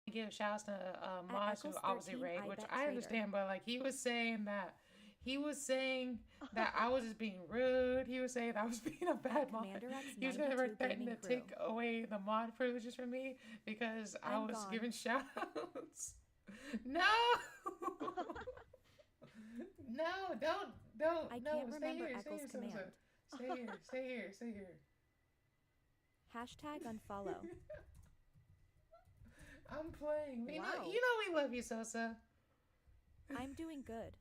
give shouts to At Maj who Eccles obviously 13, raid, I which bet I traitor. understand, but like he was saying that I was just being rude. He was saying I was being a bad At mod. Commander X He was gonna 92 threaten Gaming to Crew. take away the mod privileges from me because I I'm was gone. giving shoutouts. No, no, I no. can't Stay remember here, stay Eccles here, Sosa. command. Stay here, stay here, stay here. Hashtag unfollow. I'm playing. Wow. You know we love you, Sosa. I'm doing good.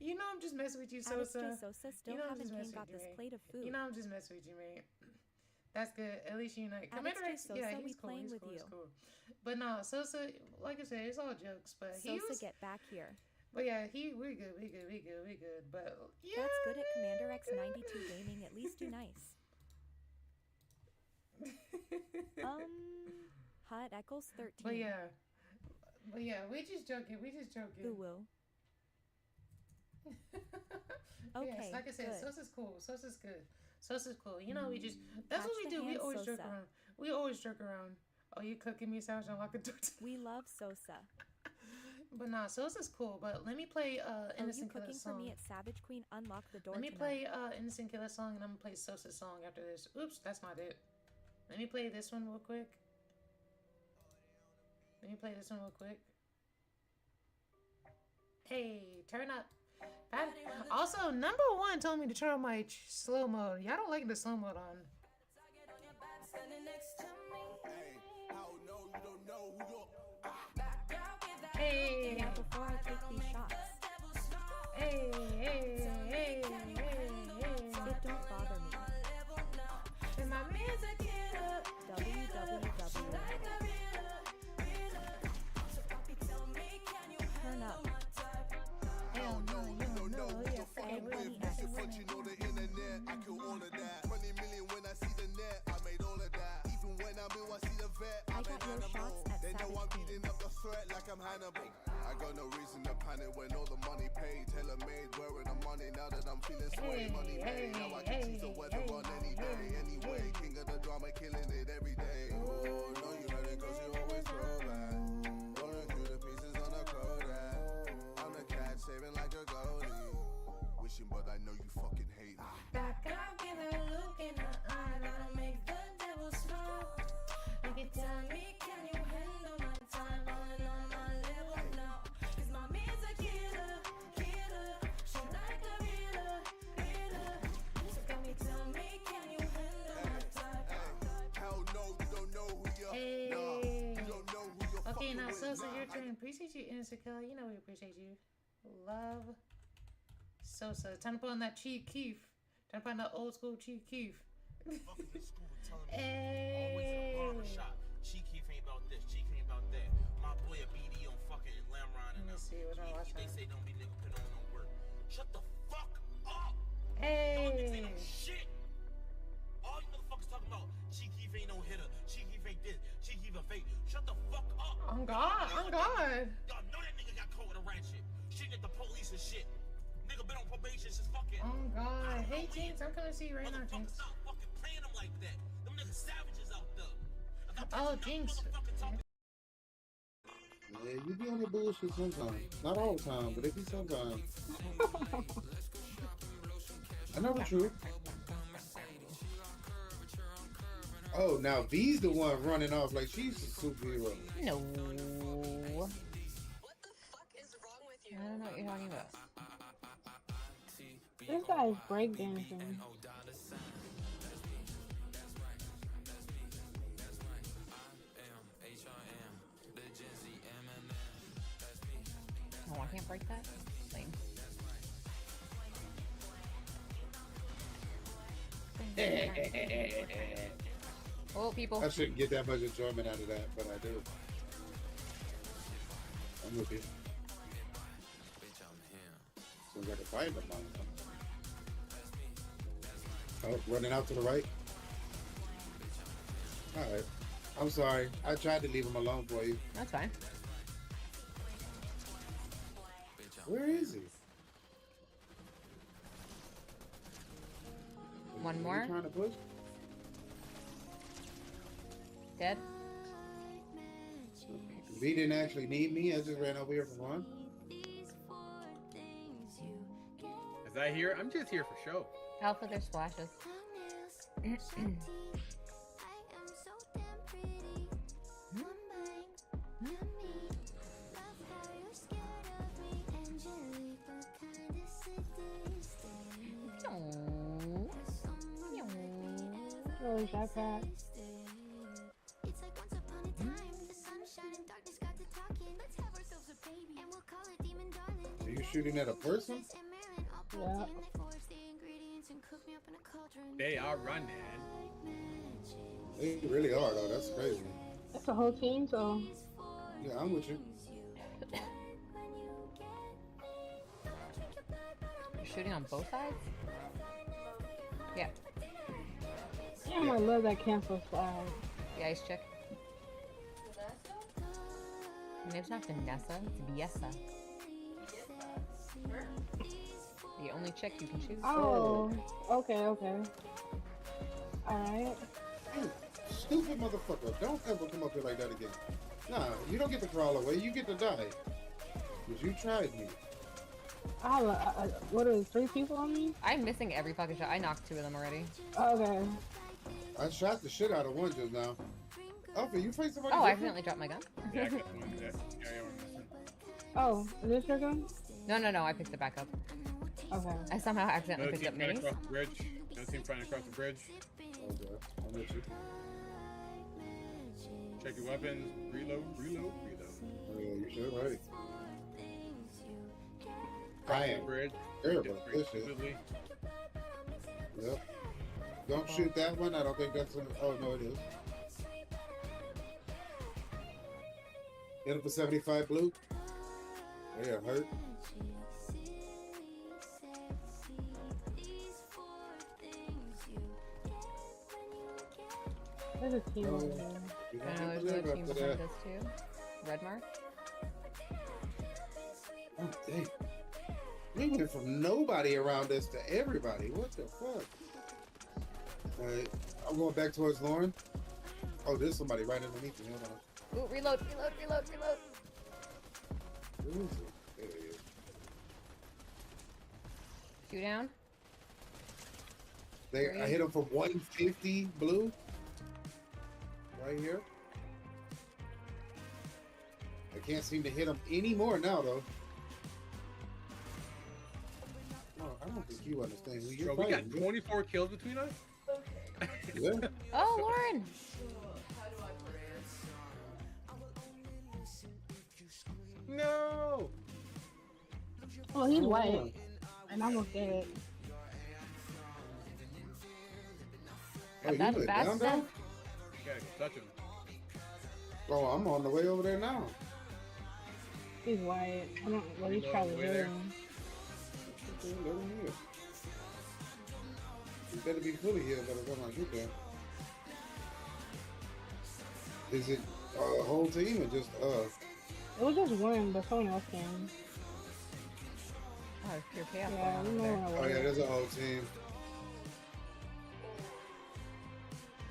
You know I'm just messing with you, Alice J. Sosa. Sosa You still know I'm haven't just came messing got with you, this mate. plate of You food. know I'm just messing with you, mate. That's good. At least you know. Alex Commander J. X, yeah, Sosa, we he's cool. playing He's with cool. He's you. cool. But no, Sosa, like I said, it's all jokes. But he Sosa, was. get back here. But yeah, we're good. We good. But yeah. That's good at Commander X 92 Gaming. At least do nice. Hut Eccles 13. But yeah. But yeah, we just joking. We just joking. Boo woo. Yes, Okay, like I said, good. Sosa's cool. Sosa's good. Sosa's cool. You know, we just that's Catch what we the do. We hand, always joke Sosa. around. We always joke around. Oh, you cooking me sandwich and lock the door. We love Sosa. But nah, Sosa's cool. But let me play Oh, you Innocent Killer cooking for song. me at Savage Queen? Unlock the door Let me tonight. play Innocent Killer song, and I'm gonna play Sosa's song after this. Oops, that's not it. Let me play this one real quick. Let me play this one real quick. Hey, turn up. Also, number one told me to turn on my slow mode. Y'all don't like the slow mode on. Hey, Now before I take these shots, hey, hey, hey, hey, it don't bother me. hey. My music get up. www. Turn up. Hell no, you don't know who you're fucking with. But you know the internet, I kill all of that. 20 million when I see the net, I made all of that. Even when I'm ill, I see the vet, I I'm got an your animal. shots at They know Savage I'm Queen. eating up the threat like I'm Hannibal. I got no reason to panic when all the money paid. Tailor made, wearing the money now that I'm feeling sway. Money made, now I can choose the weather on any day. Anyway, king of the drama, killing it every day. Oh, no, you heard it cause you always throw back. Rolling through the pieces on a Kodak. I'm the cat saving like a goalie. Wishing, but I know you fucking hate me. Back out, give her a look in the eye. That'll make the devil smile. Make it tell me, can you handle my time? Rolling on my level now. Cause my me's a killer. She like a reader. So can you tell me, can you handle my time? Hell no, you don't know who you're. Hey. Nah, you don't know who you're Okay, fucking now with. Sosa, Nah, your turn. Appreciate you, Innocent Killer. You know we appreciate you. Love Sosa. Time to put on that Chief Keef. Time to put on that old school Chief Keef. Fuckers in school telling me Hey. always in a barber shop. Cheek Keef ain't about this, Cheek ain't about that. My boy a BD on fucking Lamron and Let me see what's wrong last they time. say don't be nigga put on no work. Shut the fuck up! Y'all niggas Hey. ain't no shit! All you motherfuckers talking about Cheek Keef ain't no hitter, Cheek Keef ain't this, Cheek Keef a fake. Shut the fuck up! I'm God. I'm God. Y'all know that nigga got caught with a ratchet. Shooting at the police and shit. Nigga been on probation since fucking. Oh God. I don't Hey know Jinx, I'm coming to see you right now, Motherfuckers Jinx. stop fucking playing them like that. Them niggas savages out there. If I Oh, catch Jinx. another motherfucker talking Yeah, you be on the bullshit sometimes. Not all the time, but it be sometimes. I know the truth. Oh, now V's the one running off like she's a superhero. No. I don't know what you're talking about. This guy's breakdancing. Oh, I can't break that? Lame. Oh, people. I shouldn't get that much enjoyment out of that, but I do. I'm with you. Seems like a fight of mine. Oh, running out to the right. All right. I'm sorry. I tried to leave him alone for you. That's fine. Where is he? One Is he more. trying to push? Dead. V didn't actually need me. I just ran over here for fun. Is that here? I'm just here for show. Alpha, there's splashes. Oh, backpack. Are you shooting at a person? Yeah. They are running. They really are, though. That's crazy. That's a whole team, so. Yeah, I'm with you. You're shooting on both sides? Yeah. Damn, I love that cancel flag. The ice chick. Her name's not Vanessa, it's Viessa. The only chick you can choose. Oh, okay. Alright. You stupid motherfucker. Don't ever come up here like that again. Nah, you don't get to crawl away. You get to die. Because you tried me. I have what are 3 people on me? I'm missing every fucking shot. I knocked 2 of them already. Okay. I shot the shit out of one just now. Alpha, you fight somebody Oh, I different? accidentally dropped my gun. Yeah, I got one. Yeah, we're missing. Oh, is this your gun? No, I picked it back up. Okay. I somehow accidentally Another picked up team trying to minis. cross the bridge. Another team trying to cross the bridge. Okay, I'm with you. Check your weapons. Reload. Oh, yeah, you should, right? Cross I the am bridge. terrible at this shit. Completely. Yep. Don't shoot that one. I don't think that's an. Oh, no, it is. Hit him for 75 blue. Yeah, hurt. There's a team Oh. over there. You I don't know there's live another team after behind that. us too. Red mark. Oh, dang. We went from nobody around us to everybody. What the fuck? Alright, I'm going back towards Lauren. Oh, there's somebody right underneath me. Hold on. Ooh, reload. Where is it? There it is. 2 down. I hit him for 150 blue. Right here. I can't seem to hit him anymore now, though. Oh, I don't think you understand who you're Bro, we got fighting. 24 kills between us? Yeah. Oh, Lauren. No! Oh, he's white. And I'm okay. Oh, you That's went fast down, then. though? Gotta touch him. Oh, I'm on the way over there now. He's white. I don't. Well, he's Reload probably way there. living. Okay, let him heal. You better be fully healed by the time I get there. Is it a whole team or just It was just one, but someone else came. Oh, there's pure chaos Yeah, going on you over know there. what I Oh yeah, was. there's a whole team.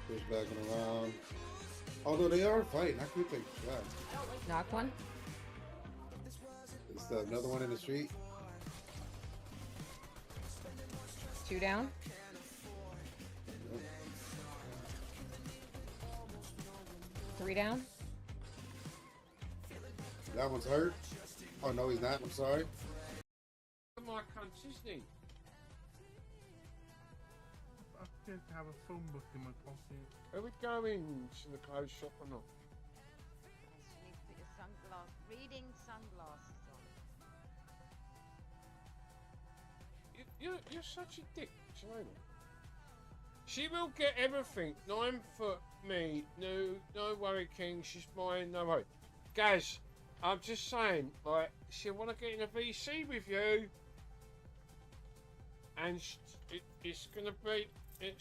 Push back and around. Although they are fighting, I could take a shot. Knock one. It's another one in the street. 2 down. Yep. 3 down. That one's hurt. Oh no, he's not. I'm sorry. My country's name. I just have a phone book in my pocket. Are we going to the clothes shop or not? You need to put your reading sunglasses on. You're such a dick, China. She will get everything. 9 foot me. No worry, King. She's mine. No worry. Gaz, I'm just saying, like, she'll want to get in a VC with you. And it's gonna be, There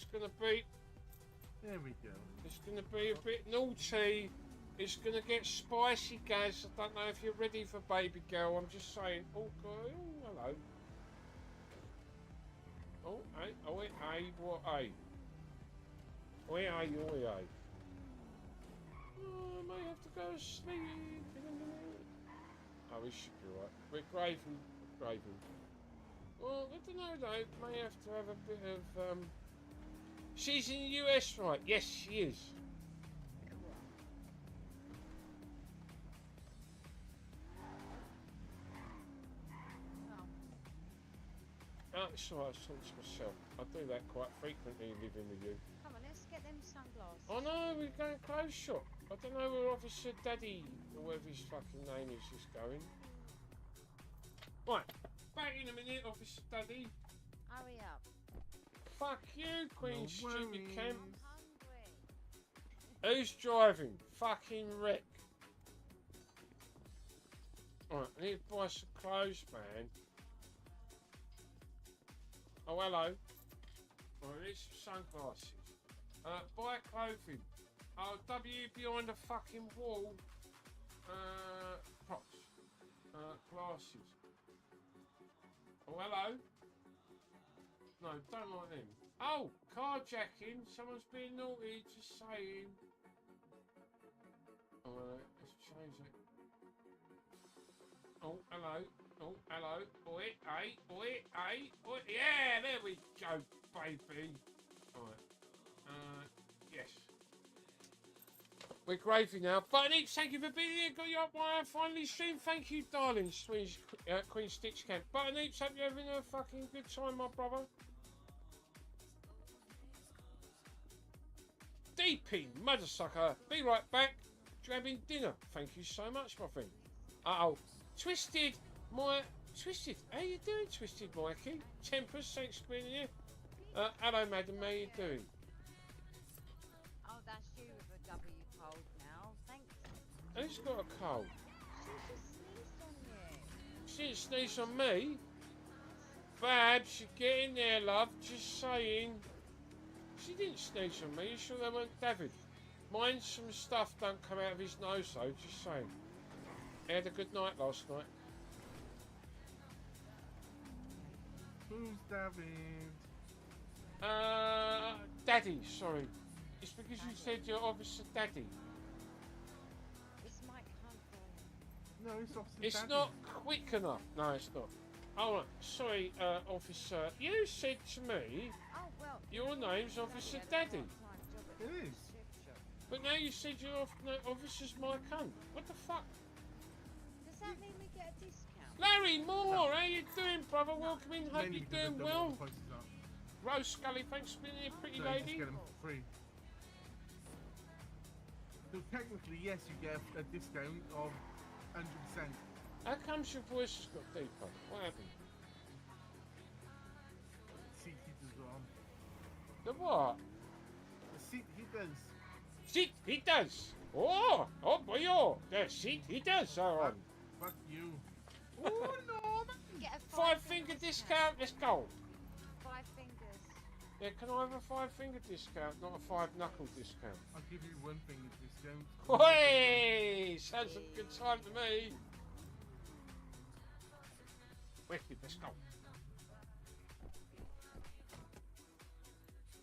we go. it's gonna be a bit naughty. It's gonna get spicy, Gaz. I don't know if you're ready for baby girl. I'm just saying. Oh, God. Oh, hello. Oh, hey, oh, hey, what, hey? Oi, hey, oi, hey. Oh, I may have to go to sleep in a minute. Oh, we should be alright. We're graving. Well, I don't know though. May have to have a bit of. She's in the US, right? Yes, she is. Oh, it's alright. I was talking to myself. I do that quite frequently living with you. Come on, let's get them sunglasses. I know, we're going clothes shop. I don't know where Officer Daddy, or whatever his fucking name is going. Right, back in a minute, Officer Daddy. Hurry up. Fuck you, Queen Stupid Camp. I'm hungry. Who's driving? Fucking wreck. Right, I need to buy some clothes, man. Oh, hello. Right, I need some sunglasses. Buy clothing. Oh, W behind the fucking wall. Props. Glasses. Oh, hello. No, don't like them. Oh, carjacking. Someone's being naughty, just saying. Alright, let's change it. Oh, hello. Oh, hello. Oi, hey, oi, hey, oi. Yeah, there we go, baby. Alright. Yes. We're gravy now. But Nick, thank you for being here. Got you up while I finally stream. Thank you, darling. Queen Stitch Camp. But Nick, hope you're having a fucking good time, my brother. Deep in, mother sucker. Be right back. Grabbing dinner. Thank you so much, my friend. Uh-oh. Twisted. Twisted. How you doing, Twisted Mikey? Tempest, thanks for being here. Hello, madam. How you doing? Oh, that's you with a W cold now. Thanks. Who's got a cold? She just sneezed on you. She didn't sneeze on me. Babs, you get in there, love. Just saying. She didn't sneeze on me. You sure that weren't David? Mind some stuff don't come out of his nose, though. Just saying. He had a good night last night. Who's David? Daddy, sorry. It's because you said you're Officer Daddy. It's Mike Hunter. No, it's Officer It's Daddy. not quick enough. No, it's not. Oh, right. Sorry, Officer. You said to me Oh, well. your name's Officer Daddy. It is. But now you said you're Officer's my cunt. What the fuck? Does that mean we get a discount? Larry Moore, how you doing, brother? Welcome in. Hope Mainly you're because doing they've done all well. the prices up. Rose Scully, thanks for being here, pretty So you just lady. get them for free. So technically, yes, you get a discount of 100%. How comes your voice has got deeper? What happened? Seat heaters are on. The what? The seat heaters. Seat heaters. Oh boy, oh, the seat heaters are on. Fuck you. Oh, no. Get a Five-finger discount. Let's go. 5 fingers. Yeah, can I have a 5-finger discount, not a 5-knuckle discount? I'll give you 1 finger discount. Hey, sounds like a good time to me. Wicked, let's go.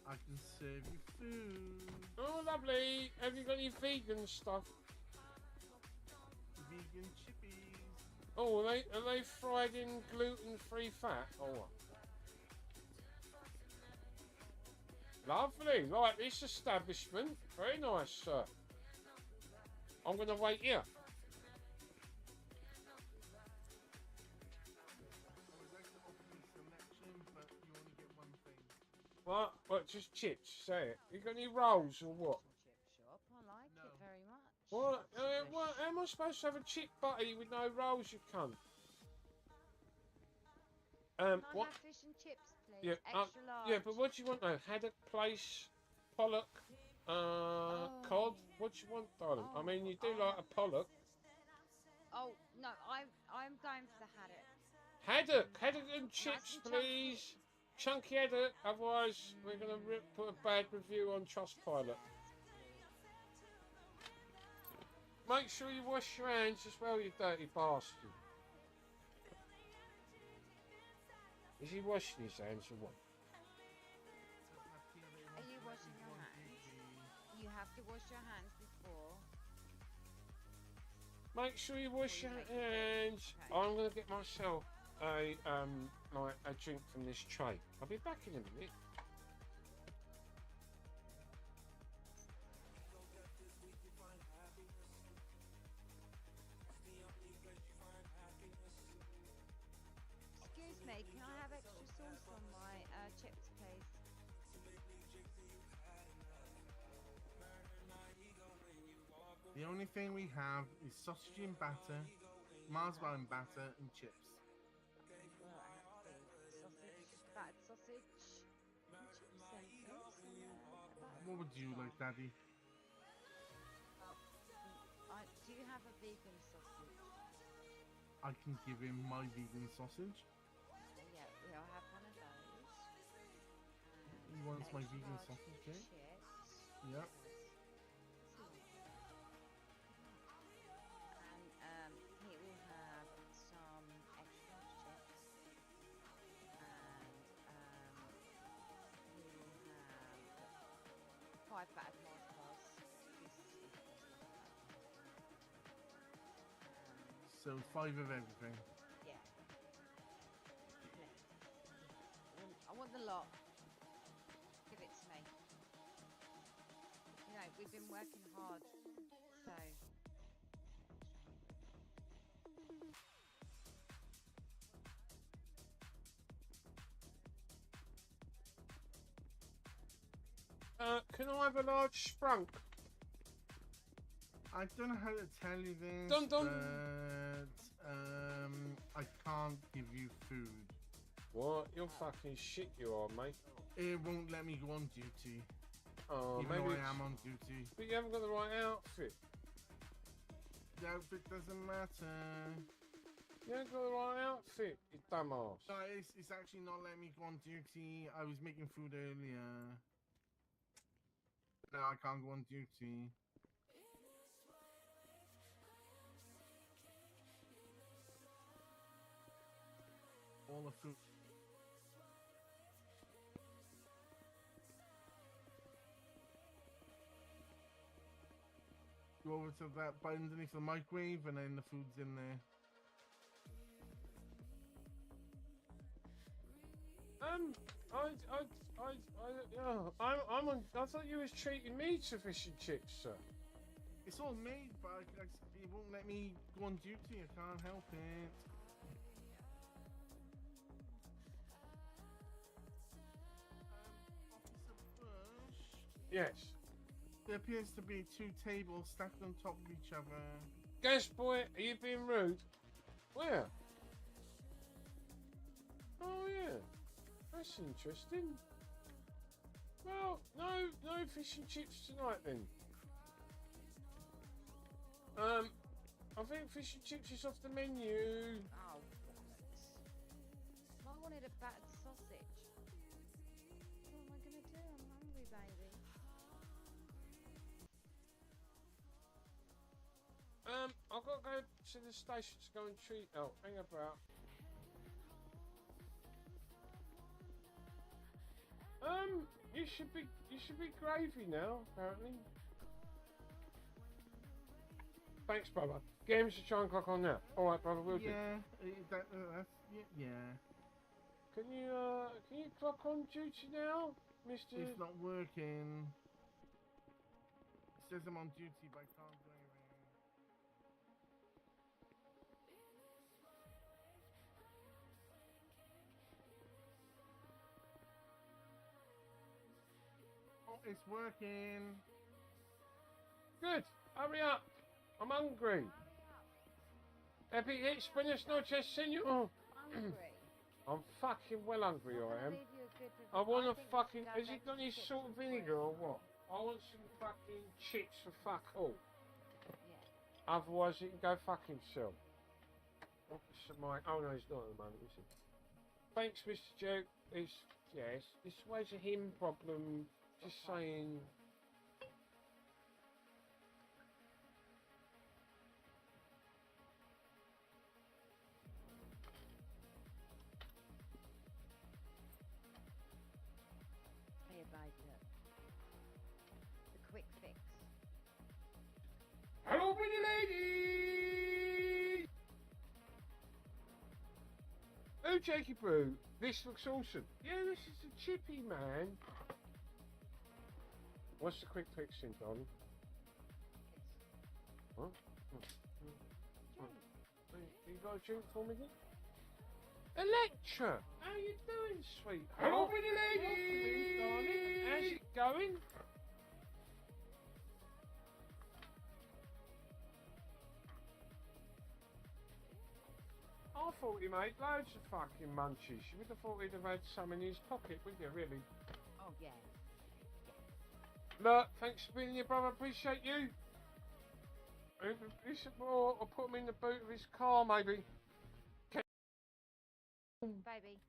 I can serve you food. Oh, lovely. Have you got any vegan stuff? Vegan chippies. Oh, are they fried in gluten-free fat or what? Lovely. Right, this establishment. Very nice, sir. I'm going to wait here. I would like to offer you selection, but you only get 1 thing. What? Just chips? Say it. You got any rolls or what? Chip shop. I like No. it very much. What? It's What? How am I supposed to have a chip butty with no rolls, you cunt? Can I What? have fish and chips, please? Yeah, Extra large. yeah, but what do you want though? Haddock Place, pollock, cod. What do you want, darling? I mean, you do like a pollock. Oh no, I'm going for the haddock. Haddock and chips, and chunky. please. Chunky haddock. Otherwise, we're gonna put a bad review on Trustpilot. Make sure you wash your hands as well, you dirty bastard. Is he washing his hands or what? Are you washing your hands? You have to wash your hands before. Make sure you wash your Before you make hands. your food. I'm gonna get myself a drink from this tray. I'll be back in a minute. Excuse me, can I have extra sauce on my chips, please? The only thing we have is sausage and batter, marzipan batter, and chips. Well, it has to be sausage, battered sausage, and chips then, please. What would you like, Daddy? Do you have a vegan sausage? I can give him my vegan sausage. Yeah, we'll have one of those. He wants my Extra vegan large sausage, eh? chips. Yep. And he will have some extra large chips. And he will have 5 battered marshmallows. So 5 of everything. Yeah. I want the lot. Give it to me. You know, we've been working hard, so. Can I have a large sprunk? I don't know how to tell you this, Dun, dun. but I can't give you food. What? You're fucking shit, you are, mate. It won't let me go on duty, Oh, even maybe though I it's- am on duty. But you haven't got the right outfit. The outfit doesn't matter. You haven't got the right outfit, you dumbass. No, it's actually not letting me go on duty. I was making food earlier. Now I can't go on duty. All the food. Go over to that by underneath the microwave, and then the food's in there. I thought you was treating me to fish and chips, sir. It's all made, but it won't let me go on duty. I can't help it. Officer Bush, Yes. there appears to be 2 tables stacked on top of each other. Gas boy, are you being rude? Where? Oh yeah. That's interesting. Well, no fish and chips tonight then. I think fish and chips is off the menu. Oh, I wanted a battered sausage. What am I gonna do? I'm hungry, baby. I've got to go to the station to go and treat. Oh, hang about. You should be gravy now, apparently. Thanks, brother. Get him to try and clock on now. All right, brother, we'll do. That's yeah. Can you clock on duty now, Mister? It's not working. It says I'm on duty, but I can't do anything. Oh, it's working. Good. Hurry up. I'm hungry. Happy buenas noches, señor. Hungry. I'm fucking well hungry, Not I gonna am. leave you a good review. I want a think we fucking. should go Has back it got to any chips salt and before vinegar or it's what? I want some fucking chips for fuck all. Yeah. Otherwise, it can go fuck himself. Officer Mike. Oh no, he's not at the moment, is he? Thanks, Mr. Joe. Yes. This was a him problem. Just saying. Here, babe, look. The quick fix. Hello, pretty lady. No, Jakey Brew, this looks awesome. Yeah, this is a chippy, man. What's the quick fix in, darling? What? You got a drink for me then? Electra! How you doing, sweetheart? Hello, pretty lady! Welcome in, darling. How's it going? I thought he made loads of fucking munchies. You would have thought he'd have had some in his pocket, wouldn't you, really? Oh, yeah. Look, thanks for being here, brother. Appreciate you. Or put him in the boot of his car, maybe. Baby.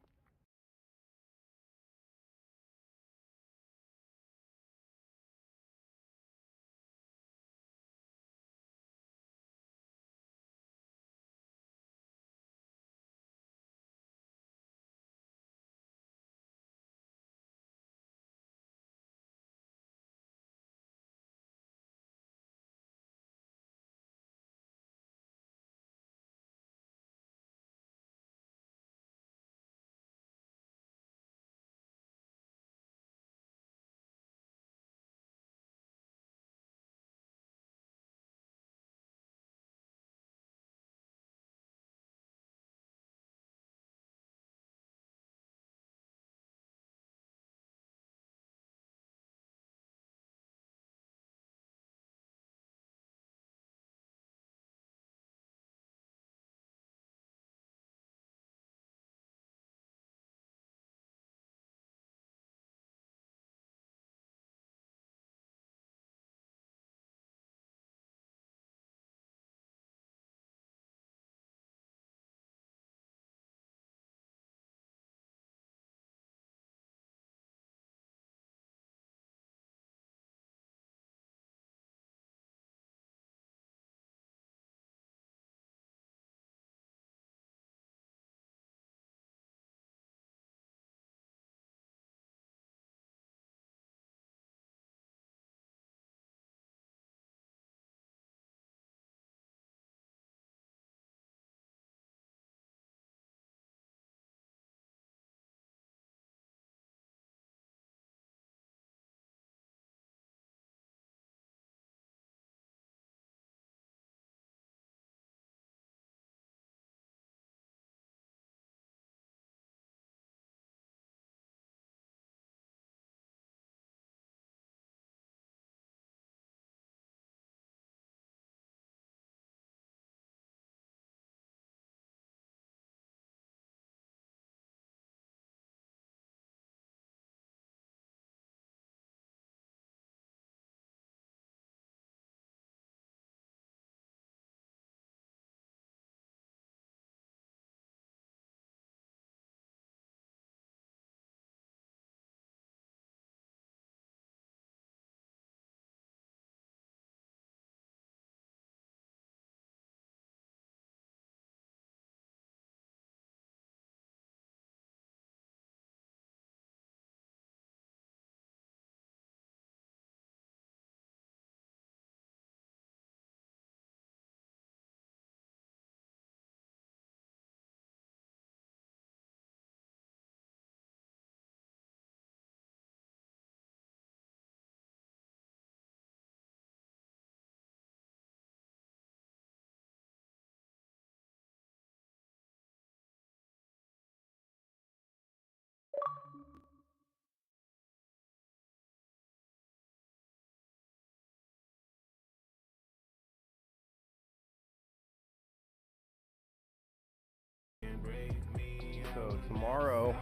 So tomorrow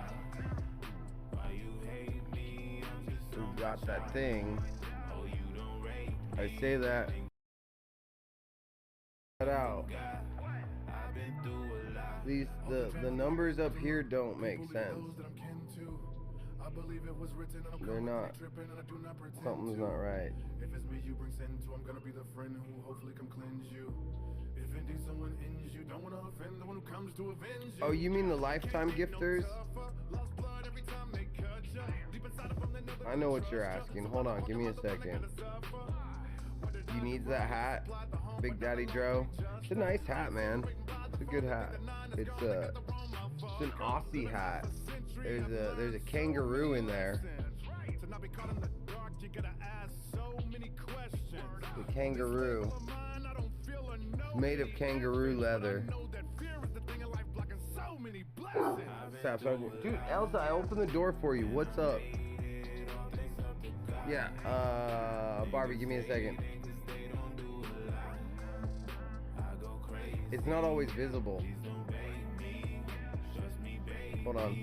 we've got that thing. I say that out. These the numbers up here don't make sense. They're not. Something's not right. If it's me you bring sin to, I'm gonna be the friend who hopefully come cleanse you. If indeed someone ends you, don't wanna offend the one who comes to avenge you. Oh, you mean the lifetime gifters? I know what you're asking. Hold on, give me a second. You need that hat, Big Daddy Dro? It's a nice hat, man. It's a good hat. It's It's an Aussie hat. There's a kangaroo in there. The kangaroo. It's made of kangaroo leather. Dude, Elsa, I opened the door for you. What's up? Yeah, Barbie, give me a second. It's not always visible. Hold on.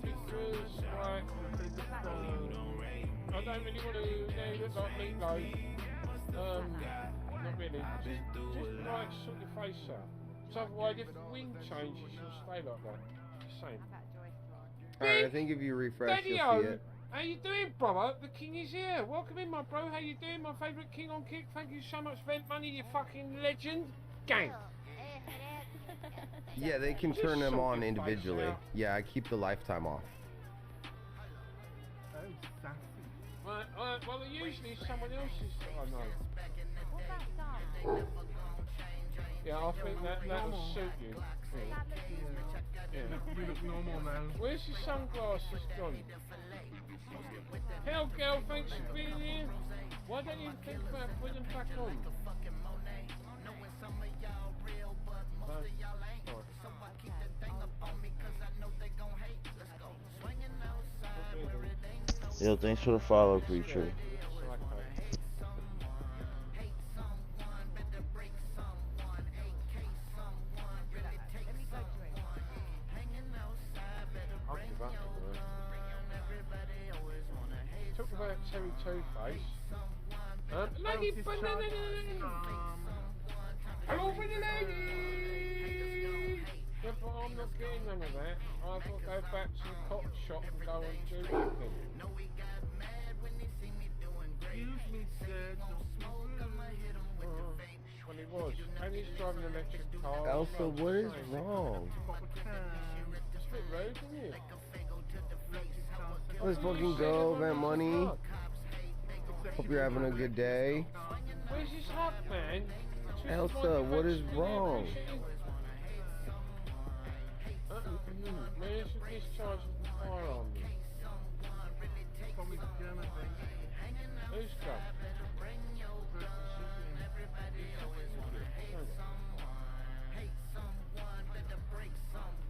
Because, like, I don't really want to look like meatloaf. Not really. Just like sort your face out. So otherwise, if the wind changes, you'll stay like that. Just saying. Alright, I think if you refresh, you'll see it. How you doing, brother? The king is here. Welcome in, my bro. How you doing? My favourite king on kick. Thank you so much, Vent Money, you fucking legend. Gang. Yeah, they can turn them on individually. Yeah, I keep the lifetime off. Oh, sassy. Well, usually someone else's. I know. Yeah, I think that'll suit you. Yeah. You look normal now. Where's your sunglasses gone? Hell, girl, thanks for being here. Why don't you think about putting them back on? Yo, thanks for the follow, creature. Talk about Terry Two-Face. Lady Banana! Hello, Banana Lady! Yeah, but I'm not getting none of that. I've got to go back to the cop shop and go on duty again. Excuse me, sir. Well, he was. And he's driving an electric car. Elsa, what is wrong? It's a bit rude, isn't it? Let's fucking go, Vent Money. Hope you're having a good day. Where's his hat, man? Elsa, what is wrong? Where's the discharge of the firearm? Who's come?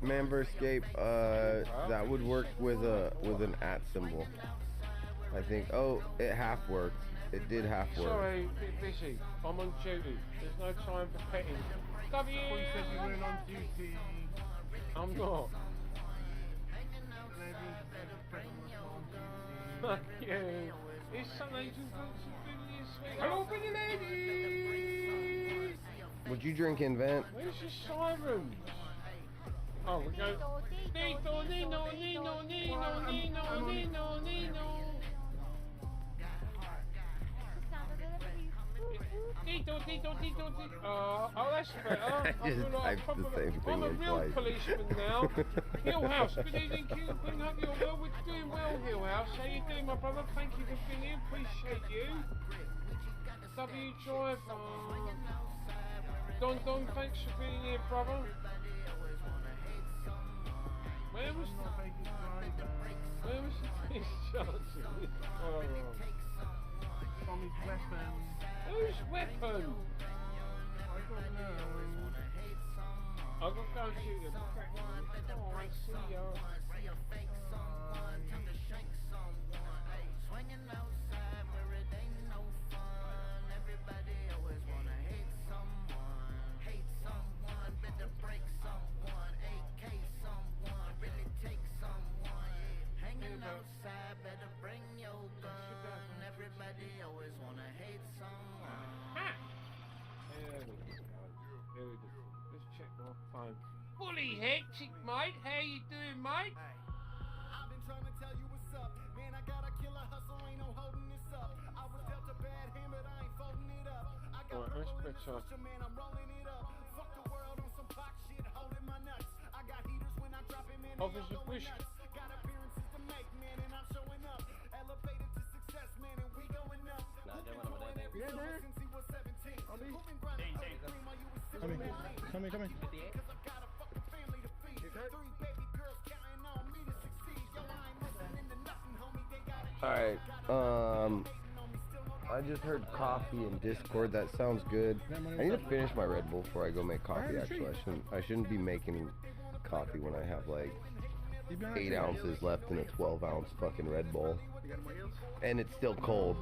Member escape, that would work with an @ symbol. I think. Oh, it half worked. It did half work. Sorry, a bit busy. I'm on duty. There's no time for petting. W! You said you weren't on duty. I'm not. Fuck you. It's Sun Angel Hello, Billy Lady! Would you drink Invent? Where's your sirens? Oh, we go. Nino, Nino, Nino, Nino, Nino, Nino, Nino. Dito, dito, dito, dito. Oh, that's better. I just typed the same thing I'm a real twice. policeman now. Hill House, good evening, Cupid. Hope you're well. We're doing well, Hill House. How you doing, my brother? Thank you for being here. Appreciate you. W Driver. Don Don, thanks for being here, brother. Where was the discharge? Oh. From his weapon. Whose weapon? I don't know. I'll go and shoot him. Oh, I see ya. Let's check my phone. Fully hectic, mate. How you doing, mate? I've been trying to tell you what's up. Man, I got a killer hustle, ain't no holding this up. I was dealt a bad hand, but I ain't folding it up. I got that's better. man, I'm rolling it up. Fuck the world on some pop shit, holding my nuts. I got heaters when I drop it, man. Officer Bush. Got appearances to make, man, and I'm showing up. Elevated to success, man, and we going up. Coming. Alright, I just heard coffee in Discord. That sounds good. I need to finish my Red Bull before I go make coffee. Actually, I shouldn't be making coffee when I have like 8 ounces left in a 12-ounce fucking Red Bull, and it's still cold.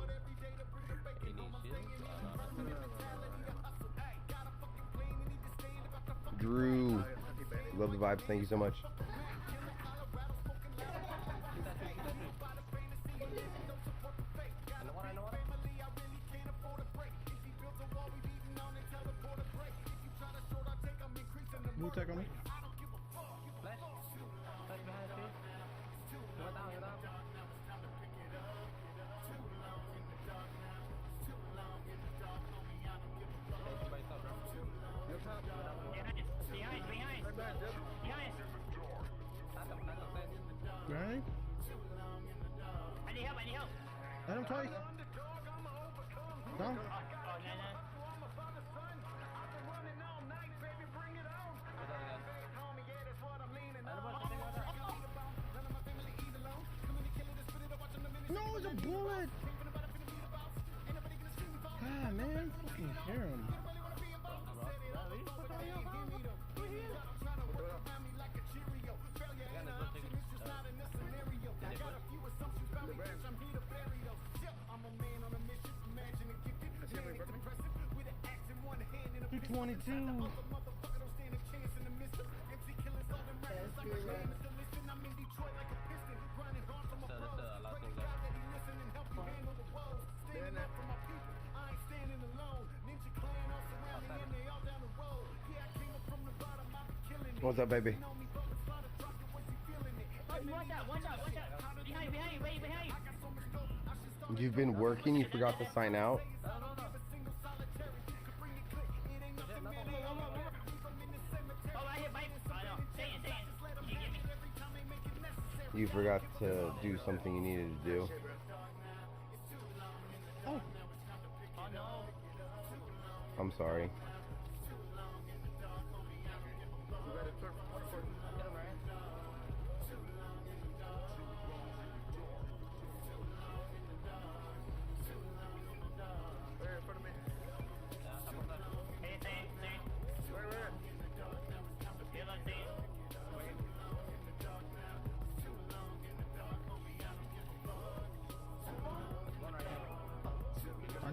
Drew, love the vibes. Thank you so much. Blue tech on me. Behind. I need help. Hit him twice. Down. No, it's a bullet! God, man, fucking hear him. $222. What's up, baby? Watch out. Behind you. You've been working, you forgot to sign out? You forgot to do something you needed to do. Oh. I'm sorry.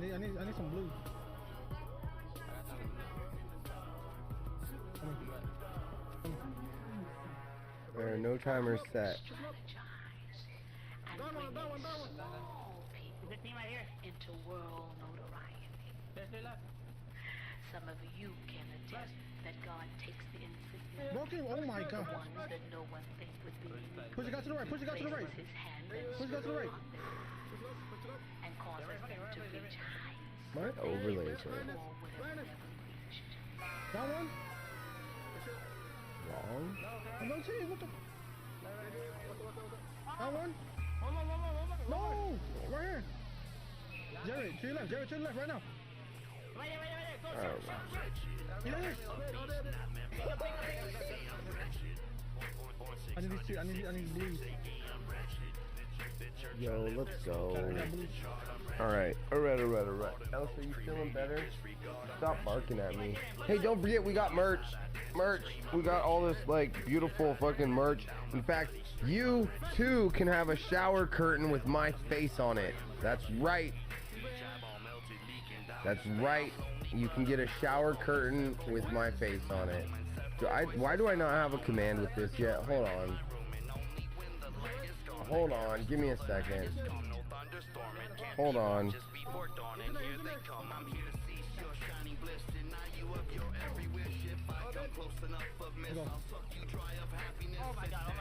I need some blue. There are no timers set. Into world notoriety. Some of you can attest that God takes the insignificant, Broken, oh my God. the ones that no one thinks would be, Push the guy to the right, push the guy to the right. places his hand Push the guy to the right. and causes them to reach high. My overlays are That one? wrong. I'm not saying what the. That one? No! Right here. Jared, to your left, right now. Yes. I need these two. I need blues. Yo, let's go. Alright. Elsa, you feeling better? Stop barking at me. Hey, don't forget we got merch. We got all this like beautiful fucking merch. In fact, you too can have a shower curtain with my face on it. That's right. You can get a shower curtain with my face on it. Why do I not have a command with this yet? Hold on. Give me a second. Hold on. Oh my God.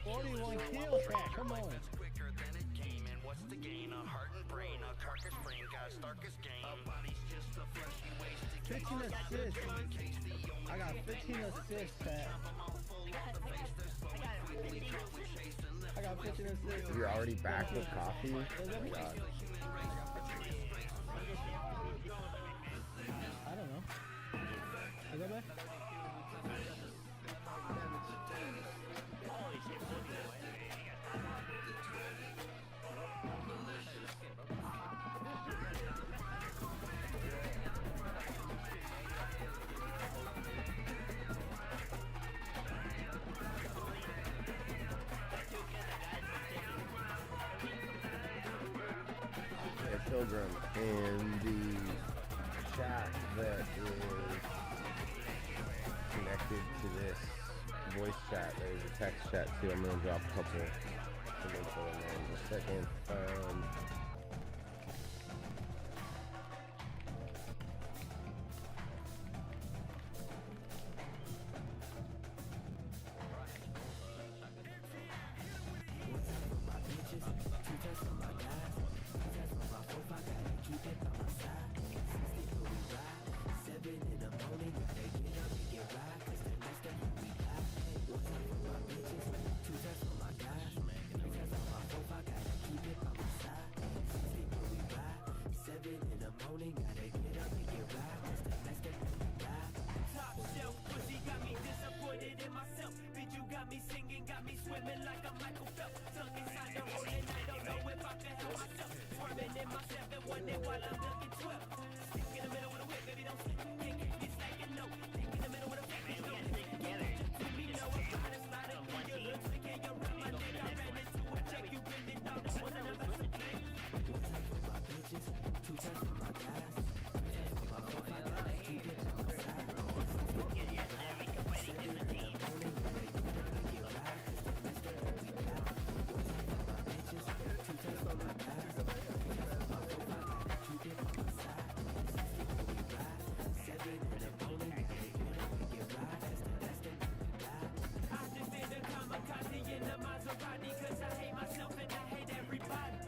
41 kill chat, come on. 15 assists. I got 15 assists, chat. I got 15 assists. You're already back with coffee? Oh my god. I don't know. Is that back? Pilgrim in the chat that is connected to this voice chat. There's a text chat too. I'm gonna drop a couple of info in there in a second.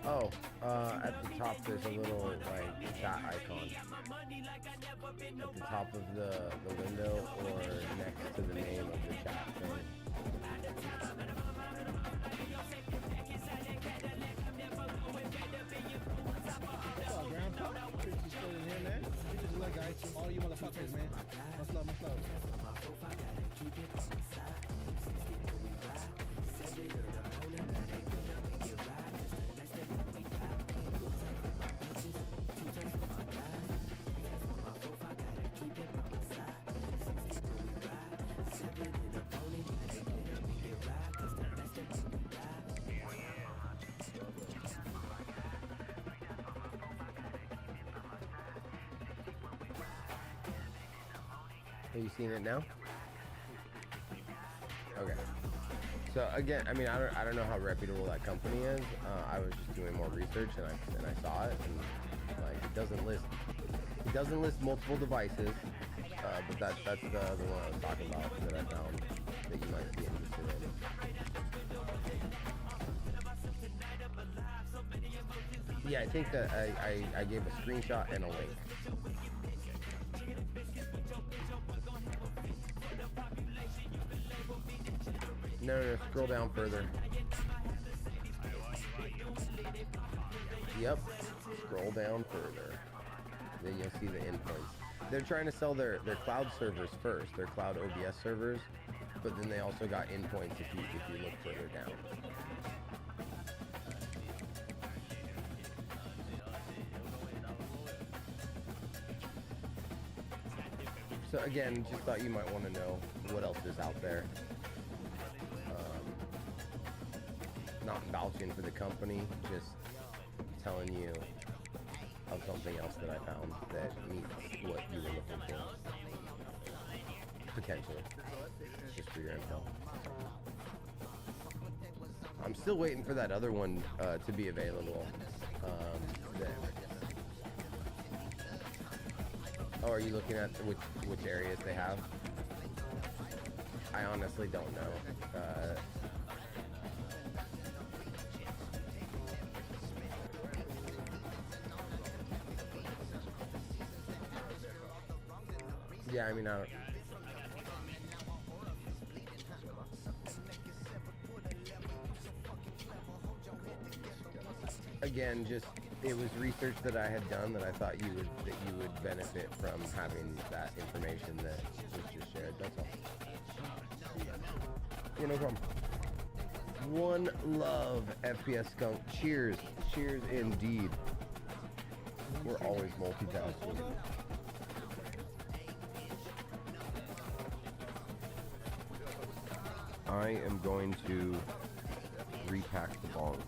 Oh, at the top there's a little like chat icon at the top of the window or next to the name of the chat thing. What's up, Grandpa? Appreciate you still in here, man. We just look, guys. All you motherfuckers, man. Much love, much love. Have you seen it now? Okay. So again, I mean, I don't know how reputable that company is. I was just doing more research and I saw it, and like it doesn't list multiple devices, but that's the one I was talking about that I found that you might be interested in. Yeah, I think that I gave a screenshot and a link. No, scroll down further. Yep, scroll down further. Then you'll see the endpoints. They're trying to sell their cloud servers first, their cloud OBS servers, but then they also got endpoints if you look further down. So again, just thought you might want to know what else is out there. Not vouching for the company, just telling you of something else that I found that meets what you were looking for. Potentially. Just for your info. I'm still waiting for that other one to be available. Oh, are you looking at which areas they have? I honestly don't know. Yeah, I mean, I don't. Again, just it was research that I had done that I thought you would benefit from having that information that was just shared. That's all. Yeah, no problem. One love, FPS Skunk. Cheers. Cheers indeed. We're always multitasking. I am going to repack the bong.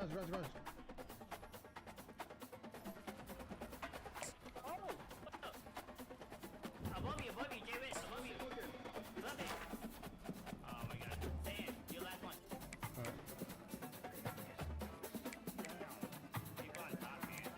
Garage. Above you, J-Win, above you. Above it. Oh my god. Damn, your last one. Keep on top, man.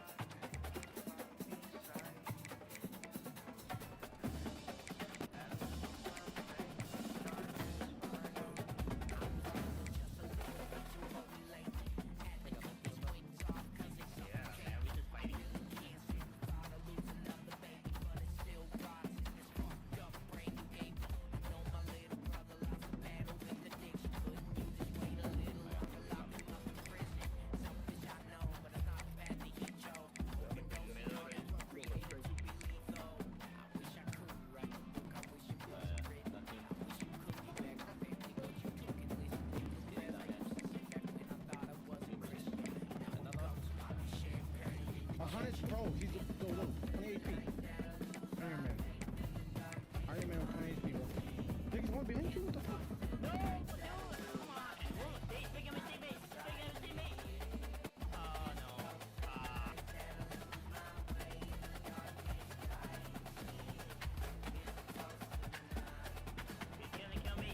Bro, he's the 20 HP. Iron Man with 20 HP, bro. Niggas want behind you? What the fuck? No, come on. Pick him a teammate. Oh no. He's gonna kill me.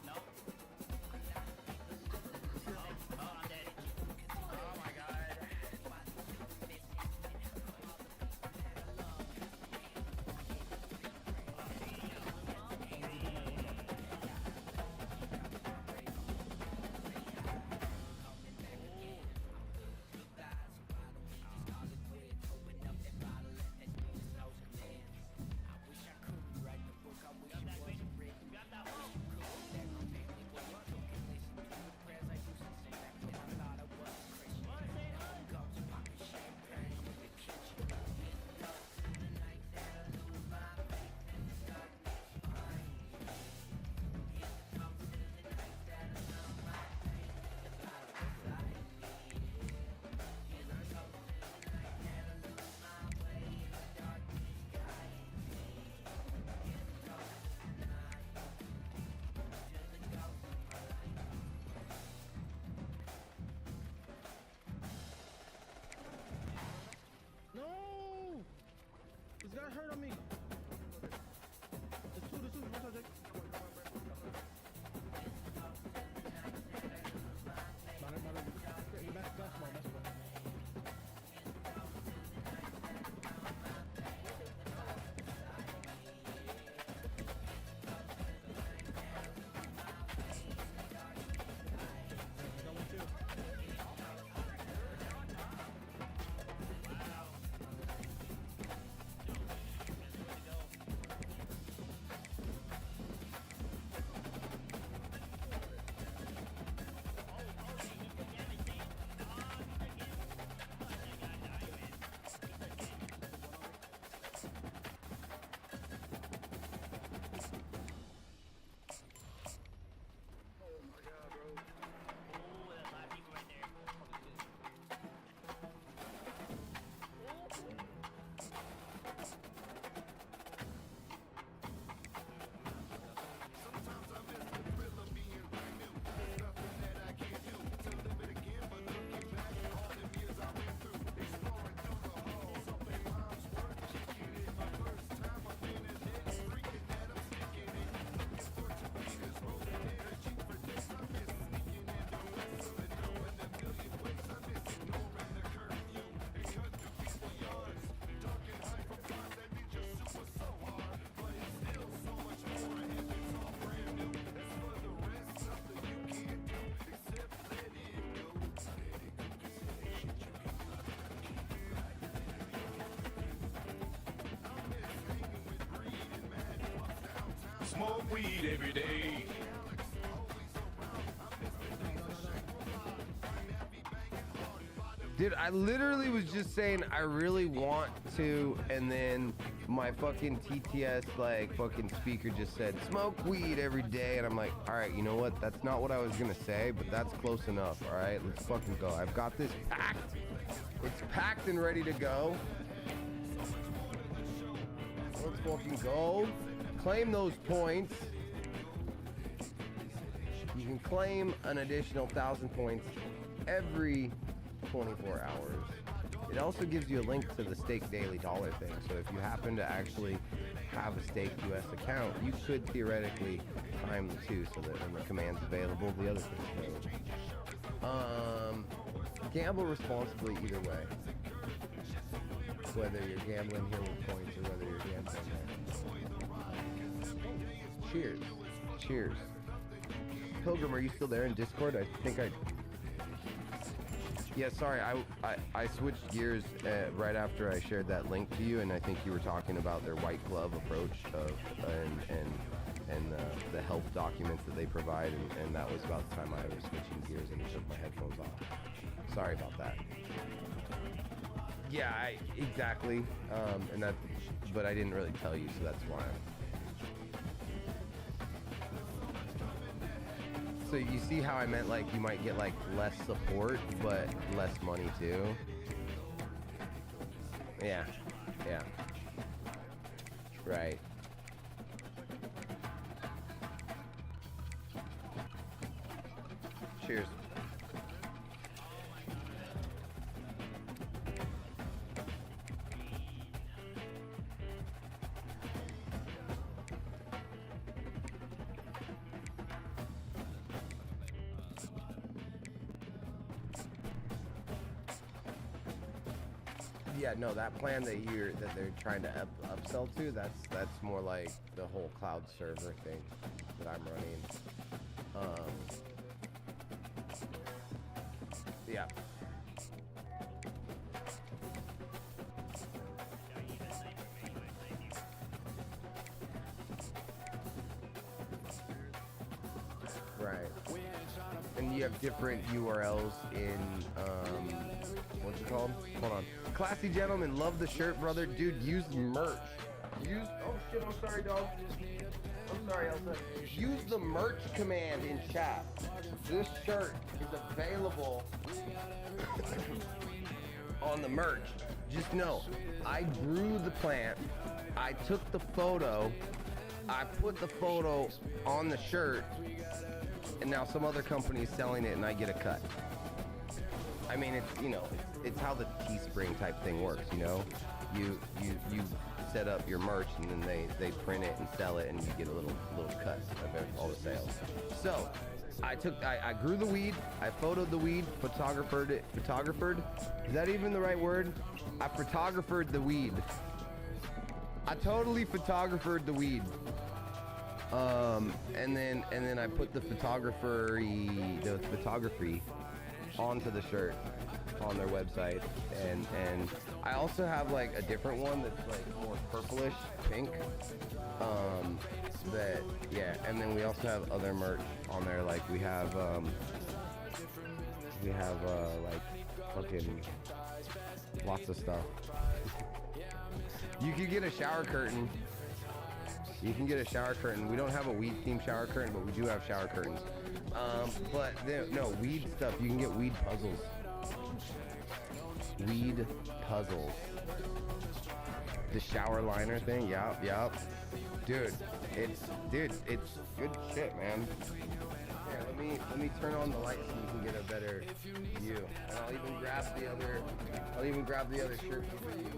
No. Oh, I'm dead. Oh my god. No! This guy hurt on me. There's two. One subject. Basketball. weed every day. Dude, I literally was just saying I really want to, and then my fucking TTS like fucking speaker just said smoke weed every day, and I'm like, all right, you know what? That's not what I was gonna say, but that's close enough. All right, let's fucking go. I've got this packed. It's packed and ready to go. Let's fucking go. Claim those points. You can claim an additional 1,000 points every 24 hours. It also gives you a link to the Stake Daily dollar thing. So if you happen to actually have a Stake US account, you could theoretically time the two so that when the command's available, the other thing's available. Gamble responsibly either way. Whether you're gambling here with points or whether you're gambling there. Cheers. Cheers. Pilgrim, are you still there in Discord? I think I... Yeah, sorry, I switched gears right after I shared that link to you, and I think you were talking about their white glove approach of and the help documents that they provide, and that was about the time I was switching gears and took my headphones off. Sorry about that. Yeah, exactly, and that, but I didn't really tell you, so that's why. So you see how I meant like you might get like less support, but less money too? Yeah, yeah. Right. Cheers. Yeah, no, that plan that they're trying to upsell to, that's more like the whole cloud server thing that I'm running. Yeah. Right. And you have different URLs in what's it called? Hold on. Classy gentleman, love the shirt, brother. Dude, use merch. Oh shit, I'm sorry, dog. I'm sorry, Elsa. Use the merch command in chat. This shirt is available on the merch. Just know, I grew the plant. I took the photo. I put the photo on the shirt, and now some other company is selling it, and I get a cut. I mean, it's, you know, it's how the Teespring type thing works, you know? You set up your merch, and then they print it and sell it, and you get a little cut of all the sales. So, I grew the weed, I photoed the weed, photographed it. Is that even the right word? I photographed the weed. I totally photographed the weed. And then I put the photography onto the shirt on their website, and I also have like a different one that's like more purplish pink, that, yeah, and then we also have other merch on there, like we have like fucking lots of stuff. You could get a shower curtain. You can get a shower curtain. We don't have a weed themed shower curtain, but we do have shower curtains. But no, weed stuff. You can get weed puzzles. Weed puzzles. The shower liner thing. Yup. Dude, it's good shit, man. Here, let me turn on the light so you can get a better view. And I'll even grab the other shirt for you.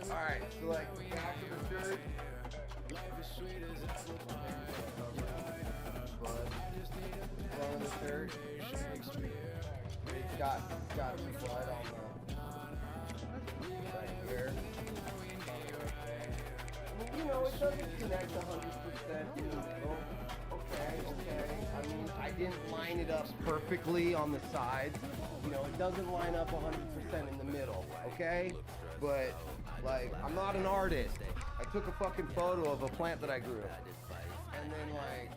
Alright, so like the back of the shirt. Front of the shirt. It's got some blood on the right here. You know, it doesn't connect 100%. Okay. I mean, I didn't line it up perfectly on the sides. You know, it doesn't line up 100% in the middle, okay? But, like, I'm not an artist. I took a fucking photo of a plant that I grew. And then, like,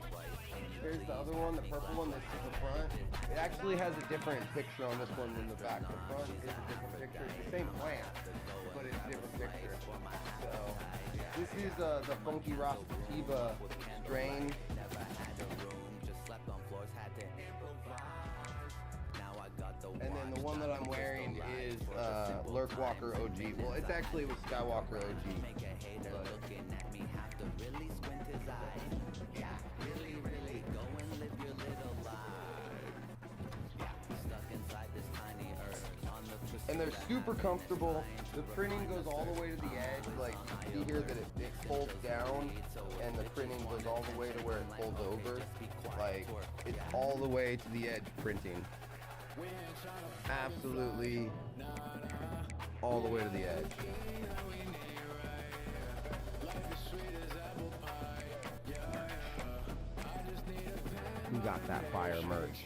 here's the other one, the purple one that's to the front. It actually has a different picture on this one than the back. The front is a different picture. It's the same plant, but it's a different picture. So, this is the Funky Rosativa strain. And then the one that I'm wearing is Lurk Walker OG. Well, it's actually with Skywalker OG. But and they're super comfortable. The printing goes all the way to the edge. Like, you see here that it folds down, and the printing goes all the way to where it folds over. Like, it's all the way to the edge printing. Absolutely all the way to the edge. We got that fire merch.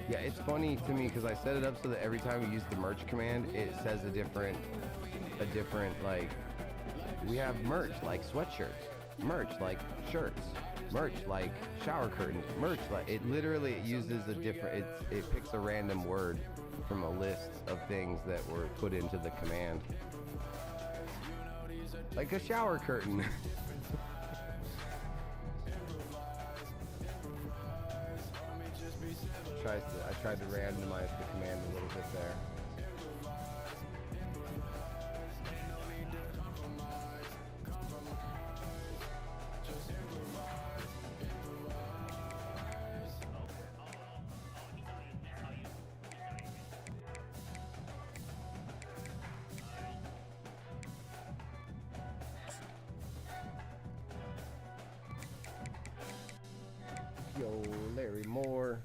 Yeah, it's funny to me because I set it up so that every time we use the merch command, it says a different, like, we have merch like sweatshirts, merch like shirts, merch like shower curtains, merch like, it literally, it uses a different, it picks a random word from a list of things that were put into the command. Like a shower curtain. I tried to randomize the command a little bit there. Yo, Larry Moore.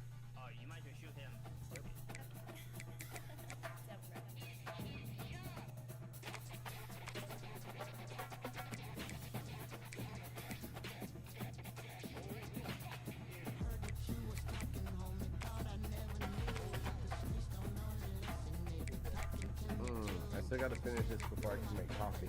I still gotta finish this before I can make coffee.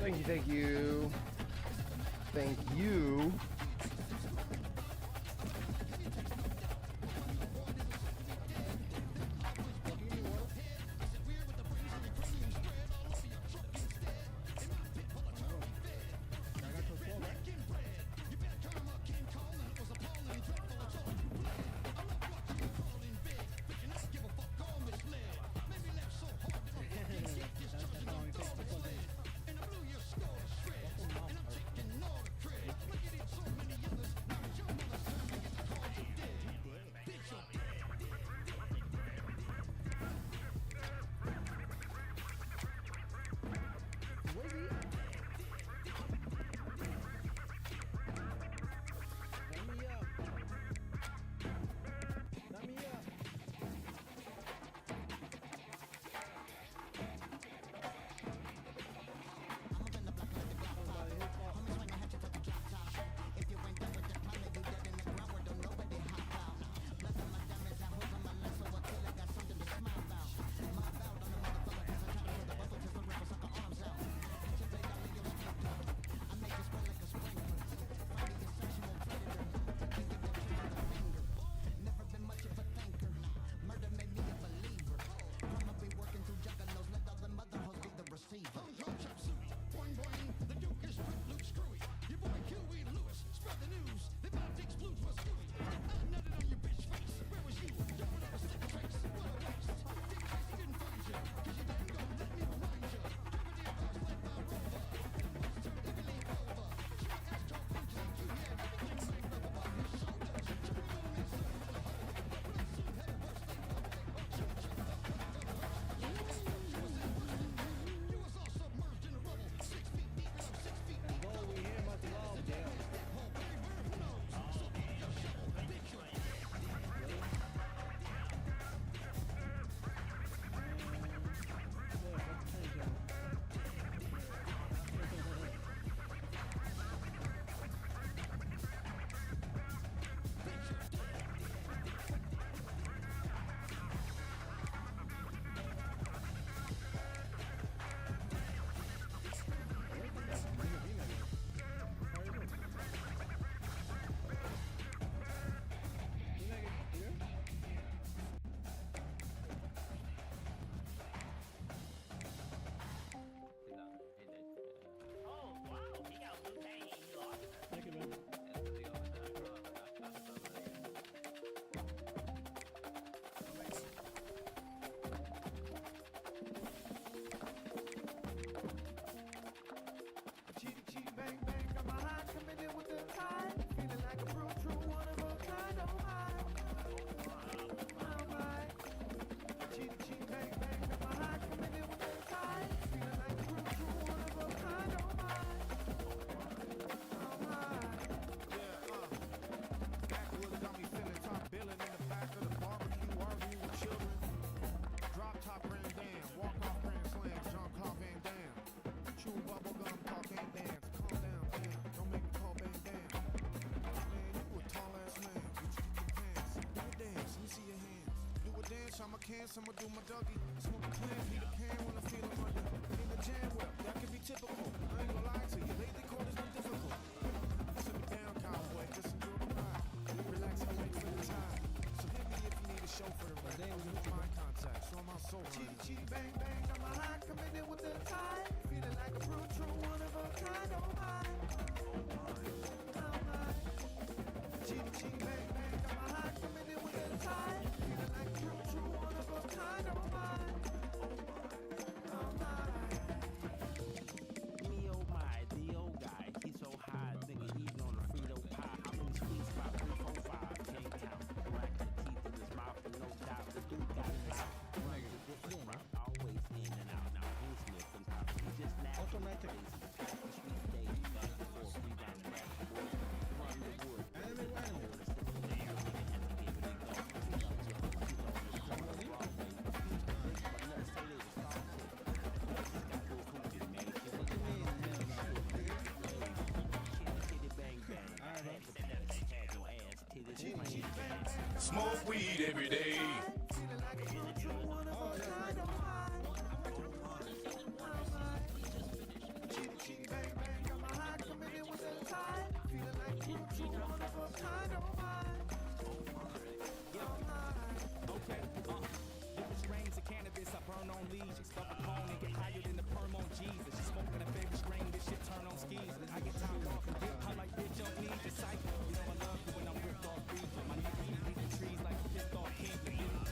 Thank you, thank you. Thank you. dance, I'ma do my Dougie. Smoke a plan, need a pan when I feel I'm under. In the jam well, that can be typical. I ain't gonna lie to you, lately quarters been difficult. Sit me down, cowboy, just enjoy the ride. Relax and wait for the tide. So hit me if you need a show for the ride. With my contact, so I'm out so cheaty, cheaty, bang, bang. Got my high coming in with the tide. Feeling like a brute, true, one of a kind, oh my. Cheaty, cheaty, bang, bang. Got my high coming in with the tide. Feeling like a brute, true, one of a kind, oh my. Me oh my, the old guy, he's so high, nigga eating on a Frito pie. How many sweets? 5, 3, 4, 5. Can't count. Black the teeth in his mouth, and no doubt the dude got it out. Nigga, the different route, always in and out. Now who sniffed and pop? He just natural. Automatic. Pass the sweet days, back and forth, rebound, back and forth. Run the wood. Smoke weed every day. Strains of cannabis, I burn on leaves. Stuff a cone and get higher than the perm on Jesus. You smoking a favorite strain, this shit turn on skis. I get top off and dip, I like bitch, don't need the cycle. You know I love you when I'm ripped off breathing. My niggas be eating trees like pissed off King.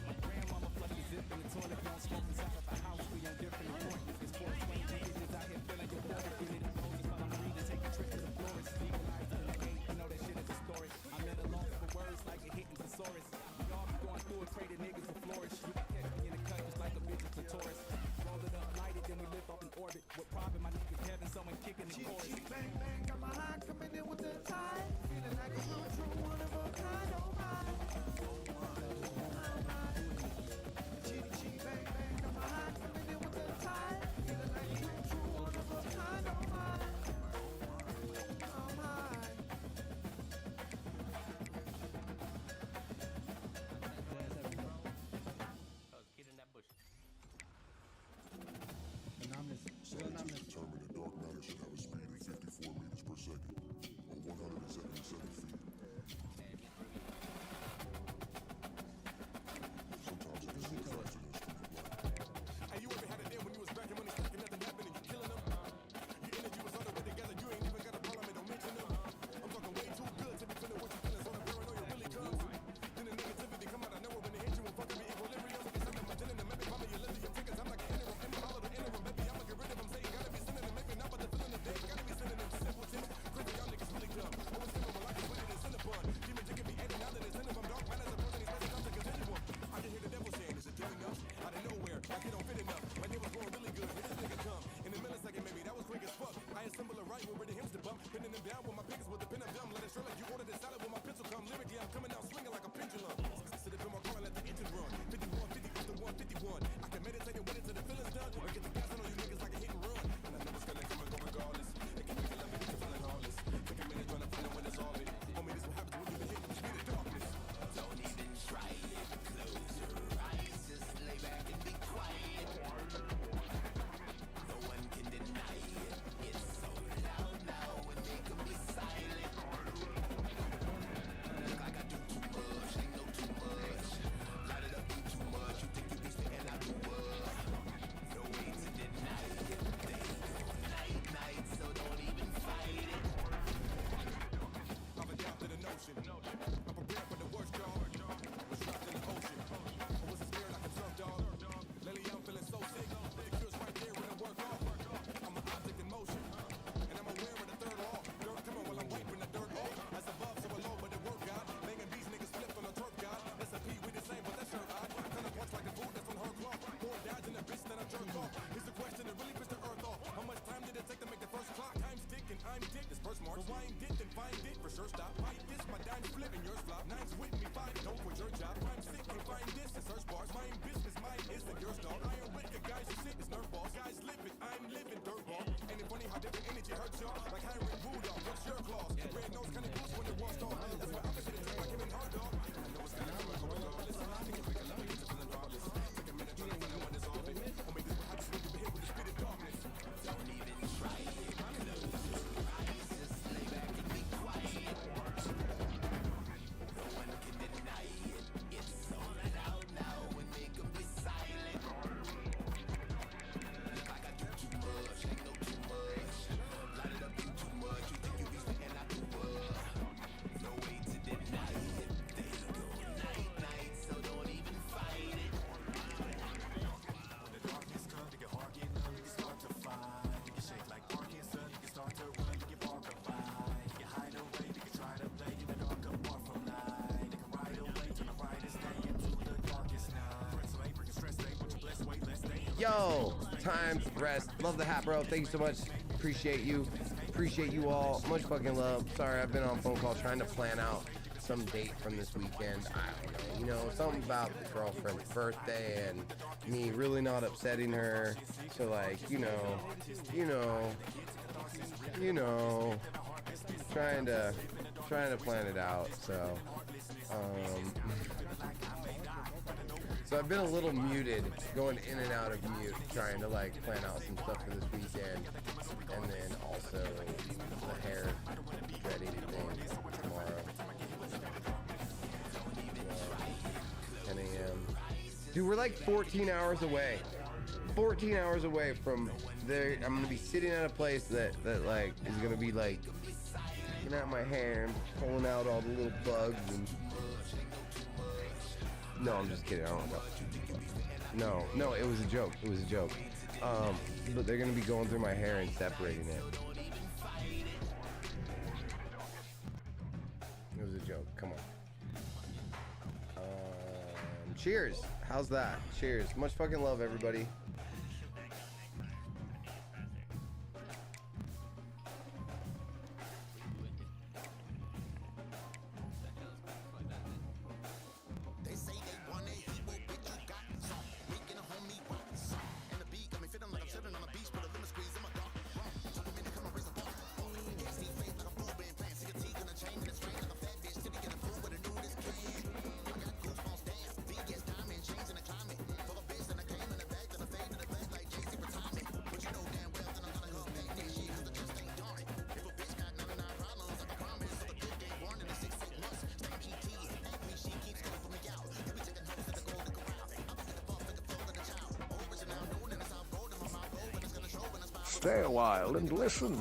My grandmama flush the zip in the toilet, don't smoke inside of the house. We on different appointments. It's 420 bitches out here feeling your water. Give me the poses while I'm reading, take a trip to the florist. Legalized in the gate, you know that shit is historic. I'm at a loss for words like a hitting thesaurus. We all be going through it, pray the niggas will flourish. You can catch me in the cut just like a bitch is a tourist. Roll it up, light it, then we lift off in orbit. With private, my niggas having someone kicking the chorus. Bang, bang, got my high coming in with the tide. Feeling like a true, one of a kind, oh my. Chitty, chitty, bang, bang, got my high coming in with the tide. Feeling like a true, one of a kind, oh my. Oh my. Get in that bush. Scientists determined that dark matter should have a speed of 54 meters per second, or 177 feet. Sometimes it is so faster than a streak of light. Hey, you ever had a day when you was back and money stacking, nothing happened and you killing them? Your energy was all the way together, you ain't even got a problem, and don't mention them. I'm talking way too good to be feeling what you feeling, so the paranoia really comes. Then the negativity come out, I know it when it hit you and fucking be equilibrium. It's like I'm telling them, maybe follow your lithium tickets, I'm like an interim, and follow the interim, baby, I'ma get rid of them, say you gotta be sending them, maybe not, but the feeling of day, gotta be sending them simpleton. Crazy, y'all niggas really dumb. Always thinking my life is winning in Cinnabon. Demon jigging me 89 and it's in them, dark man as a person, he's supposed to come to continuum. I can hear the devil saying, is it good enough? Out of nowhere, like it don't fit enough. My day was going really good, here this nigga come. In a millisecond, maybe that was quick as fuck. I assemble a right with where the hymns to bump. Pinning them down with my pickers with the pen of dumb. Let it show like you ordered it solid with my pencil come. Lyrically, I'm coming out swinging like a pendulum. Sit up in my car and let the engine run. 51, 50, with the 151. I can meditate and wait until the feeling's done. Or get the gas on you niggas like a hit and run. And I know it's gonna come and go regardless. They can make it love it, you can feel it heartless. Take a minute trying to find out when it's all it. Homie, this what happens when you been hit with the speed of darkness. Don't even try it. Close your eyes, just lay back and be quiet. No one can deny it. It's so loud now and they can be silent. Look like I do too much, they know too much. Light it up, do too much. You think you be spitting out the word. No way to deny it. They go night, night, so don't even fight it. I've adopted a notion. I'm prepared for the worst, y'all. Was trapped in the ocean. I was scared like a surf dog. Lately I'm feeling so sick. The cure's right there when I work off. I'm an object in motion. And I'm aware of the third law. Dirt coming while I'm wiping the dirt off. As above, so below, but it work out. Banging these niggas flip on the turf god. S&P, we the same, but that's her odd. Kind of parts like the food that's on her cloth. More dodging the bitch that I jerk off. Here's the question that really pissed the earth off. How much time did it take to make the first clock? Time's ticking, I'm dick. This first mark. Rewind it, then find it. For sure, stop. Fight this, my dime's flipping, yours flop. Nine's with me, five. Don't quit your job. I'm sick, can't find this. And search bars. Mine business, mine isn't yours, dog. Iron wick, the guys who sit is nerve balls. Guys living, I'm living, dirt ball. Ain't it funny how different energy hurts y'all? Like Heinrich Rudolph, what's your claws? Red nose kinda goose when it walks tall. That's why I'm gonna turn like him and her, dog. I know it's kinda coming, go regardless. I think it's making love, it's feeling heartless. Take a Yo, time, rest. Love the hat, bro. Thank you so much. Appreciate you. Appreciate you all. Much fucking love. Sorry, I've been on phone call trying to plan out some date from this weekend. I don't know. You know, something about the girlfriend's birthday and me really not upsetting her. So like, you know, trying to plan it out. So, so I've been a little muted, going in and out of mute, trying to like plan out some stuff for this weekend, and then also the hair dreading thing tomorrow. 10 a.m. Dude, we're like 14 hours away. 14 hours away from there. I'm gonna be sitting at a place that like is gonna be like looking at my hair and pulling out all the little bugs and. No, I'm just kidding. I don't know. No, it was a joke. It was a joke. But they're gonna be going through my hair and separating it. It was a joke. Come on. Cheers. How's that? Cheers. Much fucking love, everybody. Stay a while and listen.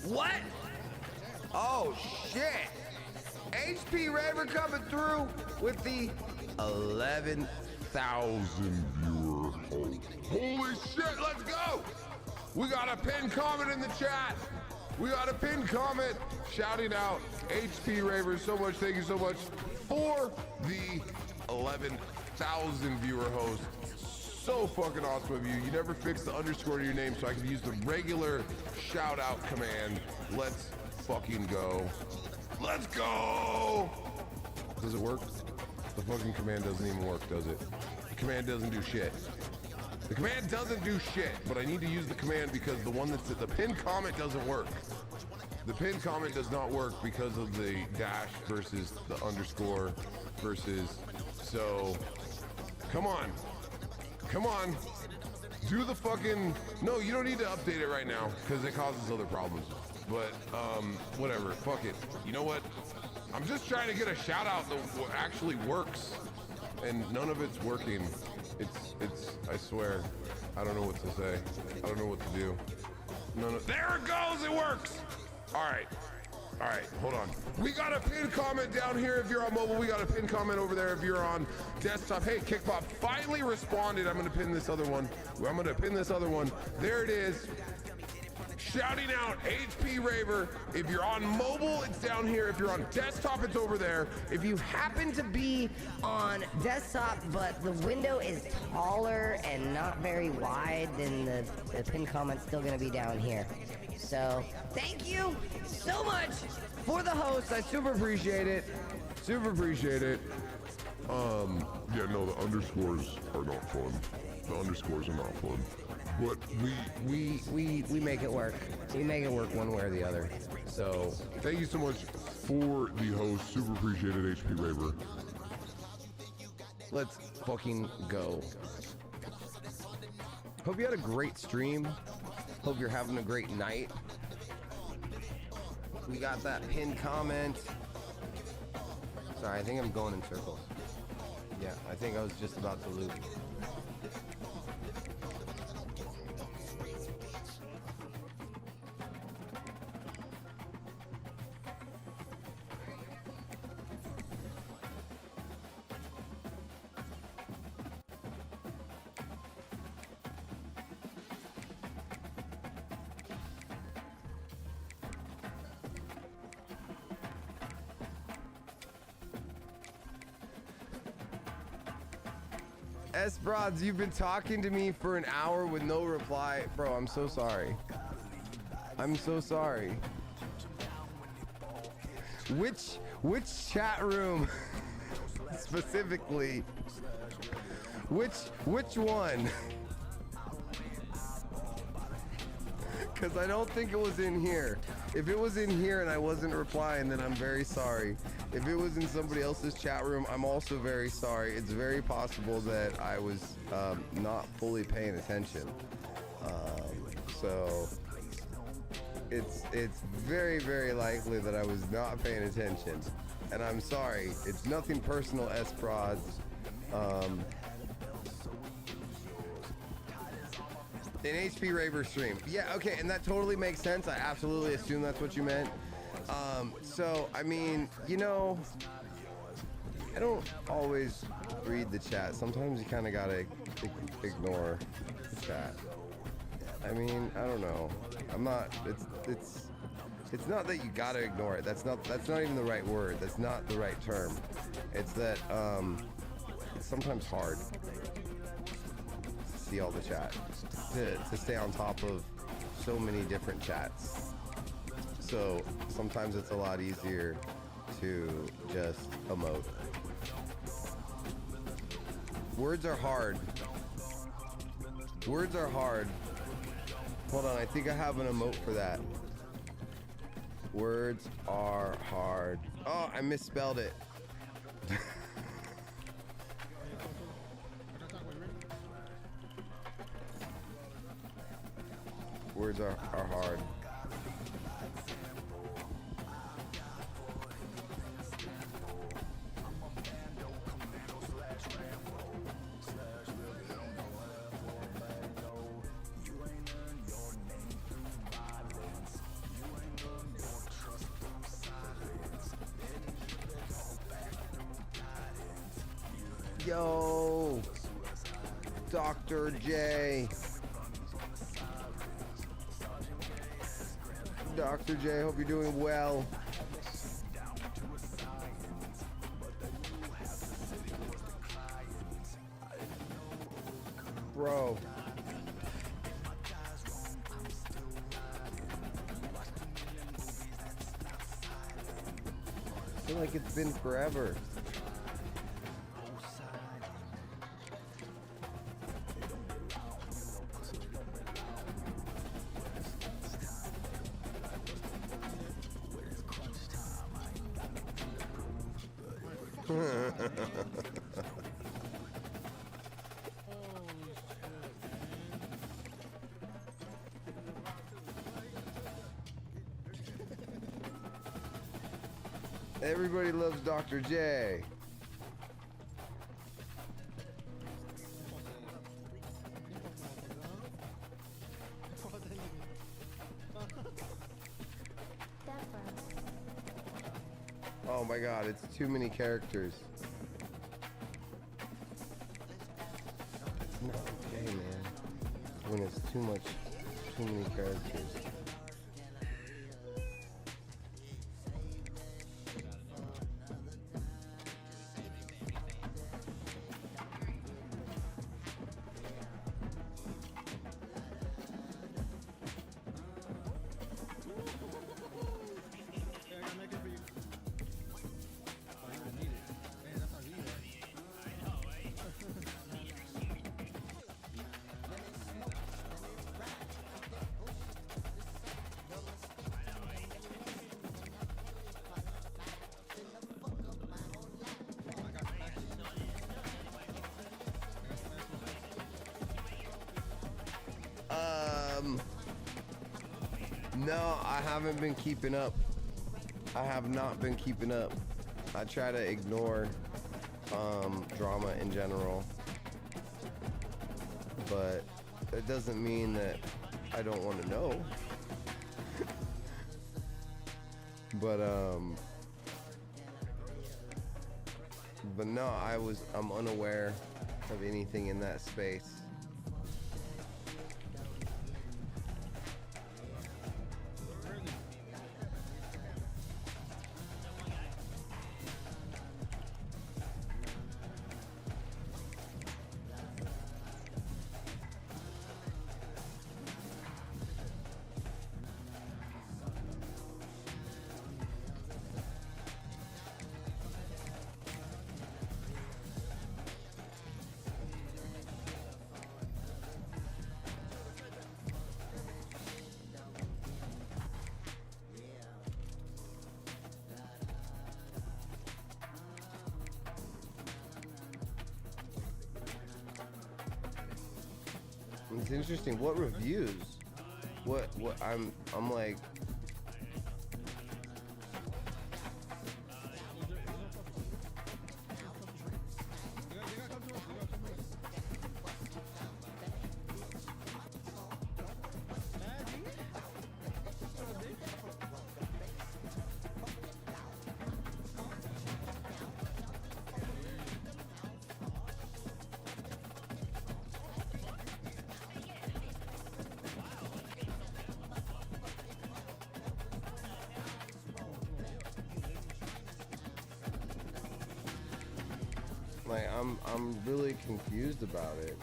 What? Oh shit! HP Raver coming through with the 11,000 viewer hold. Holy shit! Let's go! We got a pinned comment in the chat. We got a pinned comment shouting out HP Raver so much. Thank you so much for the 11,000 viewer host. So fucking awesome of you. You never fixed the underscore to your name, so I can use the regular shout out command. Let's fucking go. Let's go! Does it work? The fucking command doesn't even work, does it? The command doesn't do shit. The command doesn't do shit, but I need to use the command because the one that's the pinned comment doesn't work. The pinned comment does not work because of the dash versus the underscore versus, so, come on. Come on. Do the fucking, no, you don't need to update it right now because it causes other problems. But, whatever, fuck it. You know what? I'm just trying to get a shout out that actually works and none of it's working. It's, I swear, I don't know what to say. I don't know what to do. No, there it goes, it works. All right, hold on. We got a pinned comment down here if you're on mobile. We got a pinned comment over there if you're on desktop. Hey, Kickpop finally responded. I'm gonna pin this other one. There it is. Shouting out HP Raver. If you're on mobile, it's down here. If you're on desktop, it's over there. If you happen to be on desktop, but the window is taller and not very wide, then the pinned comment's still gonna be down here. So, thank you so much for the host. I super appreciate it. Super appreciate it. Yeah, no, the underscores are not fun. The underscores are not fun. But we make it work. We make it work one way or the other. So thank you so much for the host. Super appreciate it, HP Raver. Let's fucking go. Hope you had a great stream. Hope you're having a great night. We got that pinned comment. Sorry, I think I'm going in circles. Yeah, I think I was just about to loop. S Broads, you've been talking to me for an hour with no reply. Bro, I'm so sorry. I'm so sorry. Which chat room specifically? Which one? Because I don't think it was in here. If it was in here and I wasn't replying, then I'm very sorry. If it was in somebody else's chat room, I'm also very sorry. It's very possible that I was not fully paying attention. So it's very, very likely that I was not paying attention. And I'm sorry. It's nothing personal, S-Prods. An HP Raver stream. Yeah, okay, and that totally makes sense. I absolutely assume that's what you meant. So, I mean, you know, I don't always read the chat. Sometimes you kind of gotta ignore the chat. I mean, I don't know. I'm not, it's not that you gotta ignore it. That's not even the right word. That's not the right term. It's that, it's sometimes hard to see all the chat, to stay on top of so many different chats. So sometimes it's a lot easier to just emote. Words are hard. Words are hard. Hold on, I think I have an emote for that. Words are hard. Oh, I misspelled it. Words are hard. Yo, Dr. J. Dr. J, hope you're doing well. Bro. I feel like it's been forever. Everybody loves Dr. J. Oh my god, it's too many characters. It's not okay, man. When it's too many characters. No, I haven't been keeping up. I have not been keeping up. I try to ignore drama in general, but it doesn't mean that I don't want to know. But no, I'm unaware of anything in that space. It's interesting. What reviews? What I'm like. Like I'm really confused about it.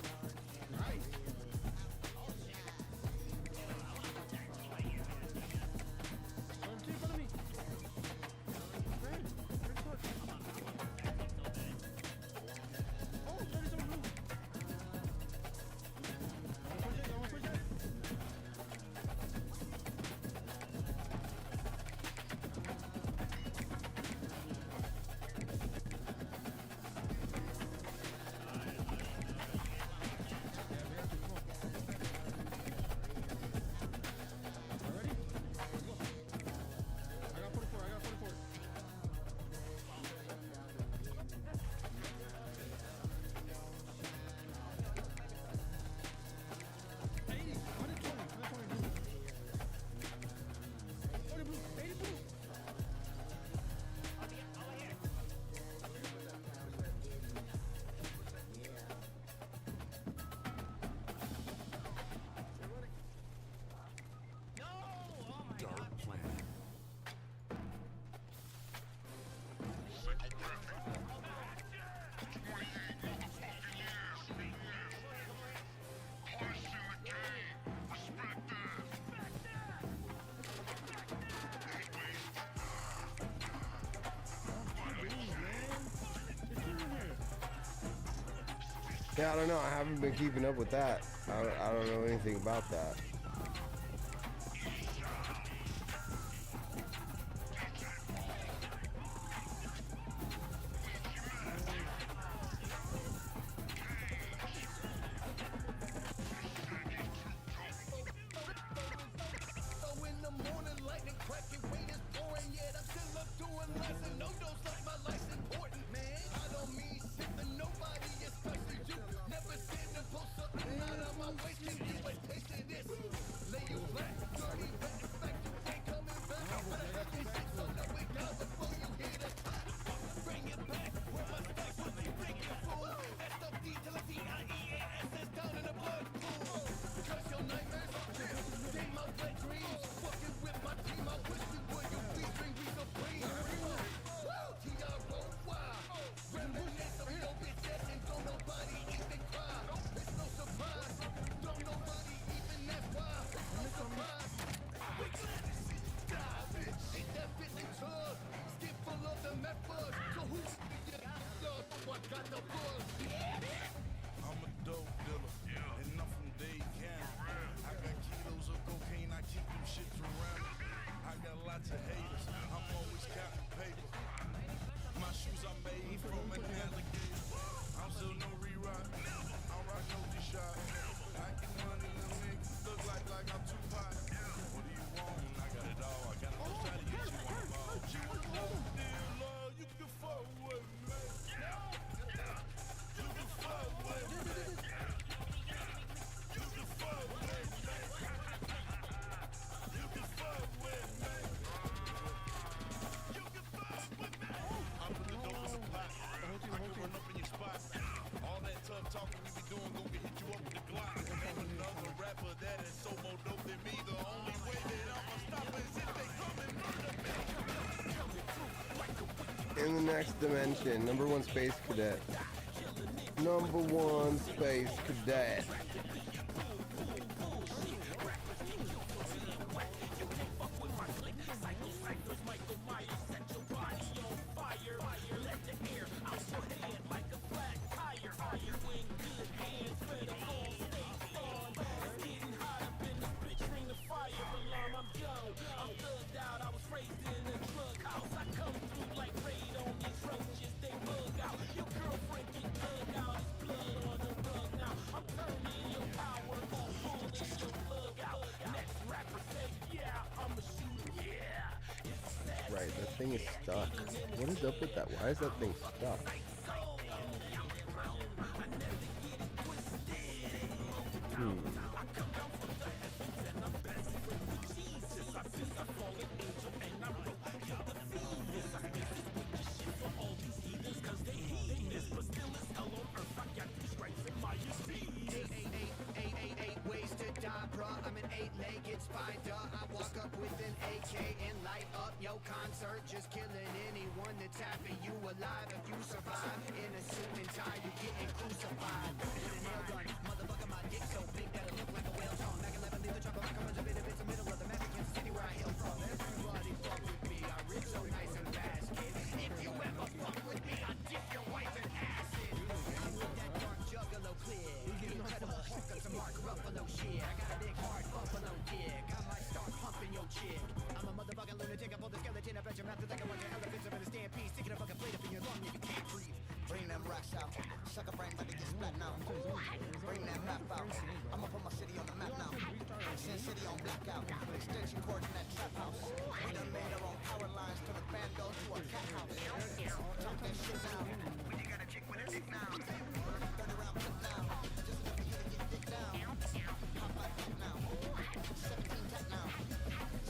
Yeah, I don't know. I haven't been keeping up with that. I don't know anything about that. In the next dimension, number one space cadet. Number one space cadet. Your girlfriend get dug out, his blood on the rug now. I'm turning your power. thing is stuck. What is up with that? Why is that thing stuck? Ways to die, bruh. I'm an eight-legged spider. I walk up with an AK and light up your concert. Just killing anyone that's happy you alive. If you survive in a suit and tie, you getting crucified. With a nail gun, motherfucker, my dick so big that it look like a whale tongue. Mac 11, leave the trouble like a bunch of bit. It's the middle of the map, Kansas City, where I hail from. Everybody fuck with me. I rip so nice and fast, kid. If you ever fuck with me, I dip your wife in acid. I'm with that dark juggalo clear. The incredible Hulk of some Mark Ruffalo shit. I got a big hard buffalo dick. I might start pumping your chick. I'm a motherfucking lunatic. I pull the skeleton. I bet your mouth is like a bunch of elephants up in a stampede. Sticking a fucking plate up in your lung and you can't breathe. Bring them rocks out. Suck a brain about to get splat now. Bring that map out. I'ma put my city on the map now. Sin City on blackout. Extension cords in that trap house. We done made our own power lines. Turn a bando to a cat house. Talk that shit now. When you got a chick with a dick now. Turn around, flip now. Just enough for you to get dick down. Hop like that now. 17 tap now.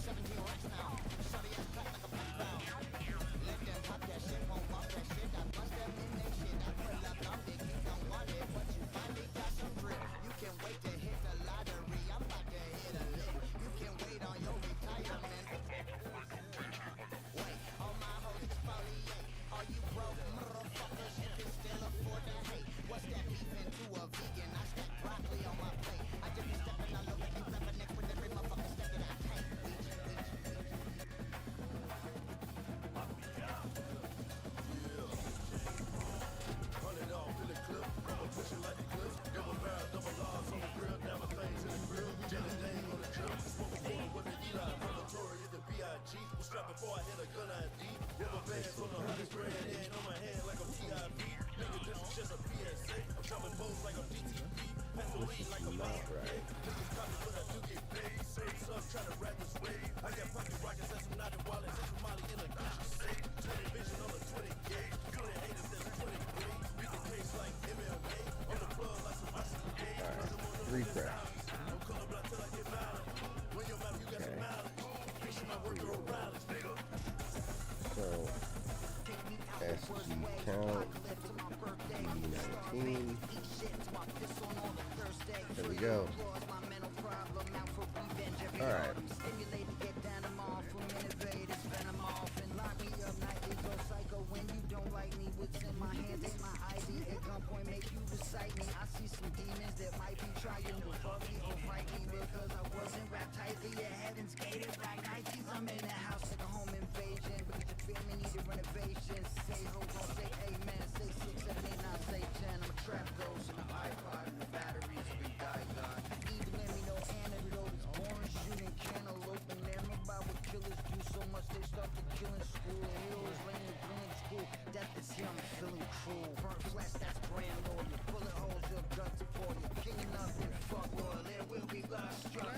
17 racks now. Shorty ass clap like a black bound. Let them pop that shit, won't pop that shit. I bust them in they shit. I pull up, I'm big, you don't want it, but you finally got some grip. You can wait to hit the lottery. I'm about to hit a lick. You can wait on your retirement. Wait, all my hoes exfoliate. All you broke motherfuckers, you can still afford to hate. What's that beefing to a vegan? I stack broccoli on my plate. I just be stepping all over you, rapping next with every motherfucking step that I take. Strap before I hit a gun ID. Rubber bands on the 100 grand in on my hand like I'm TIV. Nigga, this is just a PSA. I'm dropping bows like I'm DTP. Passing weed like I'm Niggas copy, but I do get paid. Same stuff, trying to rap this way. I got pocket rockets and some knotted wallets and some Molly in a Gucci safe. 20 vision on a 20 gauge. 20 haters, that's 20 grades. Beat the case like MMA. On the plug like some Washington Gate. Refresh. Don't call a block till I get violent. When your mouth, you got some mileage. So, SG count, D19. There we go. Alright. When you don't like me, what's in my hand ain't my ID. At gunpoint, make you recite me. I see some demons that might be trying to fuck me or fight me because I wasn't wrapped tightly. Your heaven's gated black Nikes. I'm in the house like a home invasion because the family needed renovations. Say ho, don't say amen. Say 6, 7, 8, 9, say 10. I'm a trap ghost in the iPod and the batteries we die gone. Even let me know antidote is born shooting cantaloupe and them about what killers do so much they start to kill in school. Hills raining green school. Death is here, I'm feeling cruel. Burnt flesh, that's brand loyal. Bullet holes, your guts for you. King enough and fuck loyal. There will be blood struck.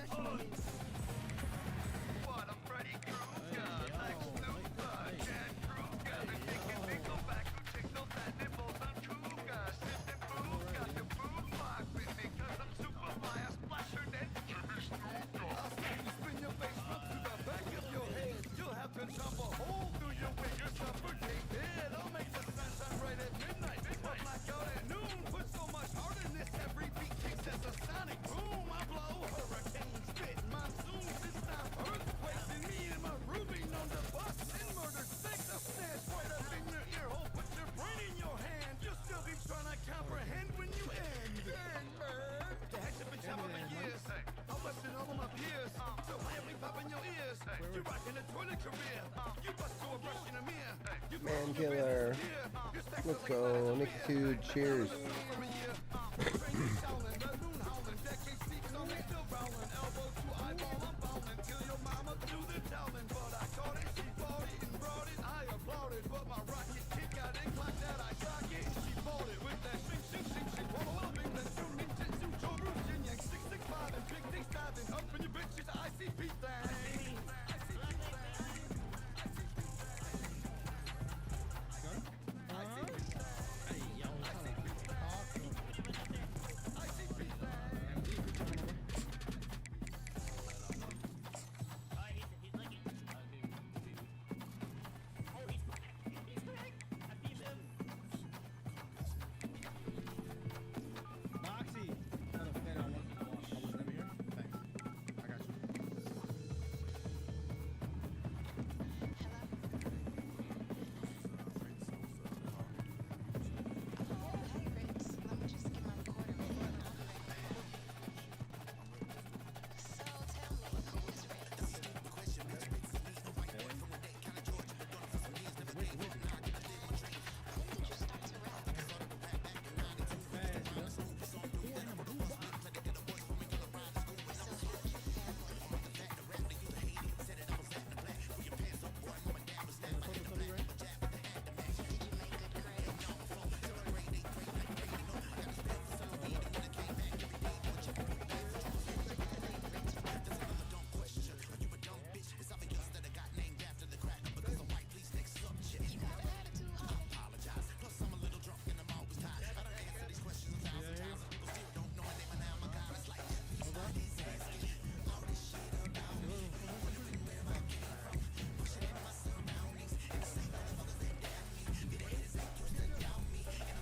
What, I'm Freddy Krueger. Like Snoop Dogg, Chad Kruger. The chicken nickel back who tickles that nipples on Cougar. Sipping food, got the food locked with me cause I'm super fly. I splasher then Jimmy Snoop Dogg. I'll slap you, spin your face up to the back of your head. You'll have to chop a hole through your wig. You're suffocated. I'll make the sun shine right at midnight. But black out at noon. Put so much heart in this. Every beat kicks as a sonic boom. I blow hurricane spit monsoon. This time earthquakes and me and my Ruby known to bust and murder sex. A snatch right up in your ear hole. Put your brain in your hand. You'll still be trying to comprehend when you end. The heads have been chopped for years. I'm busting all of my peers. So why are we popping your ears? You rocking a toilet career. You bust to a brush in a mirror. Man killer. Let's go. Nicitude. Cheers.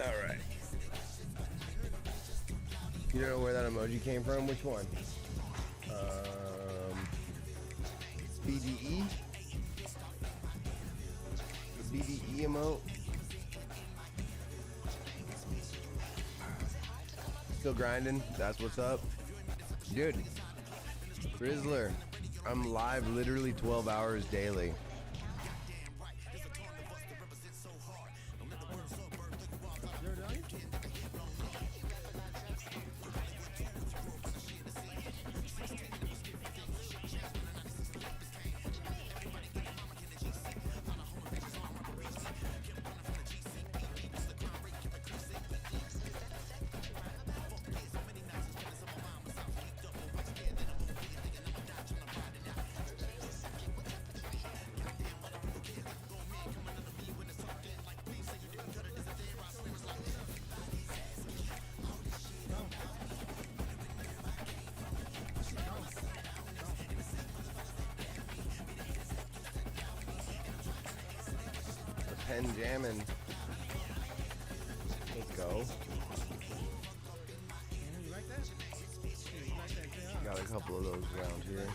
Alright. You don't know where that emoji came from? Which one? BDE? The BDE emote? Still grinding? That's what's up. Dude, Rizzler, I'm live literally 12 hours daily. Pen jamming. Let's go. Got a couple of those around here.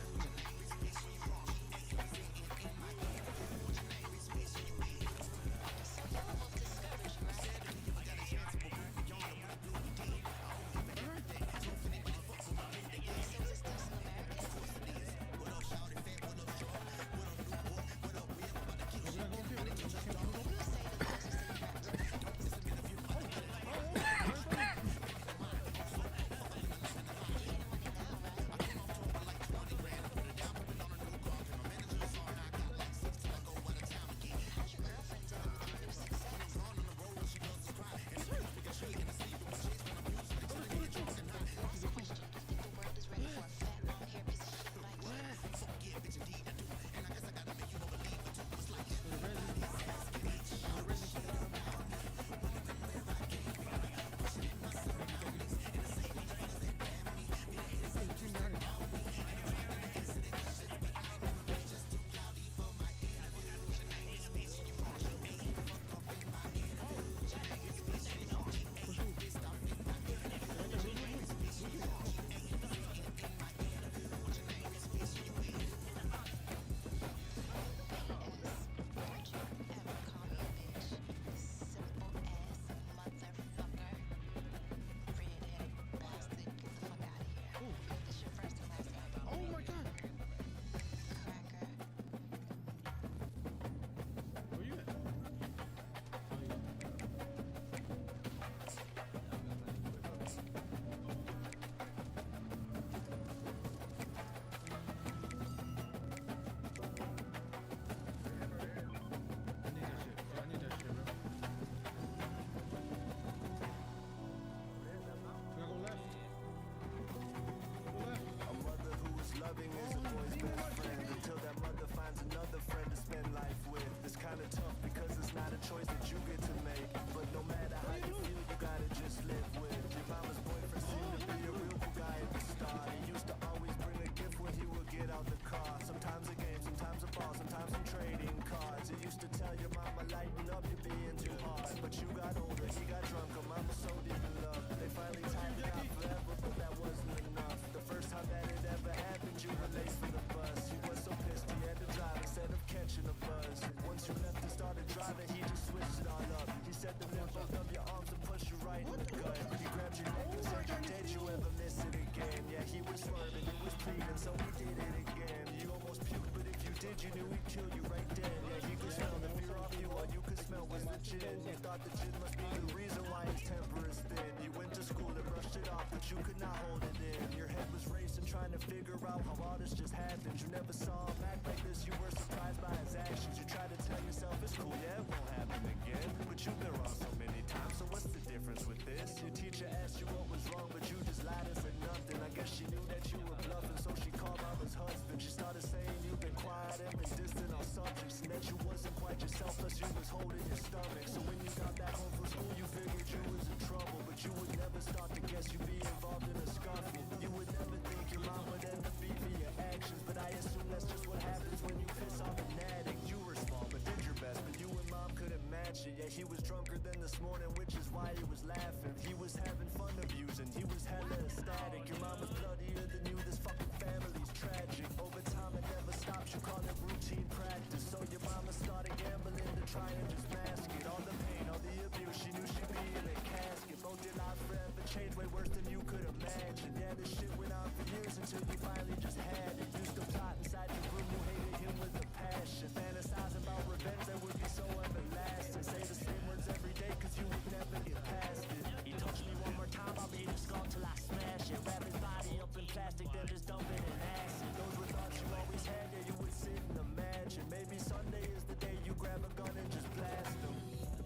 Yeah, he was drunker than this morning, which is why why he was laughing. He was having fun abusing, he was hella ecstatic. Your mom was bloodier than you, this fucking family's tragic. Over time it never stops, you call it routine practice. So your mama started gambling to try and just mask it. All the pain, all the abuse, she knew she'd be in a casket. Both your lives forever changed way worse than you could imagine. Yeah, this shit went on for years until you finally just had it. Used to plot inside your room, you hated him with a passion. Fantasizing about revenge that would be so everlasting. Say the same words every day cause you would never get past it. He touched me one more time, I'll beat his skull till I smash it. Wrap his body up in plastic, then just dump it in acid. Those were thoughts you always had, yeah, you would sit and imagine. Maybe Sunday is the day you grab a gun and just blast him.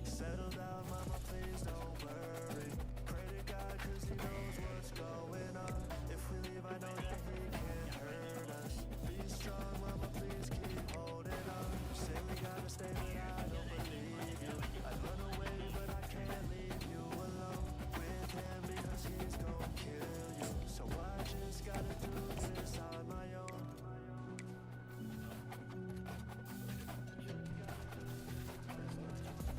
Settle down, mama, please don't worry. Pray to God cause he knows what's going on. If we leave, I know that he can't hurt us. Be strong, mama, please keep holding on. You say we gotta stay, but I don't believe you. I'd run away, but I can't leave you alone with him because he's gonna kill you. So I just gotta do this on my own.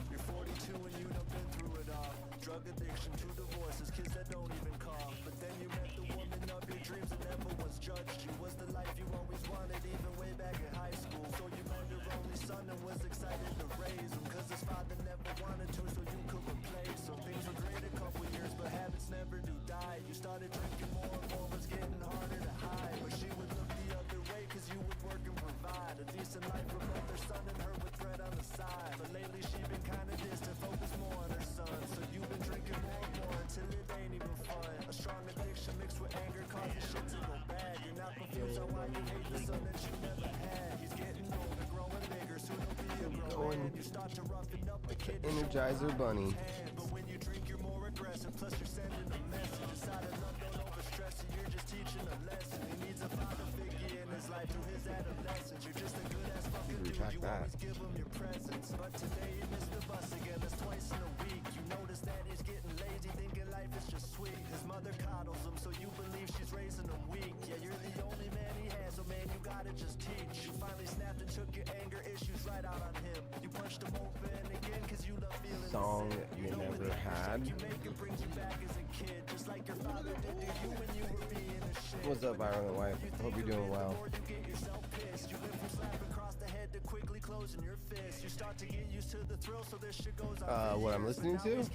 You're 42 and you done been through it all. Drug addiction, 2 divorces, kids that don't even call. But then you met the woman of your dreams and never once judged you. Was the life you always wanted even way back in high school. So you met your only son and was excited to raise him. Cause his father never wanted to so you could replace him. Things were great a couple years but habits never do die. You started drinking more and more, was getting harder to hide. But she would look the other way cause you would work and provide a decent life for both her son and her with bread on the side. But lately she been kinda distant, focused more on her son. So you've been drinking more and more until it ain't even fun. A strong addiction mixed with anger causes shit to go bad. You're not confused on why you hate the son that you never had. He's getting older, growing bigger, soon he'll be a grown man. You start to roughen up the kid. Energizer Bunny. But when you drink you're more aggressive, plus you're sending a message. Decided love don't overstress you, you're just teaching a lesson. He needs a father figure in his life through his adolescence. You're just a good ass fucking dude, you always give him your presence. But today you missed the bus again, that's twice in a week. You notice that he's getting lazy, thinking life is just sweet. His mother coddles him, so you believe she's raising him weak. Yeah, you're the only man he has, so man, you gotta just teach. You finally snapped and took your anger issues right out on him. You punched him open again, cause you love feeling Song the same. you never had. You make him brings you back as a kid, just like your father did to you when you were being a shit. What's up, Byron and wife? Hope you're doing well. You get yourself pissed. You went from slap across the head to quickly closing your fist. You start to get used to the thrill, so this shit goes on. What I'm listening to?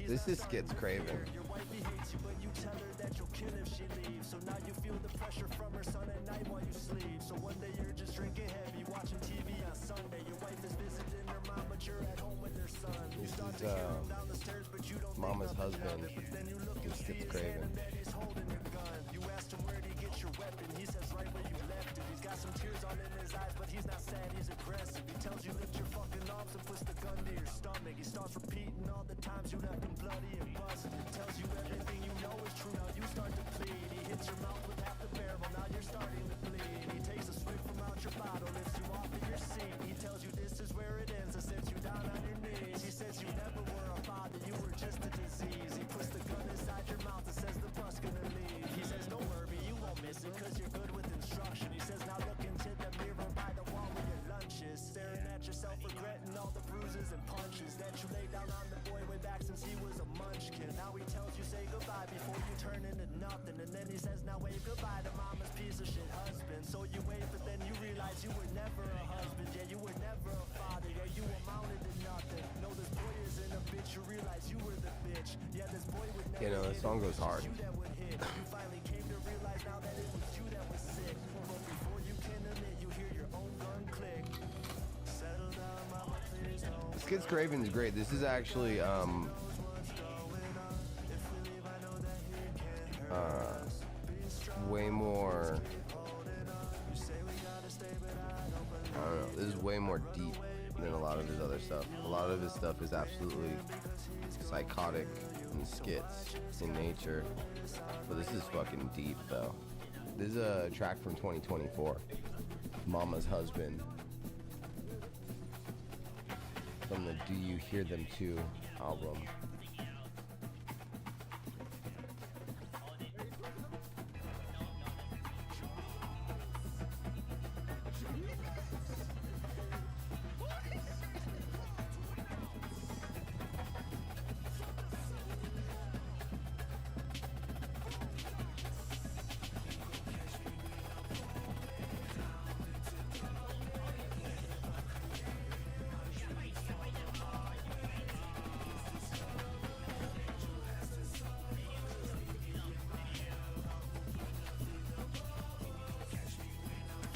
This is Skits Craven. Your wifey hates you, but you tell her that you'll kill if she leaves. So now you feel the pressure from her son at night while you sleep. So one day you're just drinking heavy, watching TV on Sunday. Your wife is visiting her mom, but you're at home with her son. You start to hear him down the stairs, but you don't Mama's think nothing husband of it. But then you look and see Skits his hand Craven. and that he's holding your gun. You asked him where'd he get your weapon. He says right where you left it. He's got some tears all in his eyes, but he's not sad, he's aggressive. He tells you lift your fucking arms and puts the gun to your stomach. He starts repeating all the times you left him bloody and busted. Tells you everything you know is true, now you start to plead. He hits your mouth with half the barrel, now you're starting to bleed. He takes a swig from out your bottle, lifts you off of your seat. He tells you this is where it ends and sets you down on your knees. He says you never were a father, you were just a disease. He puts the gun inside your mouth and says the bus gonna leave. He says don't worry, you won't miss it cause you're good with instruction. He says now look into the mirror by the wall where your lunch is. Staring at yourself, regretting all the bruises and punches that you laid down on the boy way back since he was a munchkin. Now he tells you say goodbye before you turn into nothing. And then he says now wave goodbye to mama's piece of shit husband. So you wave but then you realize you were never a husband. Yeah, you were never a father. Yeah, you amounted to nothing. No, this boy isn't a bitch. You realize you were the bitch. Yeah, this boy would never You know, the song goes hard. you that would hit. You finally came to realize now that it was you that was sick. But before you can admit, you hear your own gun click. Settle down, mama, please don't. Skits Craven is great. This is actually way more. I don't know. This is way more deep than a lot of his other stuff. A lot of his stuff is absolutely psychotic and skits in nature, but this is fucking deep though. This is a track from 2024, Mama's Husband, from the Do You Hear Them Too album.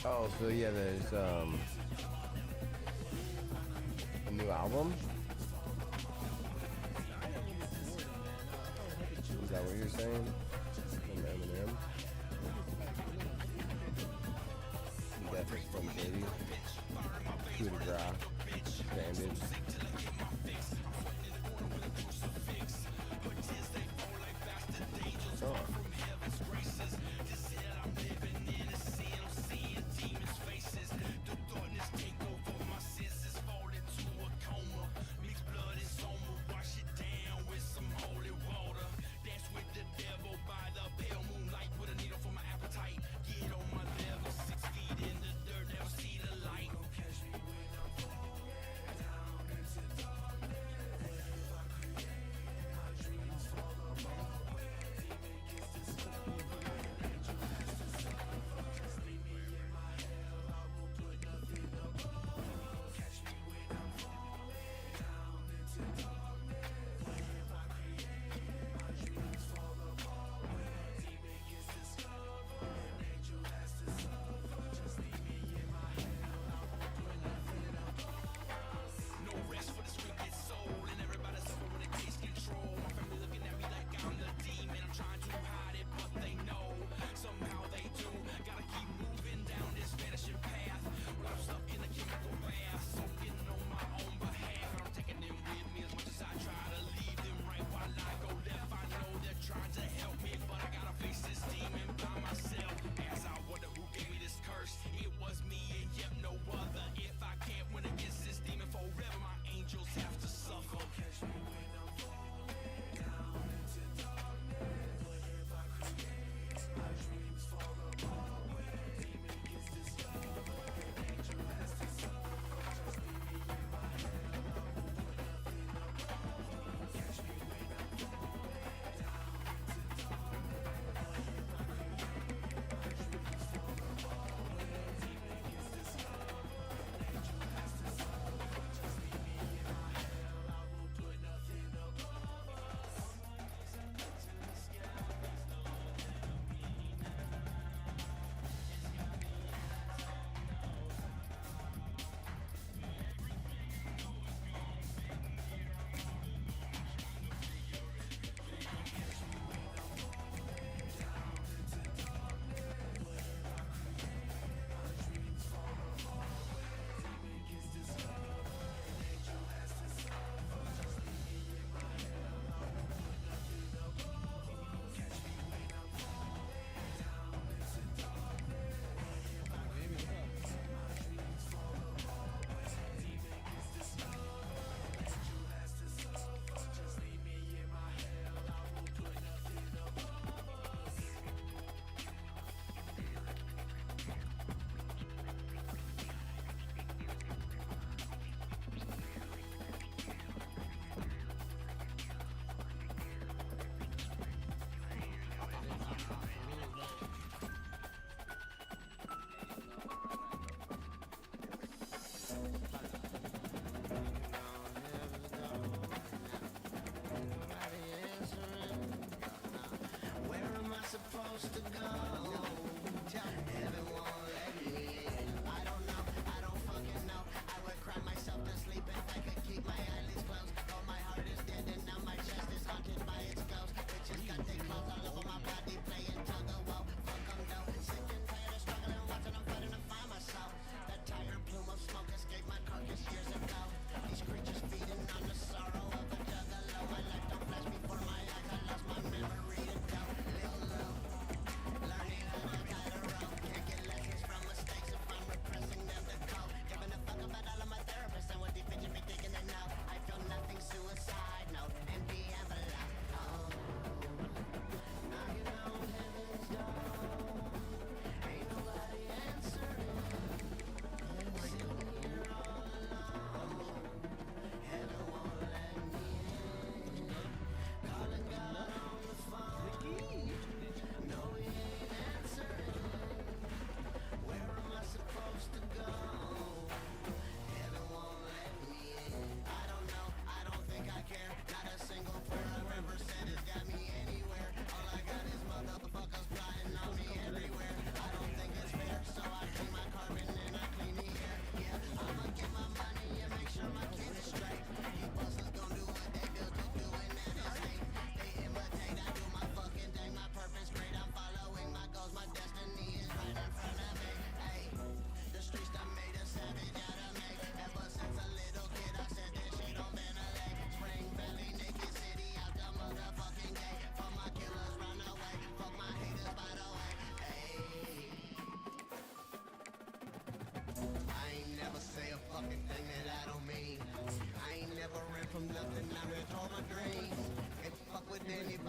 Oh, so yeah, there's a new album. Is that what you're saying? From Eminem. You got this from Diddy. Coup de grace. Bandage. Oh.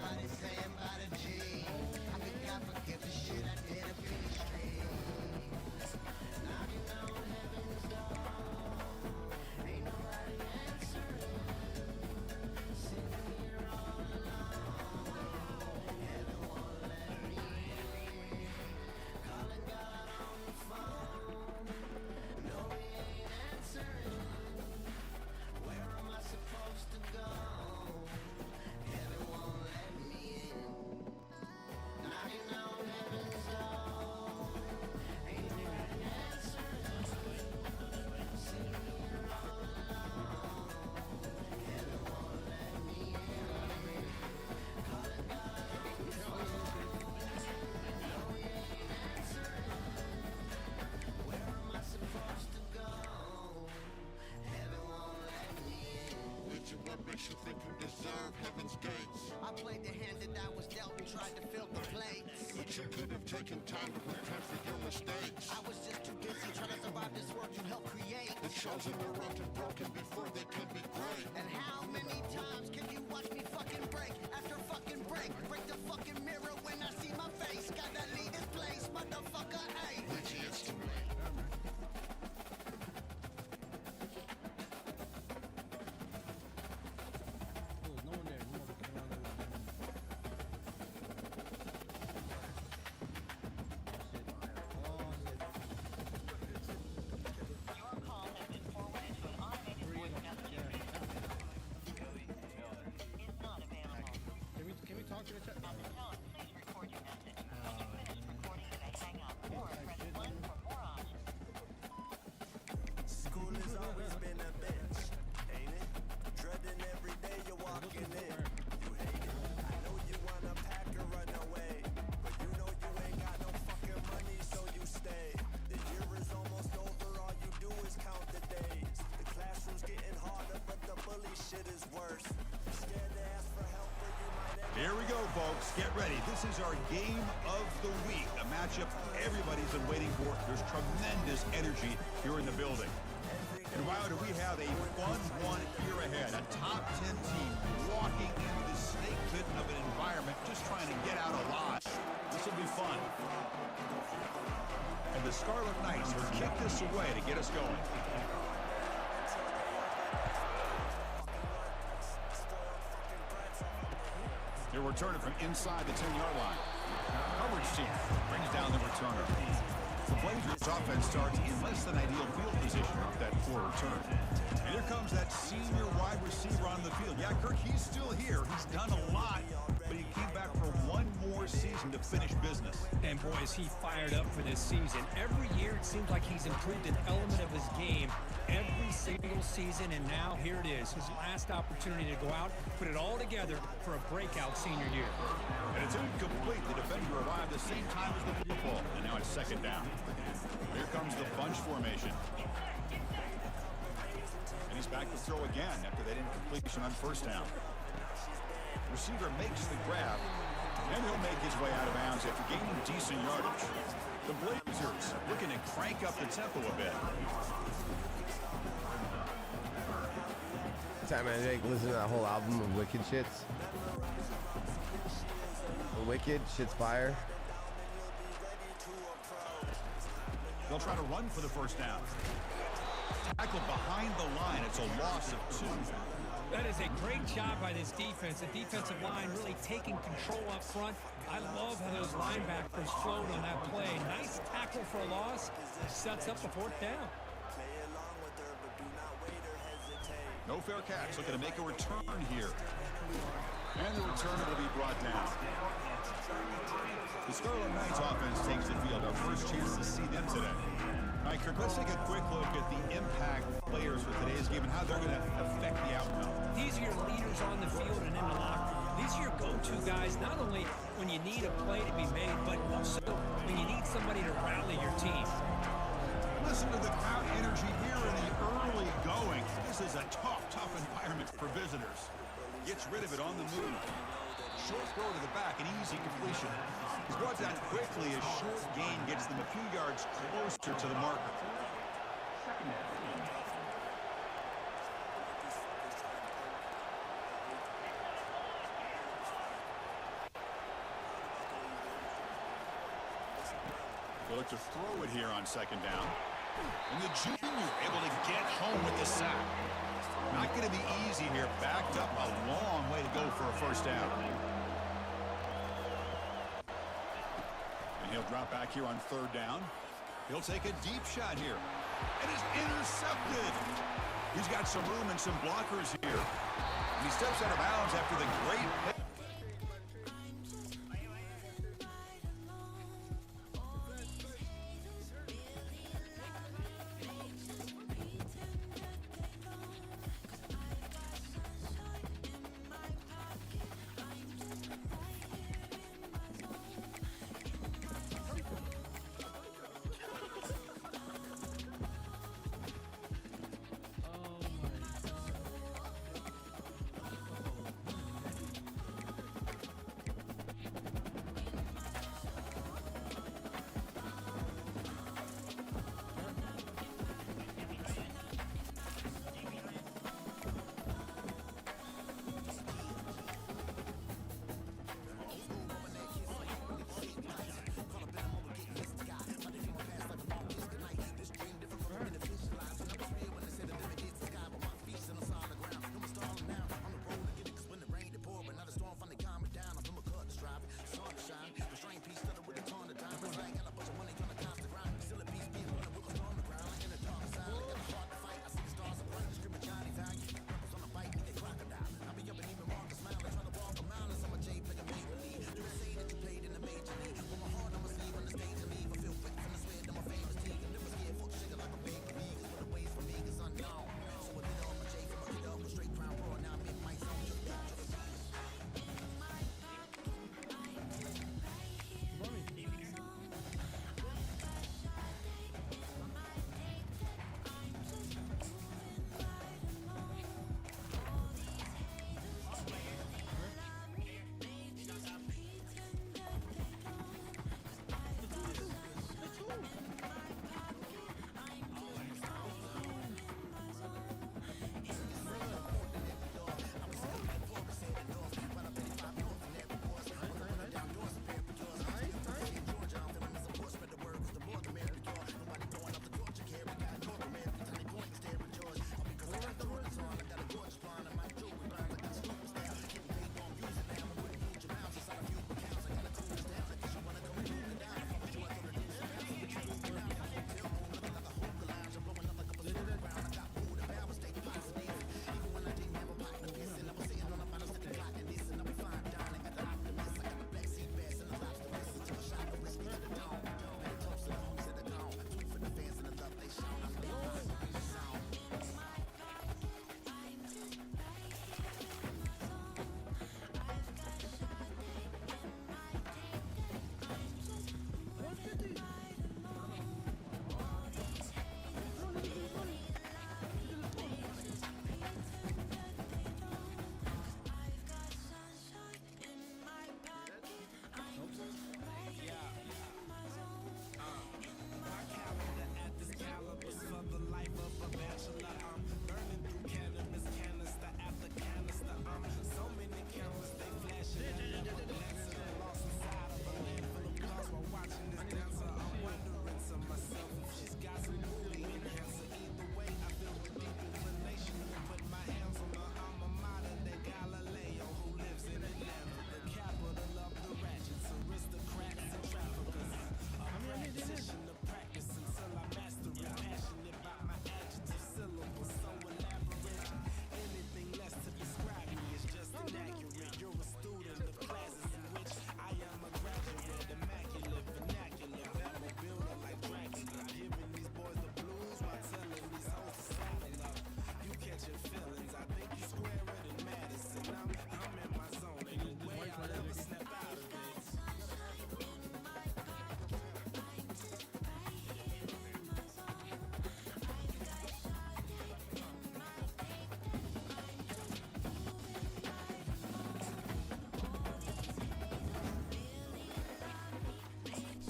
everybody saying by the G. I think I forget the shit I did up in the streets. Knocking on heaven's door, ain't nobody answering. Sitting here all alone, heaven won't let me in. Calling God on the phone, no he ain't answering. Where am I supposed to go? Heaven won't let me in. Knocking on heaven's door, ain't nobody answering. Sitting here all alone, heaven won't let me in. Calling God on the phone, no he ain't answering. Where am I supposed to go? Heaven won't let me in. Which of what makes you think you deserve heaven's gates? I played the hand that I was dealt and tried to fill the plates. But you could have taken time to repent for your mistakes. I was just too busy trying to survive this world you helped create. The shells are erupted broken before they can be great. And how many times can you watch me fucking break after fucking break? Break the fucking mirror when I see my face. Gotta leave this place, motherfucker, ayy. Richie, it's too late. Can we talk to the chat? School has always been a bitch, ain't it? Dreading every day you're walking in. You hate it. I know you wanna pack or run away, but you know you ain't got no fucking money, so you stay. The year is almost over, all you do is count the days. The classroom's getting harder, but the bully shit is worse. You're scared to ask for help, or you might end Here we go, folks. Get ready. This is our game of the week, a matchup everybody's been waiting for. There's tremendous energy here in the building. And wow, do we have a fun one here ahead. A top 10 team walking into the snake pit of an environment, just trying to get out alive. This will be fun. And the Scarlet Knights will kick this away to get us going. They're returning from inside the 10-yard line. Coverage team brings down the returner. The Blazers offense starts in less than ideal field position off that poor return. And here comes that senior wide receiver on the field. Yeah, Kirk, he's still here. He's done a lot, but he came back for one more season to finish business. And boy, is he fired up for this season. Every year it seems like he's improved an element of his game every single season, and now here it is, his last opportunity to go out, put it all together for a breakout senior year. And it's incomplete. The defender arrived the same time as the football, and now it's second down. Here comes the bunch formation. And he's back to throw again after that incompletion on first down. Receiver makes the grab, and he'll make his way out of bounds after gaining decent yardage. The Blazers looking to crank up the tempo a bit. Time man, Jake, listen to that whole album of Wicked shits. Wicked, shit's fire. They'll try to run for the first down. Tackle behind the line. It's a loss of 2. That is a great job by this defense. The defensive line really taking control up front. I love how those linebackers flowed on that play. Nice tackle for a loss. Sets up the fourth down. No fair catch. Looking to make a return here. And the return will be brought down. The Scarlet Knights offense takes the field. Our first chance to see them today. All right, Kirk, let's take a quick look at the impact players for today's game and how they're going to affect the outcome. These are your leaders on the field and in the locker room. These are your go-to guys, not only when you need a play to be made, but also when you need somebody to rally your team. Listen to the crowd energy here in the early going. This is a tough environment for visitors. Gets rid of it on the move. Short throw to the back, an easy completion. He's brought down quickly. A short gain gets them a few yards closer to the marker. They'll look to throw it here on second down. And the junior able to get home with the sack. Not going to be easy here. Backed up a long way to go for a first down. And he'll drop back here on third down. He'll take a deep shot here. And it's intercepted. He's got some room and some blockers here. And he steps out of bounds after the great pick.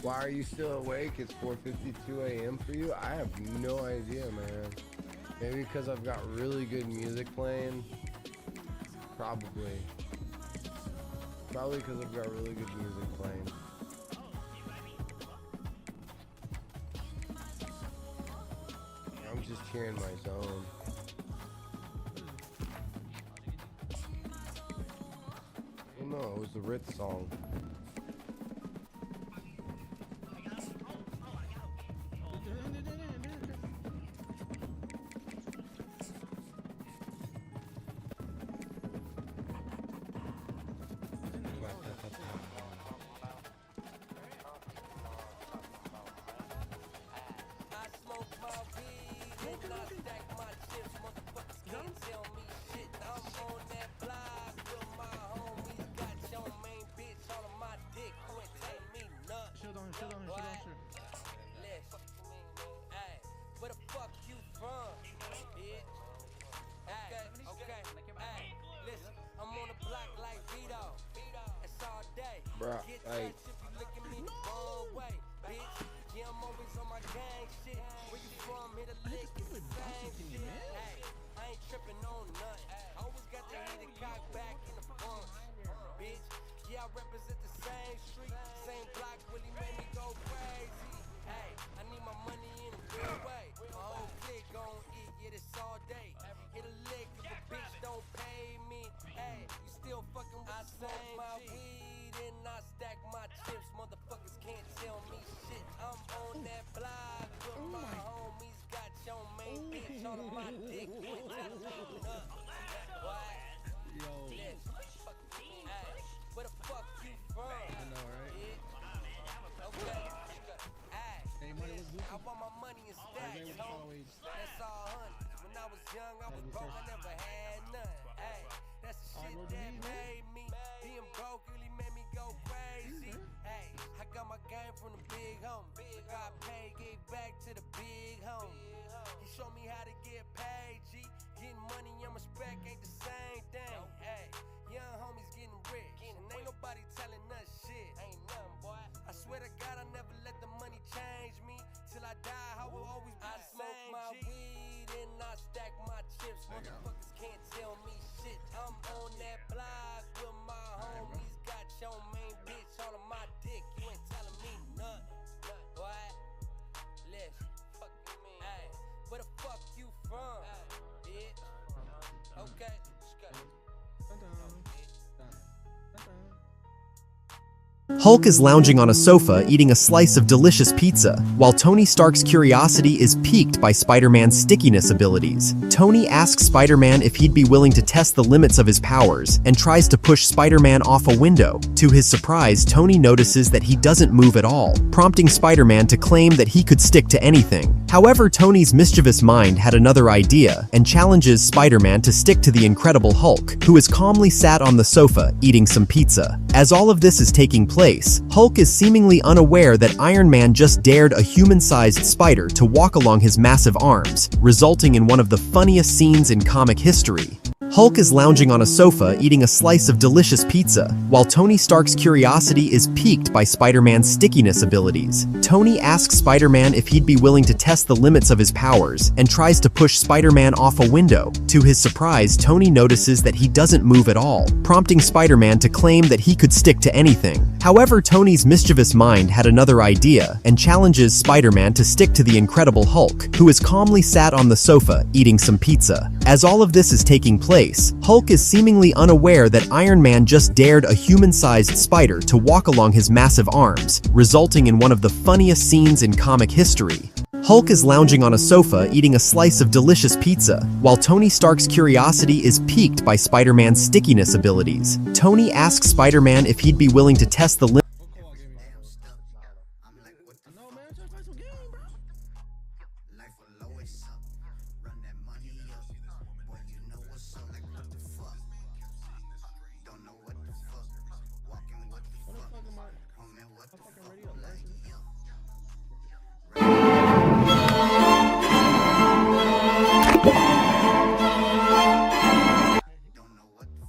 Why are you still awake? It's 4:52 a.m. for you? I have no idea, man. Maybe because I've got really good music playing. Probably. Probably because I've got really good music playing. just cheering my zone. Oh no, it was the Ritz song. Bruh, like... Hulk is lounging on a sofa eating a slice of delicious pizza, while Tony Stark's curiosity is piqued by Spider-Man's stickiness abilities. Tony asks Spider-Man if he'd be willing to test the limits of his powers, and tries to push Spider-Man off a window. To his surprise, Tony notices that he doesn't move at all, prompting Spider-Man to claim that he could stick to anything. However, Tony's mischievous mind had another idea, and challenges Spider-Man to stick to the Incredible Hulk, who is calmly sat on the sofa, eating some pizza. As all of this is taking place, Hulk is seemingly unaware that Iron Man just dared a human-sized spider to walk along his massive arms, resulting in one of the funniest scenes in comic history. Hulk is lounging on a sofa eating a slice of delicious pizza, while Tony Stark's curiosity is piqued by Spider-Man's stickiness abilities. Tony asks Spider-Man if he'd be willing to test the limits of his powers, and tries to push Spider-Man off a window. To his surprise, Tony notices that he doesn't move at all, prompting Spider-Man to claim that he could stick to anything. However, Tony's mischievous mind had another idea, and challenges Spider-Man to stick to the Incredible Hulk, who is calmly sat on the sofa, eating some pizza. As all of this is taking place, Hulk is seemingly unaware that Iron Man just dared a human-sized spider to walk along his massive arms, resulting in one of the funniest scenes in comic history. Hulk is lounging on a sofa eating a slice of delicious pizza, while Tony Stark's curiosity is piqued by Spider-Man's stickiness abilities. Tony asks Spider-Man if he'd be willing to test the limits.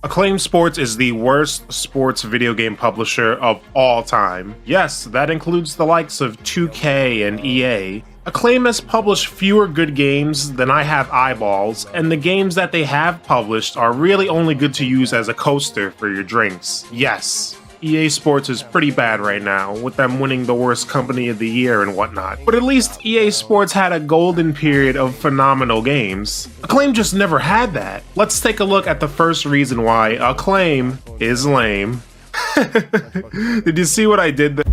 Acclaim Sports is the worst sports video game publisher of all time. Yes, that includes the likes of 2K and EA. Acclaim has published fewer good games than I have eyeballs, and the games that they have published are really only good to use as a coaster for your drinks. Yes, EA Sports is pretty bad right now, with them winning the worst company of the year and whatnot. But at least EA Sports had a golden period of phenomenal games. Acclaim just never had that. Let's take a look at the first reason why Acclaim is lame. Did you see what I did there?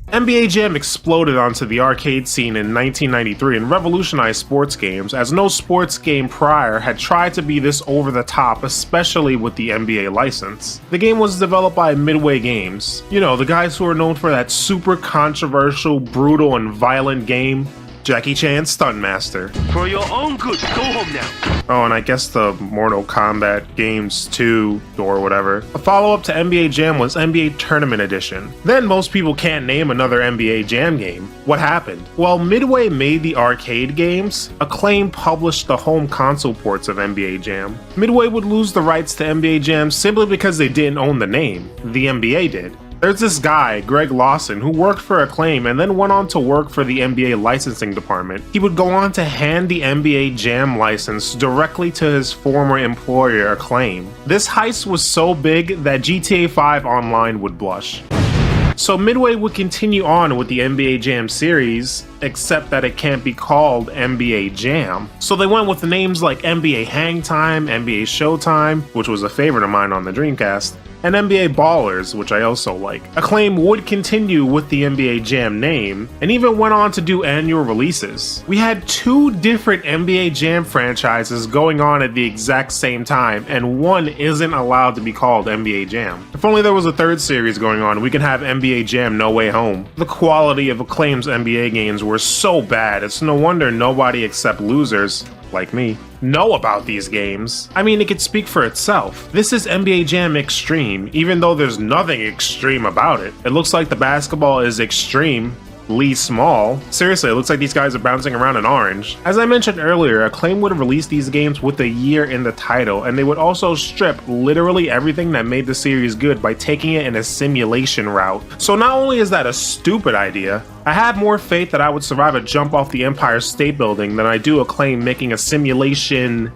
NBA Jam exploded onto the arcade scene in 1993 and revolutionized sports games, as no sports game prior had tried to be this over the top, especially with the NBA license. The game was developed by Midway Games. You know, the guys who are known for that super controversial, brutal, and violent game, Jackie Chan Stuntmaster. For your own good, go home now. Oh, and I guess the Mortal Kombat Games 2 or whatever. A follow-up to NBA Jam was NBA Tournament Edition. Then most people can't name another NBA Jam game. What happened? Well, Midway made the arcade games. Acclaim published the home console ports of NBA Jam. Midway would lose the rights to NBA Jam simply because they didn't own the name. The NBA did. There's this guy, Greg Lawson, who worked for Acclaim and then went on to work for the NBA licensing department. He would go on to hand the NBA Jam license directly to his former employer, Acclaim. This heist was so big that GTA 5 Online would blush. So Midway would continue on with the NBA Jam series, except that it can't be called NBA Jam. So they went with names like NBA Hang Time, NBA Showtime, which was a favorite of mine on the Dreamcast, and NBA Ballers, which I also like. Acclaim would continue with the NBA Jam name, and even went on to do annual releases. We had 2 different NBA Jam franchises going on at the exact same time, and one isn't allowed to be called NBA Jam. If only there was a 3rd series going on, we could have NBA Jam No Way Home. The quality of Acclaim's NBA games were so bad, it's no wonder nobody except losers, like me, know about these games. I mean, it could speak for itself. This is NBA Jam Extreme, even though there's nothing extreme about it. It looks like the basketball is extremely small. Seriously, it looks like these guys are bouncing around in orange. As I mentioned earlier, Acclaim would release these games with a year in the title, and they would also strip literally everything that made the series good by taking it in a simulation route. So not only is that a stupid idea, I had more faith that I would survive a jump off the Empire State Building than I do Acclaim making a simulation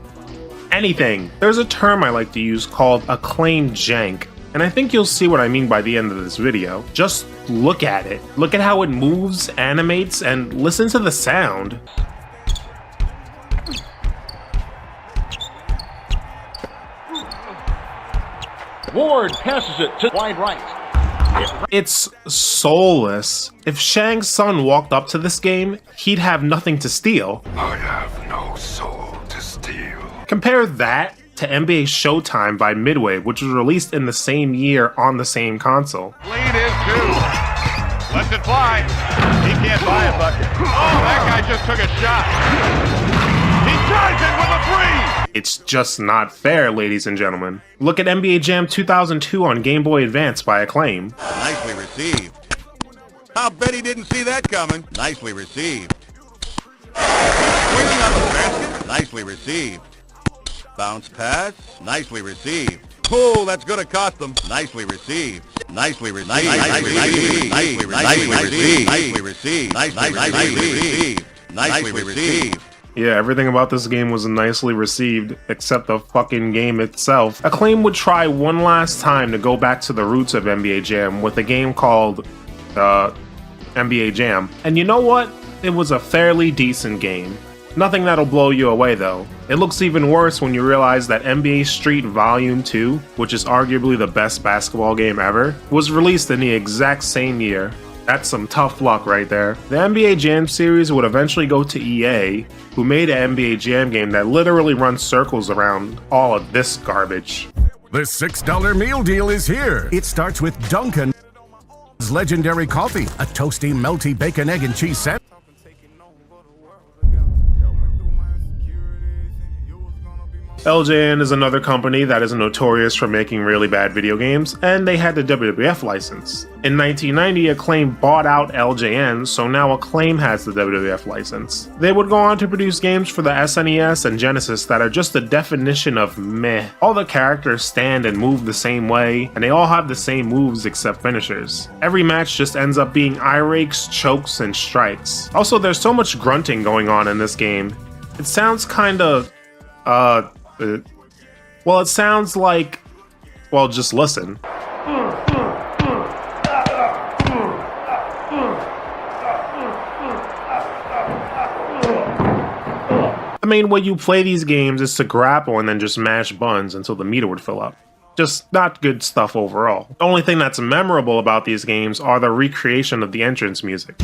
anything. There's a term I like to use called Acclaim jank, and I think you'll see what I mean by the end of this video. Just look at it. Look at how it moves, animates, and listen to the sound. Ward passes it to wide right. It's soulless. If Shang Tsung walked up to this game, he'd have nothing to steal. I have no soul to steal. Compare that to NBA Showtime by Midway, which was released in the same year on the same console. Lead is 2. Lets it fly. He can't buy it, but oh, that guy just took a shot. He drives it with a 3. It's just not fair, ladies and gentlemen. Look at NBA Jam 2002 on Game Boy Advance by Acclaim. Nicely received. I'll bet he didn't see that coming. Nicely received. Swinging on the basket. Nicely received. Bounce pass. Nicely received. Oh, that's gonna cost them. Nicely received. Nicely received. Nicely received. Nicely received. Nicely received. Nicely received. Nicely received. Yeah, everything about this game was nicely received, except the fucking game itself. Acclaim would try one last time to go back to the roots of NBA Jam with a game called, NBA Jam. And you know what? It was a fairly decent game. Nothing that'll blow you away though. It looks even worse when you realize that NBA Street Volume 2, which is arguably the best basketball game ever, was released in the exact same year. That's some tough luck right there. The NBA Jam series would eventually go to EA, who made an NBA Jam game that literally runs circles around all of this garbage. The $6 meal deal is here. It starts with Dunkin's legendary coffee, a toasty, melty bacon, egg, and cheese sandwich. LJN is another company that is notorious for making really bad video games, and they had the WWF license. In 1990, Acclaim bought out LJN, so now Acclaim has the WWF license. They would go on to produce games for the SNES and Genesis that are just the definition of meh. All the characters stand and move the same way, and they all have the same moves except finishers. Every match just ends up being eye rakes, chokes, and strikes. Also, there's so much grunting going on in this game. It sounds kinda, well, it sounds like Well, just listen. The main way you play these games is to grapple and then just mash buttons until the meter would fill up. Just not good stuff overall. The only thing that's memorable about these games are the recreation of the entrance music.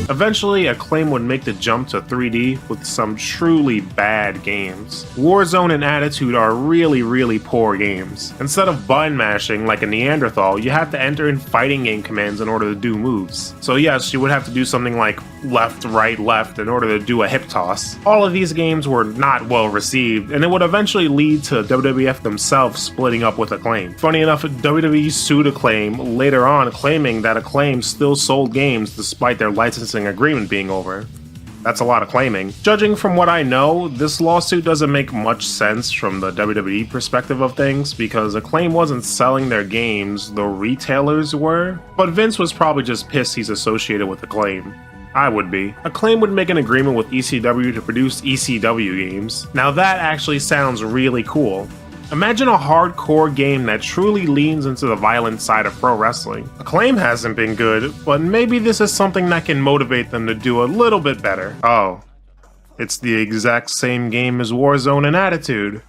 Eventually, Acclaim would make the jump to 3D with some truly bad games. Warzone and Attitude are really poor games. Instead of button mashing like a Neanderthal, you have to enter in fighting game commands in order to do moves. So yes, you would have to do something like left, right, left in order to do a hip toss. All of these games were not well received, and it would eventually lead to WWF themselves splitting up with Acclaim. Funny enough, WWE sued Acclaim later on, claiming that Acclaim still sold games despite their licensing agreement being over. That's a lot of claiming. Judging from what I know, this lawsuit doesn't make much sense from the WWE perspective of things, because Acclaim wasn't selling their games, the retailers were. But Vince was probably just pissed he's associated with Acclaim. I would be. Acclaim would make an agreement with ECW to produce ECW games. Now that actually sounds really cool. Imagine a hardcore game that truly leans into the violent side of pro wrestling. Acclaim hasn't been good, but maybe this is something that can motivate them to do a little bit better. Oh, it's the exact same game as Warzone and Attitude.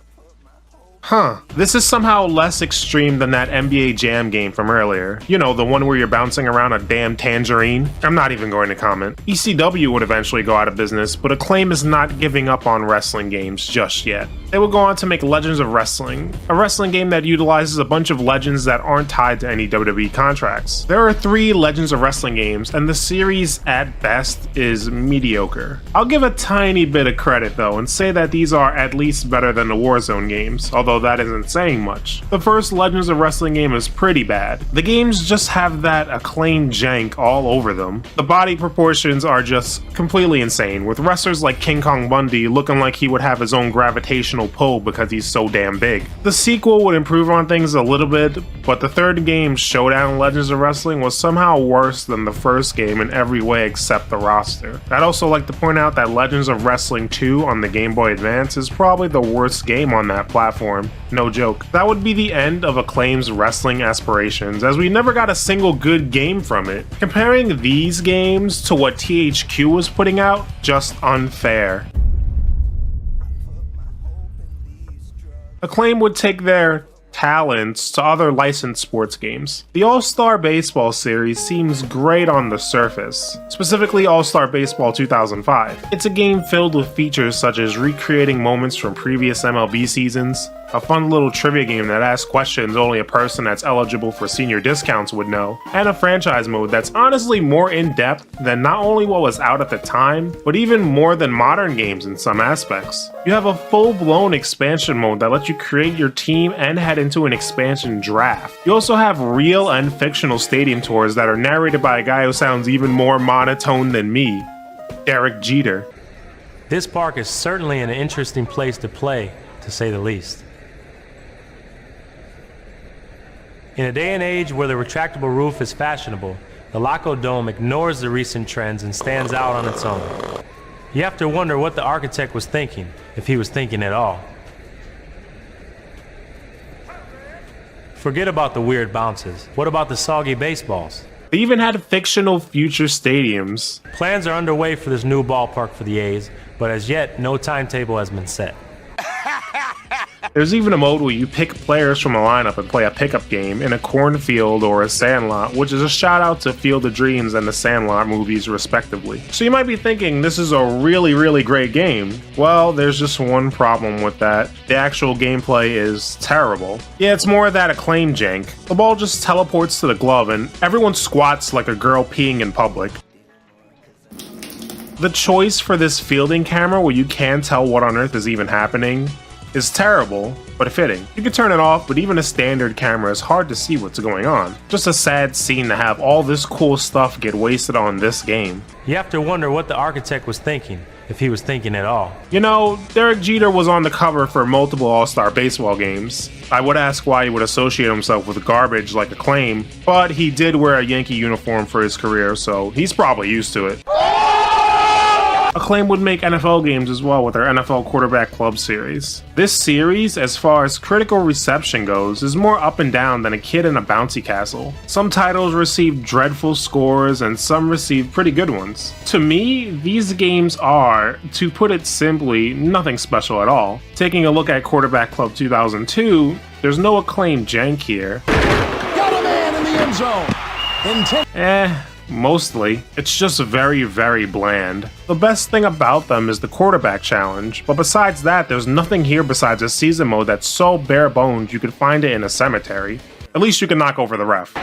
Huh. This is somehow less extreme than that NBA Jam game from earlier. You know, the one where you're bouncing around a damn tangerine? I'm not even going to comment. ECW would eventually go out of business, but Acclaim is not giving up on wrestling games just yet. They will go on to make Legends of Wrestling, a wrestling game that utilizes a bunch of legends that aren't tied to any WWE contracts. There are 3 Legends of Wrestling games, and the series at best is mediocre. I'll give a tiny bit of credit though and say that these are at least better than the Warzone games, although that isn't saying much. The first Legends of Wrestling game is pretty bad. The games just have that Acclaim jank all over them. The body proportions are just completely insane, with wrestlers like King Kong Bundy looking like he would have his own gravitational pull because he's so damn big. The sequel would improve on things a little bit, but the third game, Showdown Legends of Wrestling, was somehow worse than the first game in every way except the roster. I'd also like to point out that Legends of Wrestling 2 on the Game Boy Advance is probably the worst game on that platform. No joke. That would be the end of Acclaim's wrestling aspirations, as we never got a single good game from it. Comparing these games to what THQ was putting out, just unfair. Acclaim would take their talents to other licensed sports games. The All-Star Baseball series seems great on the surface, specifically All-Star Baseball 2005. It's a game filled with features such as recreating moments from previous MLB seasons, a fun little trivia game that asks questions only a person that's eligible for senior discounts would know, and a franchise mode that's honestly more in-depth than not only what was out at the time, but even more than modern games in some aspects. You have a full-blown expansion mode that lets you create your team and head into an expansion draft. You also have real and fictional stadium tours that are narrated by a guy who sounds even more monotone than me, Derek Jeter. This park is certainly an interesting place to play, to say the least. In a day and age where the retractable roof is fashionable, the Laco Dome ignores the recent trends and stands out on its own. You have to wonder what the architect was thinking, if he was thinking at all. Forget about the weird bounces. What about the soggy baseballs? They even had fictional future stadiums. Plans are underway for this new ballpark for the A's, but as yet, no timetable has been set. There's even a mode where you pick players from a lineup and play a pickup game in a cornfield or a sandlot, which is a shout out to Field of Dreams and the Sandlot movies respectively. So you might be thinking this is a really great game. Well, there's just one problem with that. The actual gameplay is terrible. Yeah, it's more of that Acclaim jank. The ball just teleports to the glove and everyone squats like a girl peeing in public. The choice for this fielding camera where you can't tell what on earth is even happening is terrible, but fitting. You can turn it off, but even a standard camera is hard to see what's going on. Just a sad scene to have all this cool stuff get wasted on this game. You have to wonder what the architect was thinking, if he was thinking at all. You know, Derek Jeter was on the cover for multiple All-Star Baseball games. I would ask why he would associate himself with garbage like Acclaim, but he did wear a Yankee uniform for his career, so he's probably used to it. Acclaim would make NFL games as well with their NFL Quarterback Club series. This series, as far as critical reception goes, is more up and down than a kid in a bouncy castle. Some titles received dreadful scores and some received pretty good ones. To me, these games are, to put it simply, nothing special at all. Taking a look at Quarterback Club 2002, there's no Acclaim jank here. Got a man in the end zone. Mostly. It's just very, very bland. The best thing about them is the quarterback challenge, but besides that, there's nothing here besides a season mode that's so bare bones you could find it in a cemetery. At least you can knock over the ref.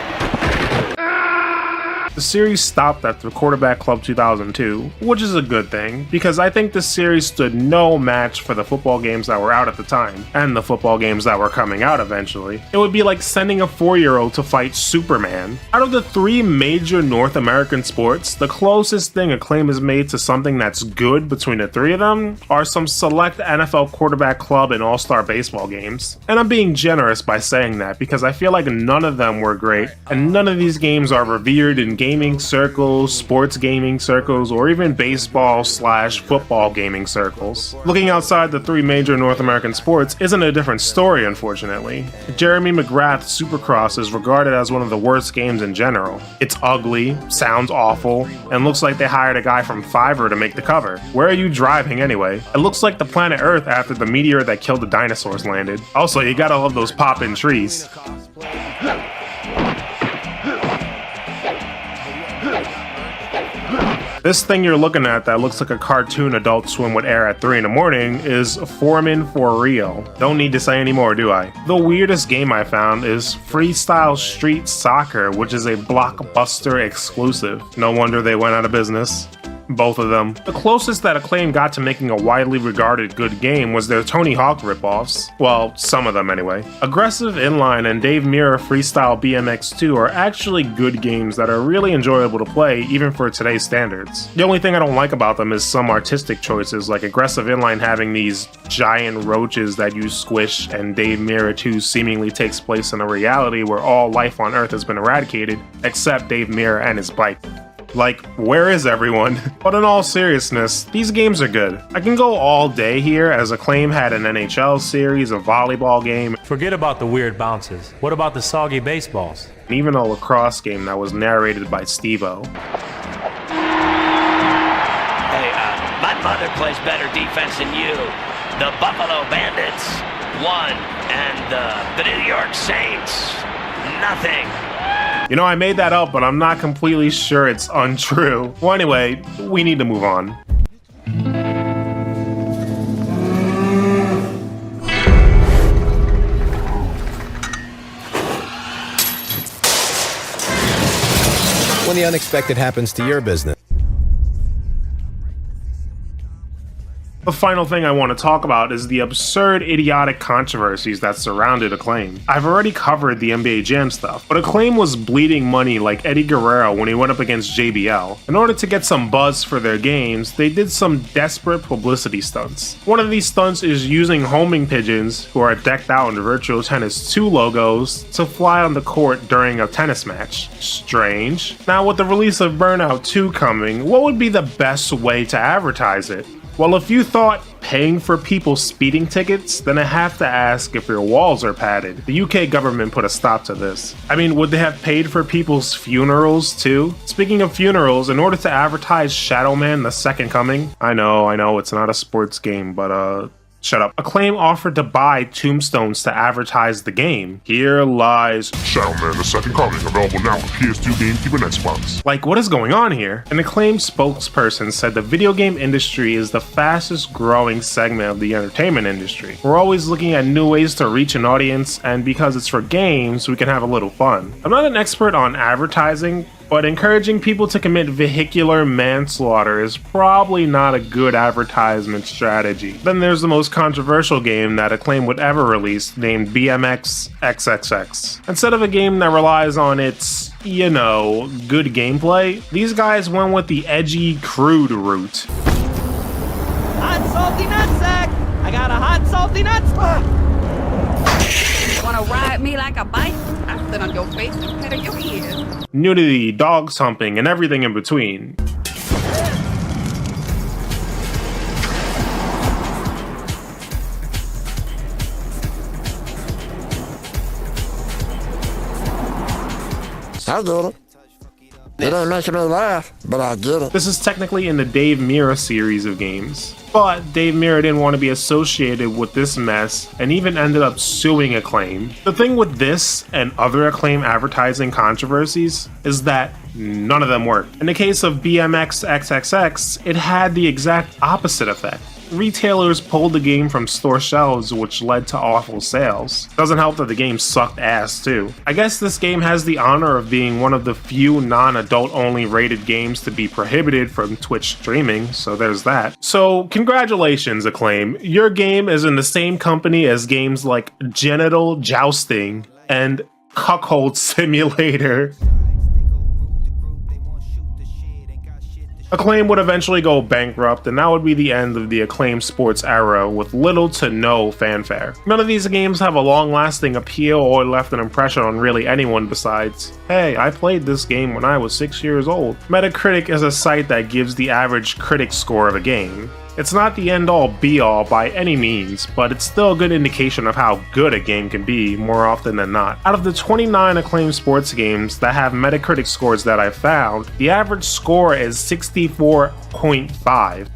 The series stopped after Quarterback Club 2002, which is a good thing, because I think this series stood no match for the football games that were out at the time, and the football games that were coming out eventually. It would be like sending a 4-year-old to fight Superman. Out of the 3 major North American sports, the closest thing Acclaim has made to something that's good between the 3 of them are some select NFL Quarterback Club and All-Star Baseball games. And I'm being generous by saying that, because I feel like none of them were great, and none of these games are revered in gaming circles, sports gaming circles, or even baseball/football gaming circles. Looking outside the 3 major North American sports isn't a different story, unfortunately. Jeremy McGrath's Supercross is regarded as one of the worst games in general. It's ugly, sounds awful, and looks like they hired a guy from Fiverr to make the cover. Where are you driving anyway? It looks like the planet Earth after the meteor that killed the dinosaurs landed. Also, you gotta love those pop-in trees. This thing you're looking at that looks like a cartoon Adult Swim would air at 3 in the morning is Foreman for Real. Don't need to say any more, do I? The weirdest game I found is Freestyle Street Soccer, which is a Blockbuster exclusive. No wonder they went out of business. Both of them. The closest that Acclaim got to making a widely regarded good game was their Tony Hawk ripoffs. Well, some of them anyway. Aggressive Inline and Dave Mirra Freestyle BMX 2 are actually good games that are really enjoyable to play even for today's standards. The only thing I don't like about them is some artistic choices, like Aggressive Inline having these giant roaches that you squish, and Dave Mirra 2 seemingly takes place in a reality where all life on Earth has been eradicated, except Dave Mirra and his bike. Like, where is everyone? But in all seriousness, these games are good. I can go all day here, as Acclaim had an NHL series, a volleyball game. Forget about the weird bounces. What about the soggy baseballs? And even a lacrosse game that was narrated by Steve-O. Hey, my mother plays better defense than you. The Buffalo Bandits won, and the New York Saints, nothing. You know, I made that up, but I'm not completely sure it's untrue. Well, anyway, we need to move on. When the unexpected happens to your business. The final thing I want to talk about is the absurd, idiotic controversies that surrounded Acclaim. I've already covered the NBA Jam stuff, but Acclaim was bleeding money like Eddie Guerrero when he went up against JBL. In order to get some buzz for their games, they did some desperate publicity stunts. One of these stunts is using homing pigeons, who are decked out in Virtual Tennis 2 logos, to fly on the court during a tennis match. Strange. Now, with the release of Burnout 2 coming, what would be the best way to advertise it? Well, if you thought paying for people's speeding tickets, then I have to ask if your walls are padded. The UK government put a stop to this. I mean, would they have paid for people's funerals too? Speaking of funerals, in order to advertise Shadow Man: The Second Coming, I know, it's not a sports game, but shut up. Acclaim offered to buy tombstones to advertise the game. Here lies Shadow Man: The Second Coming, available now for PS2, GameCube, and Xbox. Like, what is going on here? An Acclaim spokesperson said the video game industry is the fastest growing segment of the entertainment industry. We're always looking at new ways to reach an audience, and because it's for games, we can have a little fun. I'm not an expert on advertising, but encouraging people to commit vehicular manslaughter is probably not a good advertisement strategy. Then there's the most controversial game that Acclaim would ever release, named BMX XXX. Instead of a game that relies on its, you know, good gameplay, these guys went with the edgy, crude route. Hot salty nutsack! I got a hot salty nutsack! Wanna ride me like a bike? I sit on your face and pet your ears. Nudity, dog humping, and everything in between. I get it. It ain't making me laugh, but I get it. This is technically in the Dave Mirra series of games, but Dave Mirra didn't want to be associated with this mess and even ended up suing Acclaim. The thing with this and other Acclaim advertising controversies is that none of them worked. In the case of BMX XXX, it had the exact opposite effect. Retailers pulled the game from store shelves, which led to awful sales. Doesn't help that the game sucked ass too. I guess this game has the honor of being one of the few non-adult only rated games to be prohibited from Twitch streaming, so there's that. So congratulations, Acclaim. Your game is in the same company as games like Genital Jousting and Cuckold Simulator. Acclaim would eventually go bankrupt, and that would be the end of the Acclaim sports era with little to no fanfare. None of these games have a long-lasting appeal or left an impression on really anyone besides, hey, I played this game when I was 6 years old. Metacritic is a site that gives the average critic score of a game. It's not the end-all be-all by any means, but it's still a good indication of how good a game can be more often than not. Out of the 29 Acclaim sports games that have Metacritic scores that I've found, the average score is 64.5.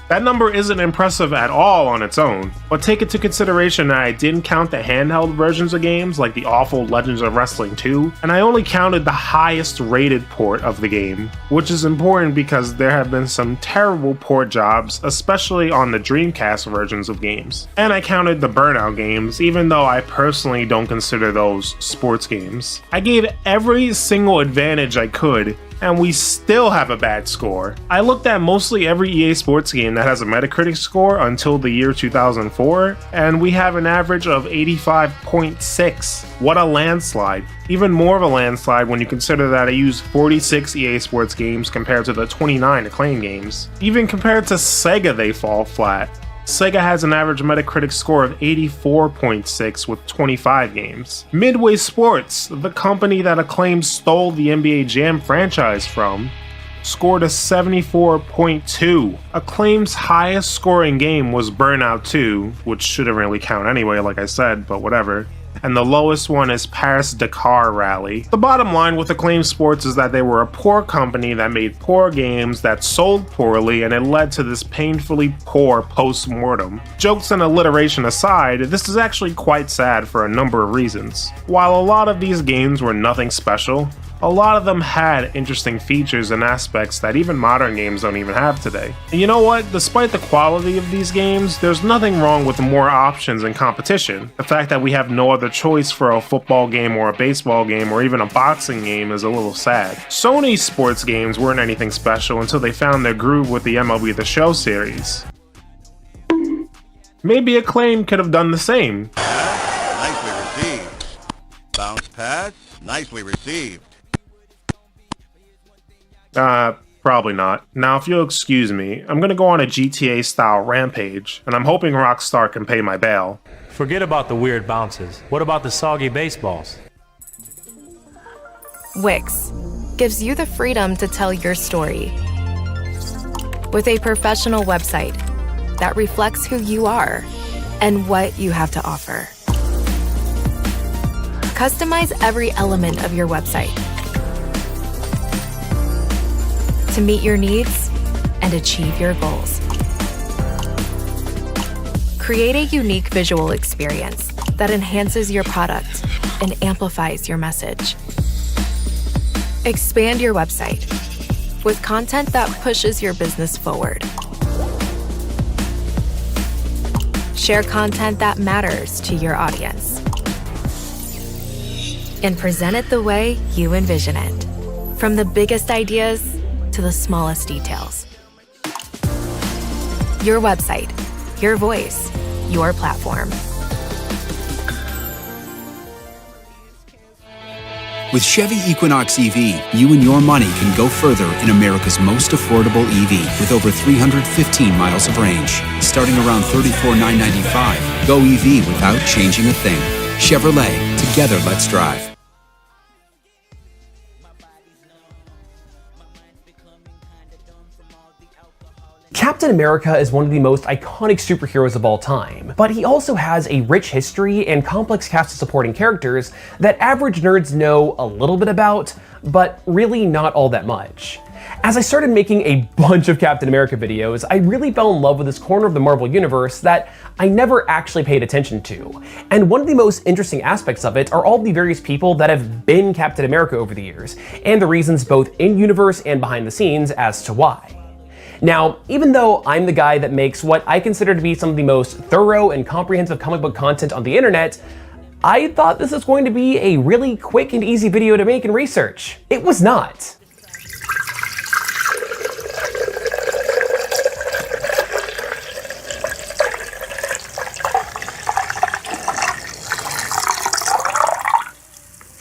That number isn't impressive at all on its own, but take into consideration that I didn't count the handheld versions of games like the awful Legends of Wrestling 2, and I only counted the highest rated port of the game, which is important because there have been some terrible port jobs, especially on the Dreamcast versions of games. And I counted the Burnout games, even though I personally don't consider those sports games. I gave every single advantage I could, and we still have a bad score. I looked at mostly every EA Sports game that has a Metacritic score until the year 2004, and we have an average of 85.6. What a landslide. Even more of a landslide when you consider that I used 46 EA Sports games compared to the 29 Acclaim games. Even compared to Sega, they fall flat. Sega has an average Metacritic score of 84.6 with 25 games. Midway Sports, the company that Acclaim stole the NBA Jam franchise from, scored a 74.2. Acclaim's highest scoring game was Burnout 2, which shouldn't really count anyway, like I said, but whatever. And the lowest one is Paris-Dakar Rally. The bottom line with Acclaim Sports is that they were a poor company that made poor games that sold poorly, and it led to this painfully poor post-mortem. Jokes and alliteration aside, this is actually quite sad for a number of reasons. While a lot of these games were nothing special, a lot of them had interesting features and aspects that even modern games don't even have today. And you know what? Despite the quality of these games, there's nothing wrong with more options and competition. The fact that we have no other choice for a football game or a baseball game or even a boxing game is a little sad. Sony's sports games weren't anything special until they found their groove with the MLB The Show series. Maybe Acclaim could have done the same. Nicely received. Bounce pass, nicely received. Probably not. Now, if you'll excuse me, I'm gonna go on a GTA-style rampage, and I'm hoping Rockstar can pay my bail. Forget about the weird bounces. What about the soggy baseballs? Wix gives you the freedom to tell your story with a professional website that reflects who you are and what you have to offer. Customize every element of your website to meet your needs and achieve your goals. Create a unique visual experience that enhances your product and amplifies your message. Expand your website with content that pushes your business forward. Share content that matters to your audience. And present it the way you envision it, from the biggest ideas to the smallest details. Your website, your voice, your platform. With Chevy Equinox EV, you and your money can go further in America's most affordable EV with over 315 miles of range. Starting around $34,995. Go EV without changing a thing. Chevrolet, together let's drive. Captain America is one of the most iconic superheroes of all time, but he also has a rich history and complex cast of supporting characters that average nerds know a little bit about, but really not all that much. As I started making a bunch of Captain America videos, I really fell in love with this corner of the Marvel Universe that I never actually paid attention to. And one of the most interesting aspects of it are all the various people that have been Captain America over the years, and the reasons both in-universe and behind the scenes as to why. Now, even though I'm the guy that makes what I consider to be some of the most thorough and comprehensive comic book content on the internet, I thought this was going to be a really quick and easy video to make and research. It was not.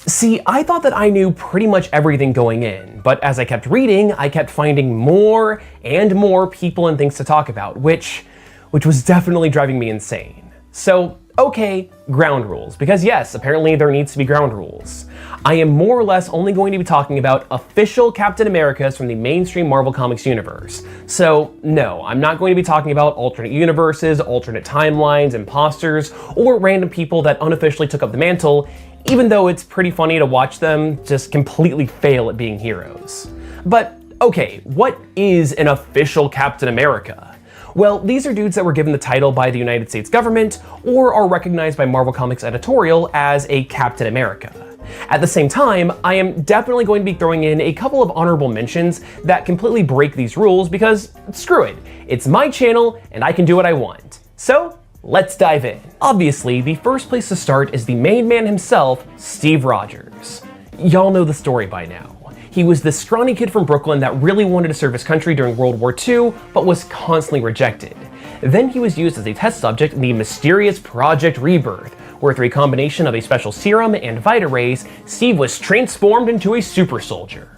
See, I thought that I knew pretty much everything going in, but as I kept reading, I kept finding more and more people and things to talk about, which was definitely driving me insane. So, okay, ground rules, because yes, apparently there needs to be ground rules. I am more or less only going to be talking about official Captain Americas from the mainstream Marvel Comics universe. So, no, I'm not going to be talking about alternate universes, alternate timelines, imposters, or random people that unofficially took up the mantle, even though it's pretty funny to watch them just completely fail at being heroes. But okay, what is an official Captain America? Well, these are dudes that were given the title by the United States government or are recognized by Marvel Comics editorial as a Captain America. At the same time, I am definitely going to be throwing in a couple of honorable mentions that completely break these rules because screw it, it's my channel and I can do what I want. So, let's dive in. Obviously, the first place to start is the main man himself, Steve Rogers. Y'all know the story by now. He was this scrawny kid from Brooklyn that really wanted to serve his country during World War II, but was constantly rejected. Then he was used as a test subject in the mysterious Project Rebirth, where through a combination of a special serum and Vita rays, Steve was transformed into a super soldier.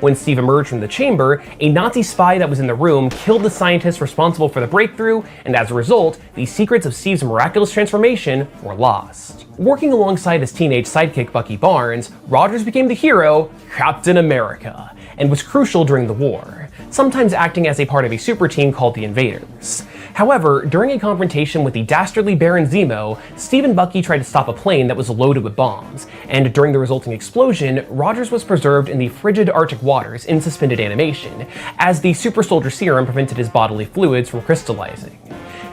When Steve emerged from the chamber, a Nazi spy that was in the room killed the scientists responsible for the breakthrough, and as a result, the secrets of Steve's miraculous transformation were lost. Working alongside his teenage sidekick Bucky Barnes, Rogers became the hero, Captain America, and was crucial during the war, sometimes acting as a part of a super team called the Invaders. However, during a confrontation with the dastardly Baron Zemo, Steve and Bucky tried to stop a plane that was loaded with bombs, and during the resulting explosion, Rogers was preserved in the frigid Arctic waters in suspended animation, as the super soldier serum prevented his bodily fluids from crystallizing.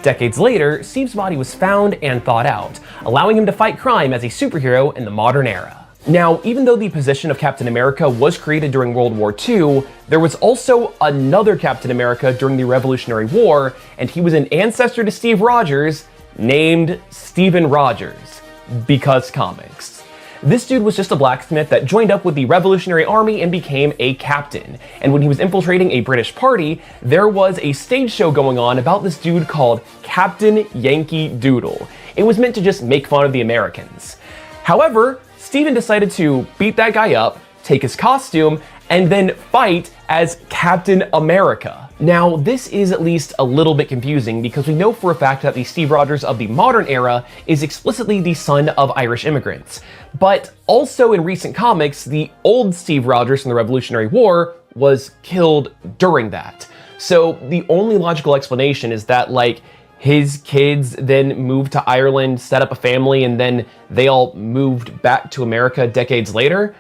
Decades later, Steve's body was found and thawed out, allowing him to fight crime as a superhero in the modern era. Now, even though the position of Captain America was created during World War II, there was also another Captain America during the Revolutionary War, and he was an ancestor to Steve Rogers, named Steven Rogers, because comics. This dude was just a blacksmith that joined up with the Revolutionary Army and became a captain. And when he was infiltrating a British party, there was a stage show going on about this dude called Captain Yankee Doodle. It was meant to just make fun of the Americans. However, Steven decided to beat that guy up, take his costume, and then fight as Captain America. Now, this is at least a little bit confusing because we know for a fact that the Steve Rogers of the modern era is explicitly the son of Irish immigrants. But also in recent comics, the old Steve Rogers from the Revolutionary War was killed during that. So the only logical explanation is that, like, his kids then moved to Ireland, set up a family, and then they all moved back to America decades later.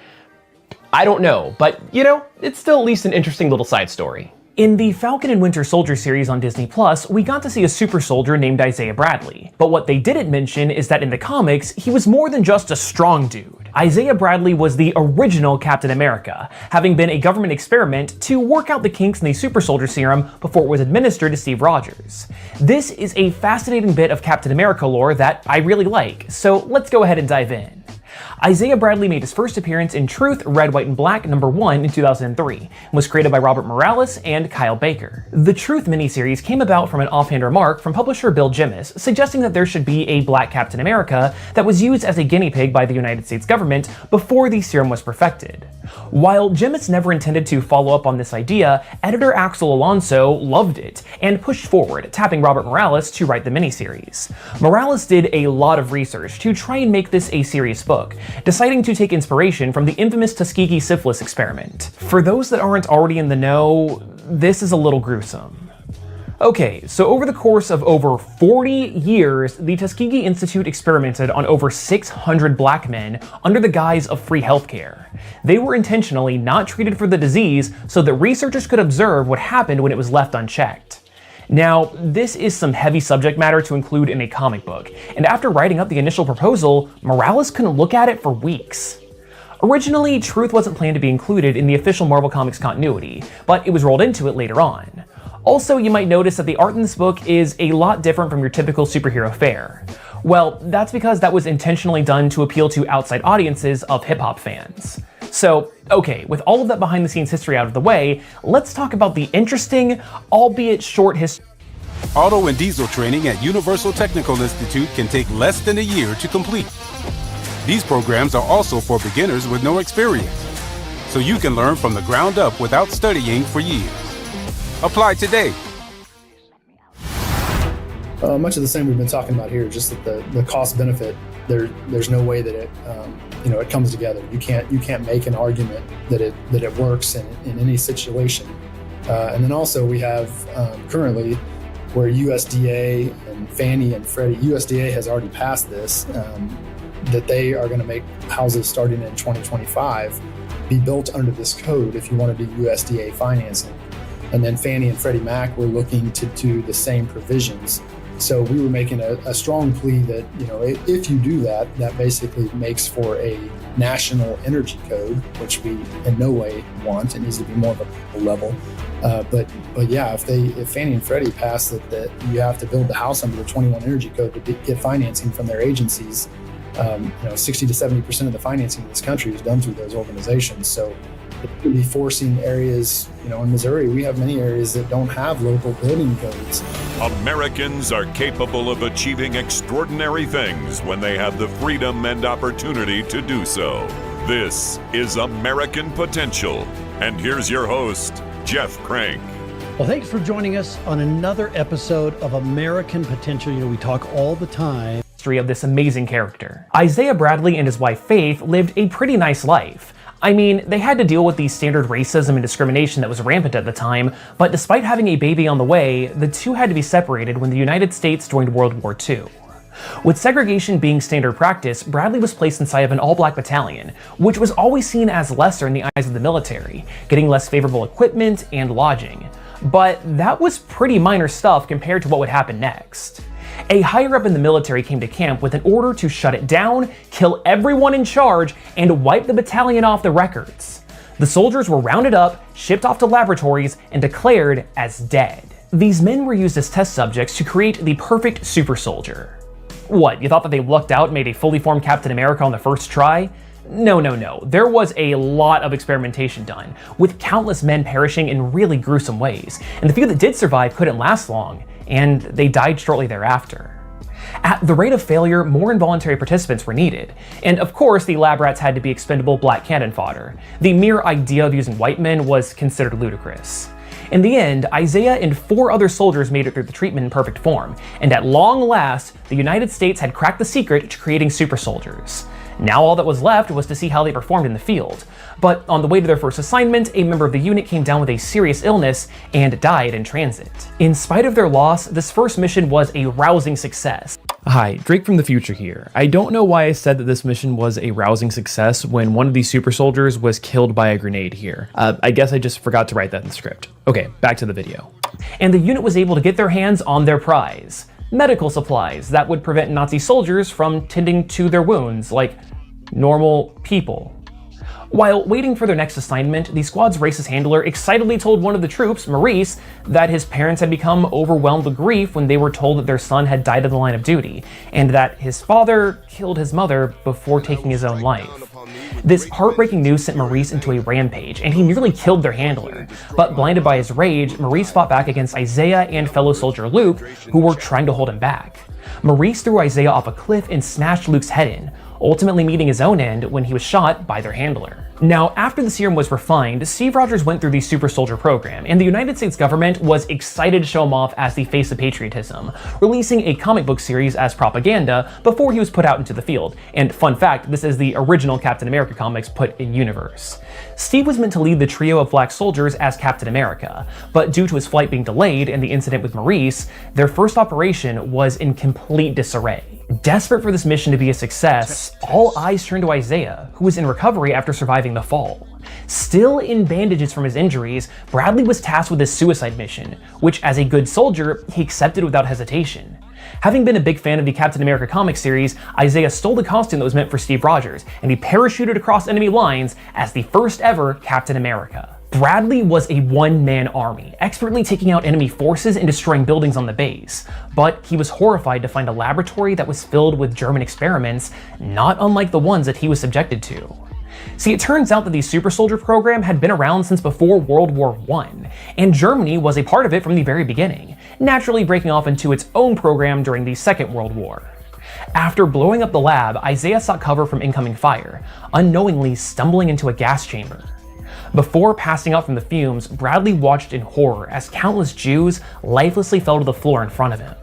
I don't know, but you know, it's still at least an interesting little side story. In the Falcon and Winter Soldier series on Disney+, we got to see a super soldier named Isaiah Bradley. But what they didn't mention is that in the comics, he was more than just a strong dude. Isaiah Bradley was the original Captain America, having been a government experiment to work out the kinks in the super soldier serum before it was administered to Steve Rogers. This is a fascinating bit of Captain America lore that I really like, so let's go ahead and dive in. Isaiah Bradley made his first appearance in Truth, Red, White, and Black #1 in 2003, and was created by Robert Morales and Kyle Baker. The Truth miniseries came about from an offhand remark from publisher Bill Jemas, suggesting that there should be a black Captain America that was used as a guinea pig by the United States government before the serum was perfected. While Jemas never intended to follow up on this idea, editor Axel Alonso loved it and pushed forward, tapping Robert Morales to write the miniseries. Morales did a lot of research to try and make this a serious book, deciding to take inspiration from the infamous Tuskegee syphilis experiment. For those that aren't already in the know, this is a little gruesome. Okay, so over the course of over 40 years, the Tuskegee Institute experimented on over 600 black men under the guise of free healthcare. They were intentionally not treated for the disease so that researchers could observe what happened when it was left unchecked. Now, this is some heavy subject matter to include in a comic book, and after writing up the initial proposal, Morales couldn't look at it for weeks. Originally, Truth wasn't planned to be included in the official Marvel Comics continuity, but it was rolled into it later on. Also, you might notice that the art in this book is a lot different from your typical superhero fare. Well, that's because that was intentionally done to appeal to outside audiences of hip-hop fans. So, okay, with all of that behind-the-scenes history out of the way, let's talk about the interesting, albeit short history. Auto and diesel training at Universal Technical Institute can take less than a year to complete. These programs are also for beginners with no experience, so you can learn from the ground up without studying for years. Apply today. Much of the same we've been talking about here, just that the cost benefit, there's no way that it it comes together. You can't make an argument that it works in any situation. And then also we have currently where USDA and Fannie and Freddie, USDA has already passed this, that they are going to make houses starting in 2025 be built under this code if you want to do USDA financing. And then Fannie and Freddie Mac were looking to do the same provisions. So we were making a strong plea that, if you do that, that basically makes for a national energy code, which we in no way want. It needs to be more of a level. But yeah, if Fannie and Freddie pass that you have to build the house under the 21 energy code to get financing from their agencies, 60 to 70% of the financing in this country is done through those organizations. So it could be forcing areas, in Missouri, we have many areas that don't have local building codes. Americans are capable of achieving extraordinary things when they have the freedom and opportunity to do so. This is American Potential. And here's your host, Jeff Crank. Well, thanks for joining us on another episode of American Potential. We talk all the time of this amazing character. Isaiah Bradley and his wife Faith lived a pretty nice life. I mean, they had to deal with the standard racism and discrimination that was rampant at the time, but despite having a baby on the way, the two had to be separated when the United States joined World War II. With segregation being standard practice, Bradley was placed inside of an all-black battalion, which was always seen as lesser in the eyes of the military, getting less favorable equipment and lodging. But that was pretty minor stuff compared to what would happen next. A higher up in the military came to camp with an order to shut it down, kill everyone in charge, and wipe the battalion off the records. The soldiers were rounded up, shipped off to laboratories, and declared as dead. These men were used as test subjects to create the perfect super soldier. What, you thought that they lucked out and made a fully formed Captain America on the first try? No. There was a lot of experimentation done, with countless men perishing in really gruesome ways, and the few that did survive couldn't last long, and they died shortly thereafter. At the rate of failure, more involuntary participants were needed, and of course the lab rats had to be expendable black cannon fodder. The mere idea of using white men was considered ludicrous. In the end, Isaiah and 4 other soldiers made it through the treatment in perfect form, and at long last, the United States had cracked the secret to creating super soldiers. Now all that was left was to see how they performed in the field. But on the way to their first assignment, a member of the unit came down with a serious illness and died in transit. In spite of their loss, this first mission was a rousing success. Hi, Drake from the future here. I don't know why I said that this mission was a rousing success when one of these super soldiers was killed by a grenade here. I guess I just forgot to write that in the script. Okay, back to the video. And the unit was able to get their hands on their prize. Medical supplies that would prevent Nazi soldiers from tending to their wounds like normal people. While waiting for their next assignment, the squad's racist handler excitedly told one of the troops, Maurice, that his parents had become overwhelmed with grief when they were told that their son had died in the line of duty, and that his father killed his mother before taking his own life. This heartbreaking news sent Maurice into a rampage, and he nearly killed their handler. But blinded by his rage, Maurice fought back against Isaiah and fellow soldier Luke, who were trying to hold him back. Maurice threw Isaiah off a cliff and smashed Luke's head in, ultimately meeting his own end when he was shot by their handler. Now, after the serum was refined, Steve Rogers went through the Super Soldier program, and the United States government was excited to show him off as the face of patriotism, releasing a comic book series as propaganda before he was put out into the field. And fun fact, this is the original Captain America comics put in universe. Steve was meant to lead the trio of black soldiers as Captain America, but due to his flight being delayed and the incident with Maurice, their first operation was in complete disarray. Desperate for this mission to be a success, all eyes turned to Isaiah, who was in recovery after surviving the fall. Still in bandages from his injuries, Bradley was tasked with his suicide mission, which as a good soldier, he accepted without hesitation. Having been a big fan of the Captain America comic series, Isaiah stole the costume that was meant for Steve Rogers, and he parachuted across enemy lines as the first ever Captain America. Bradley was a one-man army, expertly taking out enemy forces and destroying buildings on the base, but he was horrified to find a laboratory that was filled with German experiments, not unlike the ones that he was subjected to. See, it turns out that the Super Soldier program had been around since before World War I, and Germany was a part of it from the very beginning, naturally breaking off into its own program during the Second World War. After blowing up the lab, Isaiah sought cover from incoming fire, unknowingly stumbling into a gas chamber. Before passing out from the fumes, Bradley watched in horror as countless Jews lifelessly fell to the floor in front of him.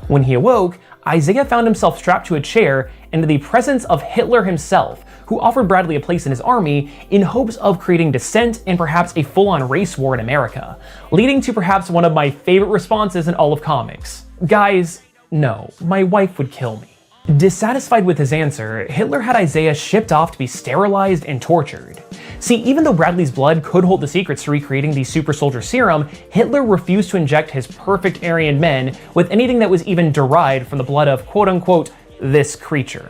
When he awoke, Isaiah found himself strapped to a chair into the presence of Hitler himself, who offered Bradley a place in his army in hopes of creating dissent and perhaps a full-on race war in America, leading to perhaps one of my favorite responses in all of comics. Guys, no, my wife would kill me. Dissatisfied with his answer, Hitler had Isaiah shipped off to be sterilized and tortured. See, even though Bradley's blood could hold the secrets to recreating the Super Soldier Serum, Hitler refused to inject his perfect Aryan men with anything that was even derived from the blood of quote-unquote this creature.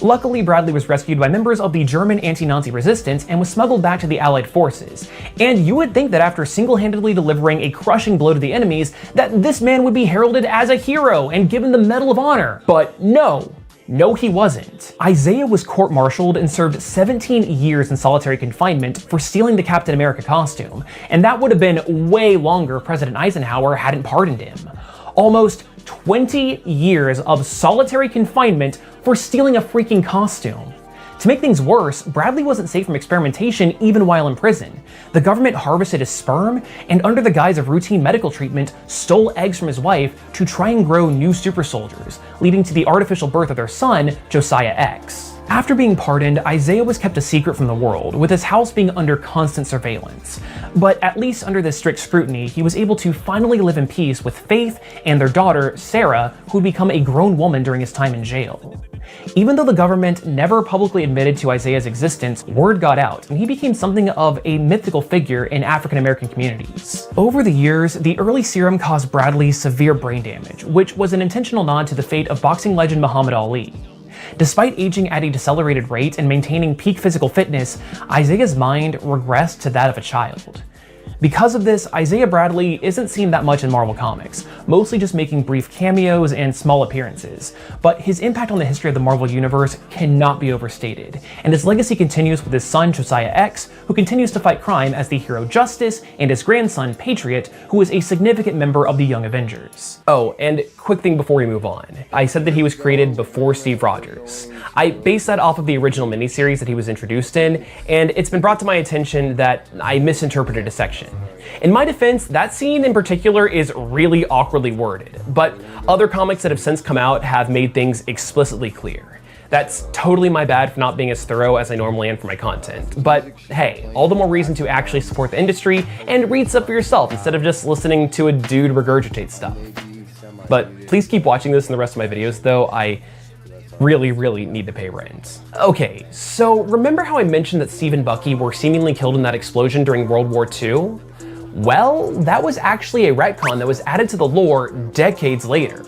Luckily, Bradley was rescued by members of the German anti-Nazi resistance and was smuggled back to the Allied forces. And you would think that after single-handedly delivering a crushing blow to the enemies, that this man would be heralded as a hero and given the Medal of Honor. But no. No, he wasn't. Isaiah was court-martialed and served 17 years in solitary confinement for stealing the Captain America costume, and that would have been way longer if President Eisenhower hadn't pardoned him. Almost 20 years of solitary confinement for stealing a freaking costume. To make things worse, Bradley wasn't safe from experimentation even while in prison. The government harvested his sperm and, under the guise of routine medical treatment, stole eggs from his wife to try and grow new super soldiers, leading to the artificial birth of their son, Josiah X. After being pardoned, Isaiah was kept a secret from the world, with his house being under constant surveillance. But at least under this strict scrutiny, he was able to finally live in peace with Faith and their daughter, Sarah, who had become a grown woman during his time in jail. Even though the government never publicly admitted to Isaiah's existence, word got out, and he became something of a mythical figure in African American communities. Over the years, the early serum caused Bradley severe brain damage, which was an intentional nod to the fate of boxing legend Muhammad Ali. Despite aging at a decelerated rate and maintaining peak physical fitness, Isaiah's mind regressed to that of a child. Because of this, Isaiah Bradley isn't seen that much in Marvel Comics, mostly just making brief cameos and small appearances, but his impact on the history of the Marvel Universe cannot be overstated, and his legacy continues with his son Josiah X, who continues to fight crime as the hero Justice, and his grandson Patriot, who is a significant member of the Young Avengers. Oh, and quick thing before we move on. I said that he was created before Steve Rogers. I based that off of the original miniseries that he was introduced in, and it's been brought to my attention that I misinterpreted a section. In my defense, that scene in particular is really awkwardly worded, but other comics that have since come out have made things explicitly clear. That's totally my bad for not being as thorough as I normally am for my content, but hey, all the more reason to actually support the industry and read stuff for yourself instead of just listening to a dude regurgitate stuff. But please keep watching this in the rest of my videos though, I really need to pay rent. Okay, so remember how I mentioned that Steve and Bucky were seemingly killed in that explosion during World War II? Well, that was actually a retcon that was added to the lore decades later.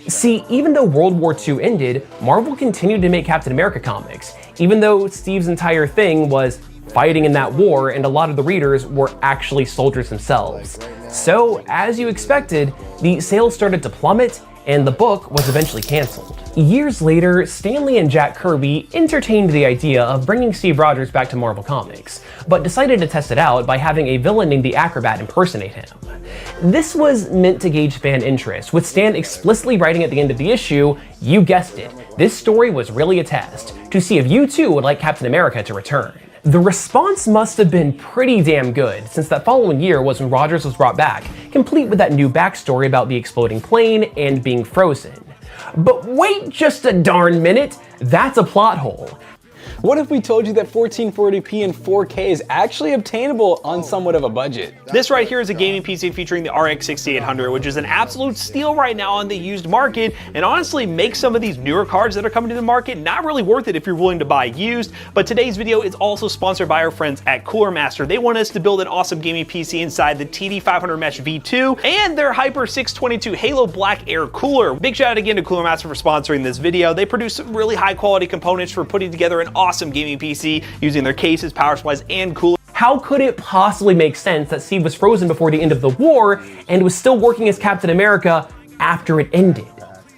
See, even though World War II ended, Marvel continued to make Captain America comics, even though Steve's entire thing was fighting in that war and a lot of the readers were actually soldiers themselves. So, as you expected, the sales started to plummet and the book was eventually canceled. Years later, Stan Lee and Jack Kirby entertained the idea of bringing Steve Rogers back to Marvel Comics, but decided to test it out by having a villain named the Acrobat impersonate him. This was meant to gauge fan interest, with Stan explicitly writing at the end of the issue, you guessed it, this story was really a test to see if you too would like Captain America to return. The response must have been pretty damn good, since that following year was when Rogers was brought back, complete with that new backstory about the exploding plane and being frozen. But wait just a darn minute, that's a plot hole. What if we told you that 1440p and 4K is actually obtainable on somewhat of a budget? This right here is a gaming PC featuring the RX 6800, which is an absolute steal right now on the used market, and honestly makes some of these newer cards that are coming to the market not really worth it if you're willing to buy used. But today's video is also sponsored by our friends at Cooler Master. They want us to build an awesome gaming PC inside the TD500 Mesh V2 and their Hyper 622 Halo Black Air cooler. Big shout out again to Cooler Master for sponsoring this video. They produce some really high quality components for putting together an awesome gaming PC using their cases, power supplies, and cooler. How could it possibly make sense that Steve was frozen before the end of the war and was still working as Captain America after it ended?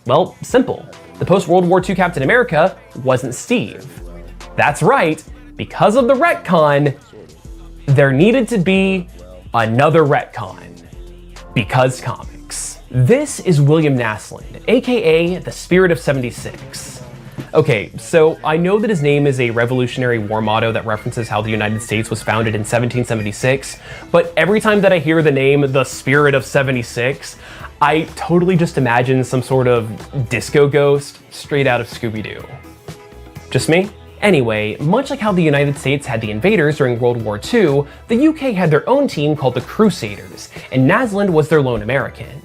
Well, simple. The post-World War II Captain America wasn't Steve. That's right, because of the retcon, there needed to be another retcon. Because comics. This is William Naslund, aka the Spirit of 76. Okay, so I know that his name is a Revolutionary War motto that references how the United States was founded in 1776, but every time that I hear the name the Spirit of 76, I totally just imagine some sort of disco ghost straight out of Scooby-Doo. Just me? Anyway, much like how the United States had the invaders during World War II, the UK had their own team called the Crusaders, and Naslund was their lone American.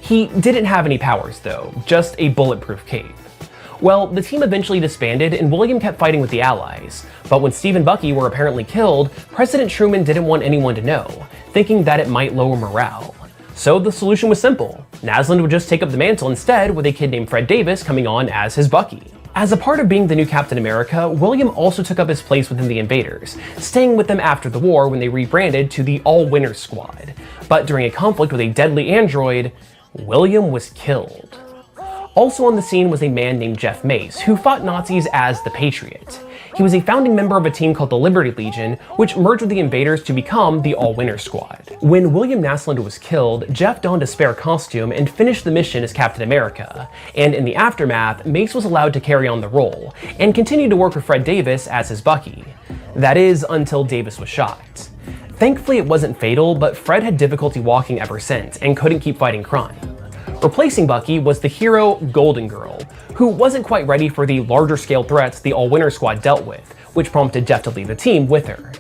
He didn't have any powers though, just a bulletproof cape. Well, the team eventually disbanded and William kept fighting with the Allies, but when Steve and Bucky were apparently killed, President Truman didn't want anyone to know, thinking that it might lower morale. So the solution was simple. Naslund would just take up the mantle instead, with a kid named Fred Davis coming on as his Bucky. As a part of being the new Captain America, William also took up his place within the invaders, staying with them after the war when they rebranded to the All-Winners Squad. But during a conflict with a deadly android, William was killed. Also on the scene was a man named Jeff Mace, who fought Nazis as the Patriot. He was a founding member of a team called the Liberty Legion, which merged with the invaders to become the All-Winners Squad. When William Naslund was killed, Jeff donned a spare costume and finished the mission as Captain America, and in the aftermath, Mace was allowed to carry on the role, and continued to work with Fred Davis as his Bucky. That is, until Davis was shot. Thankfully it wasn't fatal, but Fred had difficulty walking ever since, and couldn't keep fighting crime. Replacing Bucky was the hero Golden Girl, who wasn't quite ready for the larger scale threats the All-Winners Squad dealt with, which prompted Jeff to leave the team with her.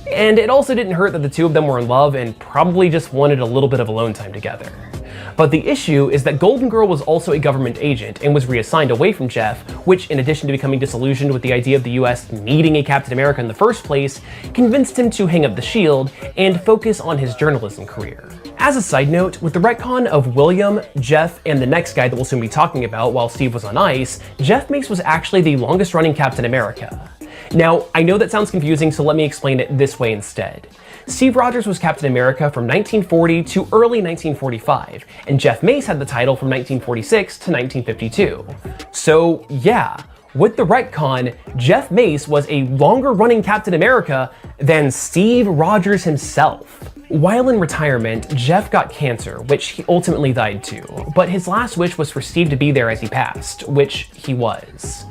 And it also didn't hurt that the two of them were in love and probably just wanted a little bit of alone time together. But the issue is that Golden Girl was also a government agent and was reassigned away from Jeff, which, in addition to becoming disillusioned with the idea of the US needing a Captain America in the first place, convinced him to hang up the shield and focus on his journalism career. As a side note, with the retcon of William, Jeff, and the next guy that we'll soon be talking about while Steve was on ice, Jeff Mace was actually the longest running Captain America. Now, I know that sounds confusing, so let me explain it this way instead. Steve Rogers was Captain America from 1940 to early 1945, and Jeff Mace had the title from 1946 to 1952. So yeah, with the retcon, Jeff Mace was a longer running Captain America than Steve Rogers himself. While in retirement, Jeff got cancer, which he ultimately died to, but his last wish was for Steve to be there as he passed, which he was.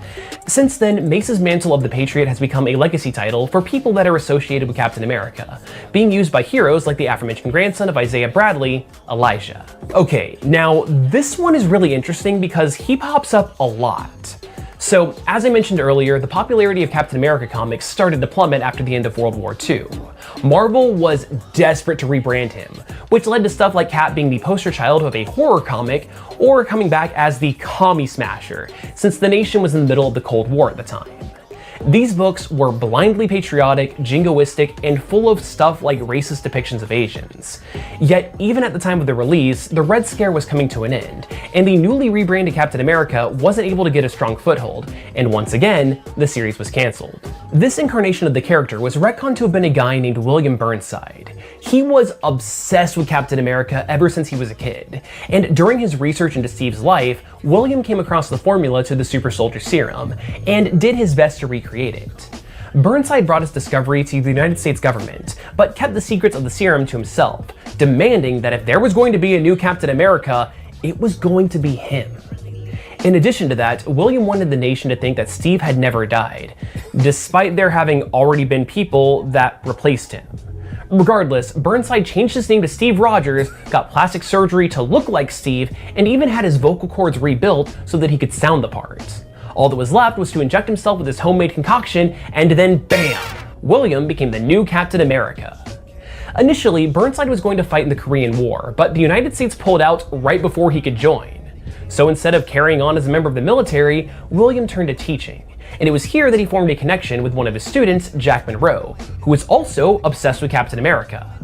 Since then, Mace's Mantle of the Patriot has become a legacy title for people that are associated with Captain America, being used by heroes like the aforementioned grandson of Isaiah Bradley, Elijah. Okay, now this one is really interesting because he pops up a lot. So, as I mentioned earlier, the popularity of Captain America comics started to plummet after the end of World War II. Marvel was desperate to rebrand him, which led to stuff like Cap being the poster child of a horror comic, or coming back as the Commie Smasher, since the nation was in the middle of the Cold War at the time. These books were blindly patriotic, jingoistic, and full of stuff like racist depictions of Asians. Yet, even at the time of the release, the Red Scare was coming to an end, and the newly rebranded Captain America wasn't able to get a strong foothold, and once again, the series was cancelled. This incarnation of the character was retconned to have been a guy named William Burnside. He was obsessed with Captain America ever since he was a kid, and during his research into Steve's life, William came across the formula to the super soldier serum, and did his best to recreate it. Burnside brought his discovery to the United States government, but kept the secrets of the serum to himself, demanding that if there was going to be a new Captain America, it was going to be him. In addition to that, William wanted the nation to think that Steve had never died, despite there having already been people that replaced him. Regardless, Burnside changed his name to Steve Rogers, got plastic surgery to look like Steve, and even had his vocal cords rebuilt so that he could sound the part. All that was left was to inject himself with his homemade concoction, and then BAM! William became the new Captain America. Initially, Burnside was going to fight in the Korean War, but the United States pulled out right before he could join. So instead of carrying on as a member of the military, William turned to teaching. And it was here that he formed a connection with one of his students, Jack Monroe, who was also obsessed with Captain America.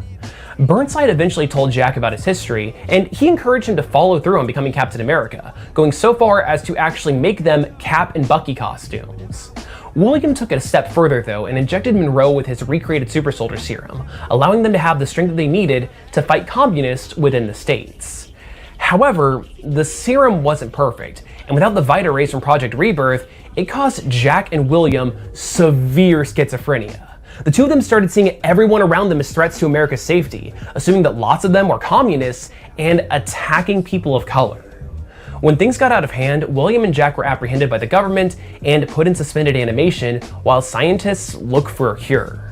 Burnside eventually told Jack about his history, and he encouraged him to follow through on becoming Captain America, going so far as to actually make them Cap and Bucky costumes. William took it a step further though and injected Monroe with his recreated super soldier serum, allowing them to have the strength that they needed to fight communists within the States. However, the serum wasn't perfect, and without the Vita rays from Project Rebirth, it caused Jack and William severe schizophrenia. The two of them started seeing everyone around them as threats to America's safety, assuming that lots of them were communists and attacking people of color. When things got out of hand, William and Jack were apprehended by the government and put in suspended animation while scientists look for a cure.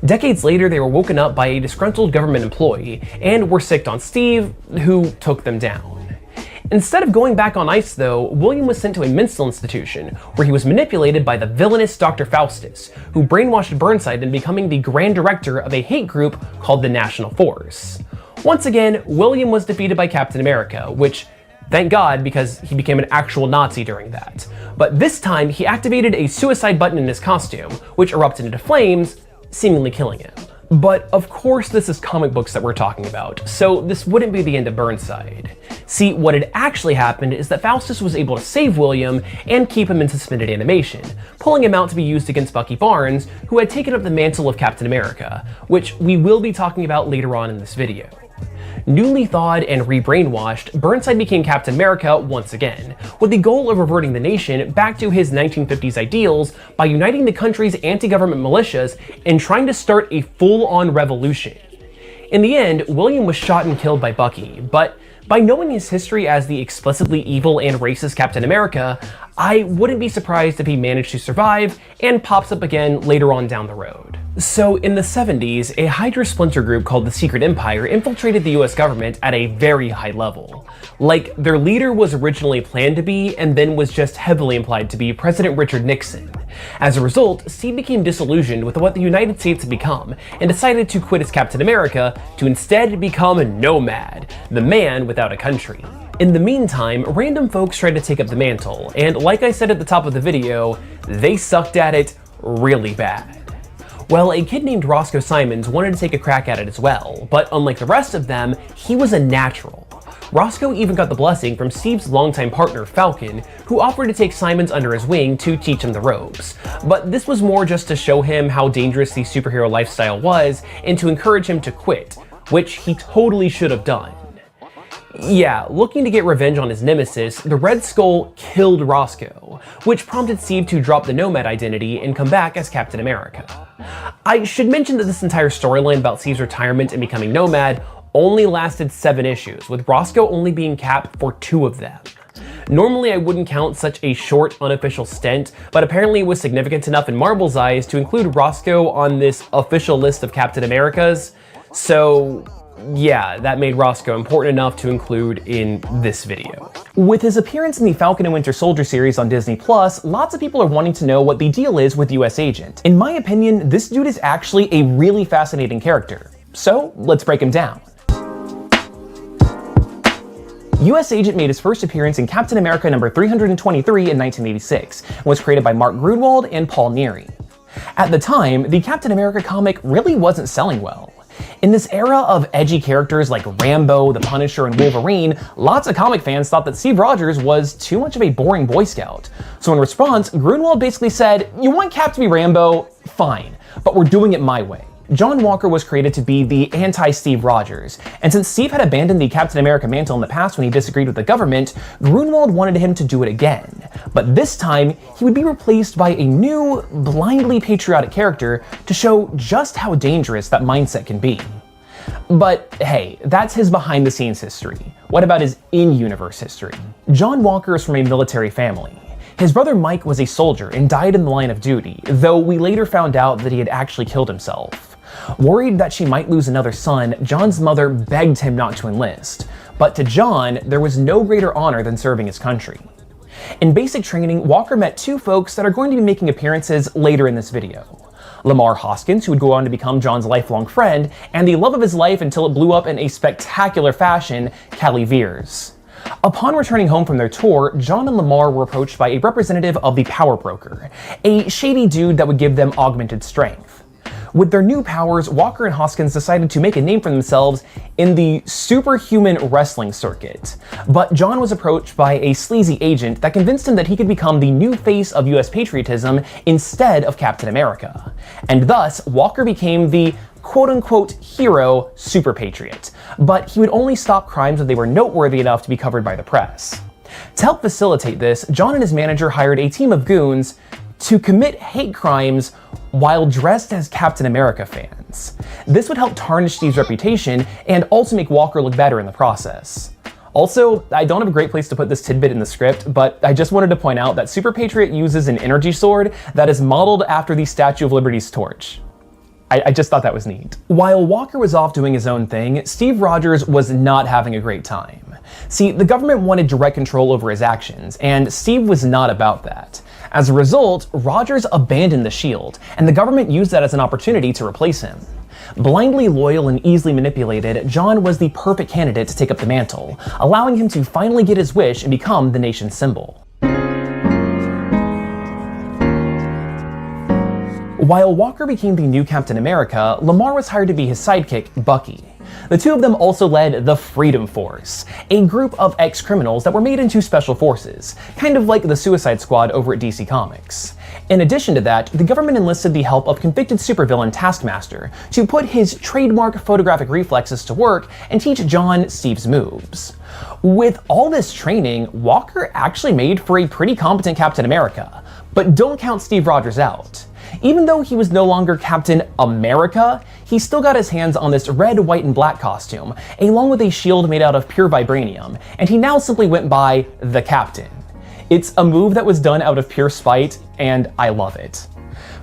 Decades later, they were woken up by a disgruntled government employee and were sicked on Steve, who took them down. Instead of going back on ice though, William was sent to a mental institution where he was manipulated by the villainous Dr. Faustus, who brainwashed Burnside into becoming the grand director of a hate group called the National Force. Once again, William was defeated by Captain America, which, thank God, because he became an actual Nazi during that. But this time, he activated a suicide button in his costume, which erupted into flames, seemingly killing him. But of course this is comic books that we're talking about, so this wouldn't be the end of Burnside. See, what had actually happened is that Faustus was able to save William and keep him in suspended animation, pulling him out to be used against Bucky Barnes, who had taken up the mantle of Captain America, which we will be talking about later on in this video. Newly thawed and rebrainwashed, Burnside became Captain America once again, with the goal of reverting the nation back to his 1950s ideals by uniting the country's anti-government militias and trying to start a full-on revolution. In the end, William was shot and killed by Bucky, but by knowing his history as the explicitly evil and racist Captain America, I wouldn't be surprised if he managed to survive and pops up again later on down the road. So in the 70s, a Hydra splinter group called the Secret Empire infiltrated the US government at a very high level. Like, their leader was originally planned to be, and then was just heavily implied to be, President Richard Nixon. As a result, Steve became disillusioned with what the United States had become, and decided to quit as Captain America to instead become a nomad, the man without a country. In the meantime, random folks tried to take up the mantle, and like I said at the top of the video, they sucked at it really bad. Well, a kid named Roscoe Simons wanted to take a crack at it as well, but unlike the rest of them, he was a natural. Roscoe even got the blessing from Steve's longtime partner, Falcon, who offered to take Simons under his wing to teach him the ropes. But this was more just to show him how dangerous the superhero lifestyle was and to encourage him to quit, which he totally should have done. Yeah, looking to get revenge on his nemesis, the Red Skull killed Roscoe, which prompted Steve to drop the Nomad identity and come back as Captain America. I should mention that this entire storyline about Steve's retirement and becoming Nomad only lasted 7 issues, with Roscoe only being Cap for 2 of them. Normally I wouldn't count such a short, unofficial stint, but apparently it was significant enough in Marvel's eyes to include Roscoe on this official list of Captain Americas, so yeah, that made Roscoe important enough to include in this video. With his appearance in the Falcon and Winter Soldier series on Disney+, lots of people are wanting to know what the deal is with US Agent. In my opinion, this dude is actually a really fascinating character. So let's break him down. US Agent made his first appearance in Captain America number 323 in 1986, and was created by Mark Grunwald and Paul Neary. At the time, the Captain America comic really wasn't selling well. In this era of edgy characters like Rambo, the Punisher, and Wolverine, lots of comic fans thought that Steve Rogers was too much of a boring Boy Scout. So in response, Grunwald basically said, "You want Cap to be Rambo? Fine, but we're doing it my way." John Walker was created to be the anti-Steve Rogers, and since Steve had abandoned the Captain America mantle in the past when he disagreed with the government, Grunwald wanted him to do it again. But this time, he would be replaced by a new, blindly patriotic character to show just how dangerous that mindset can be. But hey, that's his behind-the-scenes history. What about his in-universe history? John Walker is from a military family. His brother Mike was a soldier and died in the line of duty, though we later found out that he had actually killed himself. Worried that she might lose another son, John's mother begged him not to enlist. But to John, there was no greater honor than serving his country. In basic training, Walker met two folks that are going to be making appearances later in this video. Lamar Hoskins, who would go on to become John's lifelong friend, and the love of his life until it blew up in a spectacular fashion, Callie Veers. Upon returning home from their tour, John and Lamar were approached by a representative of the Power Broker, a shady dude that would give them augmented strength. With their new powers, Walker and Hoskins decided to make a name for themselves in the superhuman wrestling circuit. But John was approached by a sleazy agent that convinced him that he could become the new face of US patriotism instead of Captain America. And thus, Walker became the quote-unquote hero super patriot. But he would only stop crimes if they were noteworthy enough to be covered by the press. To help facilitate this, John and his manager hired a team of goons to commit hate crimes while dressed as Captain America fans. This would help tarnish Steve's reputation and also make Walker look better in the process. Also, I don't have a great place to put this tidbit in the script, but I just wanted to point out that Super Patriot uses an energy sword that is modeled after the Statue of Liberty's torch. I just thought that was neat. While Walker was off doing his own thing, Steve Rogers was not having a great time. See, the government wanted direct control over his actions, and Steve was not about that. As a result, Rogers abandoned the Shield, and the government used that as an opportunity to replace him. Blindly loyal and easily manipulated, John was the perfect candidate to take up the mantle, allowing him to finally get his wish and become the nation's symbol. While Walker became the new Captain America, Lamar was hired to be his sidekick, Bucky. The two of them also led the Freedom Force, a group of ex-criminals that were made into special forces, kind of like the Suicide Squad over at DC Comics. In addition to that, the government enlisted the help of convicted supervillain Taskmaster to put his trademark photographic reflexes to work and teach John Steve's moves. With all this training, Walker actually made for a pretty competent Captain America, but don't count Steve Rogers out. Even though he was no longer Captain America, he still got his hands on this red, white, and black costume, along with a shield made out of pure vibranium, and he now simply went by the Captain. It's a move that was done out of pure spite, and I love it.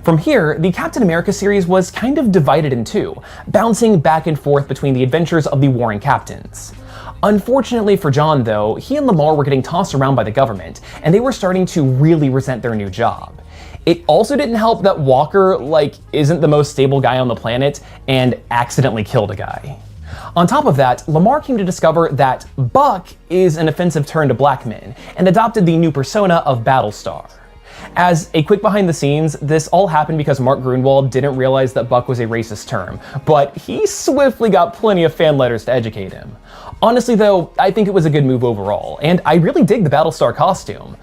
From here, the Captain America series was kind of divided in two, bouncing back and forth between the adventures of the warring captains. Unfortunately for John, though, he and Lamar were getting tossed around by the government, and they were starting to really resent their new job. It also didn't help that Walker, isn't the most stable guy on the planet and accidentally killed a guy. On top of that, Lamar came to discover that Buck is an offensive term to black men and adopted the new persona of Battlestar. As a quick behind the scenes, this all happened because Mark Grunwald didn't realize that Buck was a racist term, but he swiftly got plenty of fan letters to educate him. Honestly though, I think it was a good move overall, and I really dig the Battlestar costume.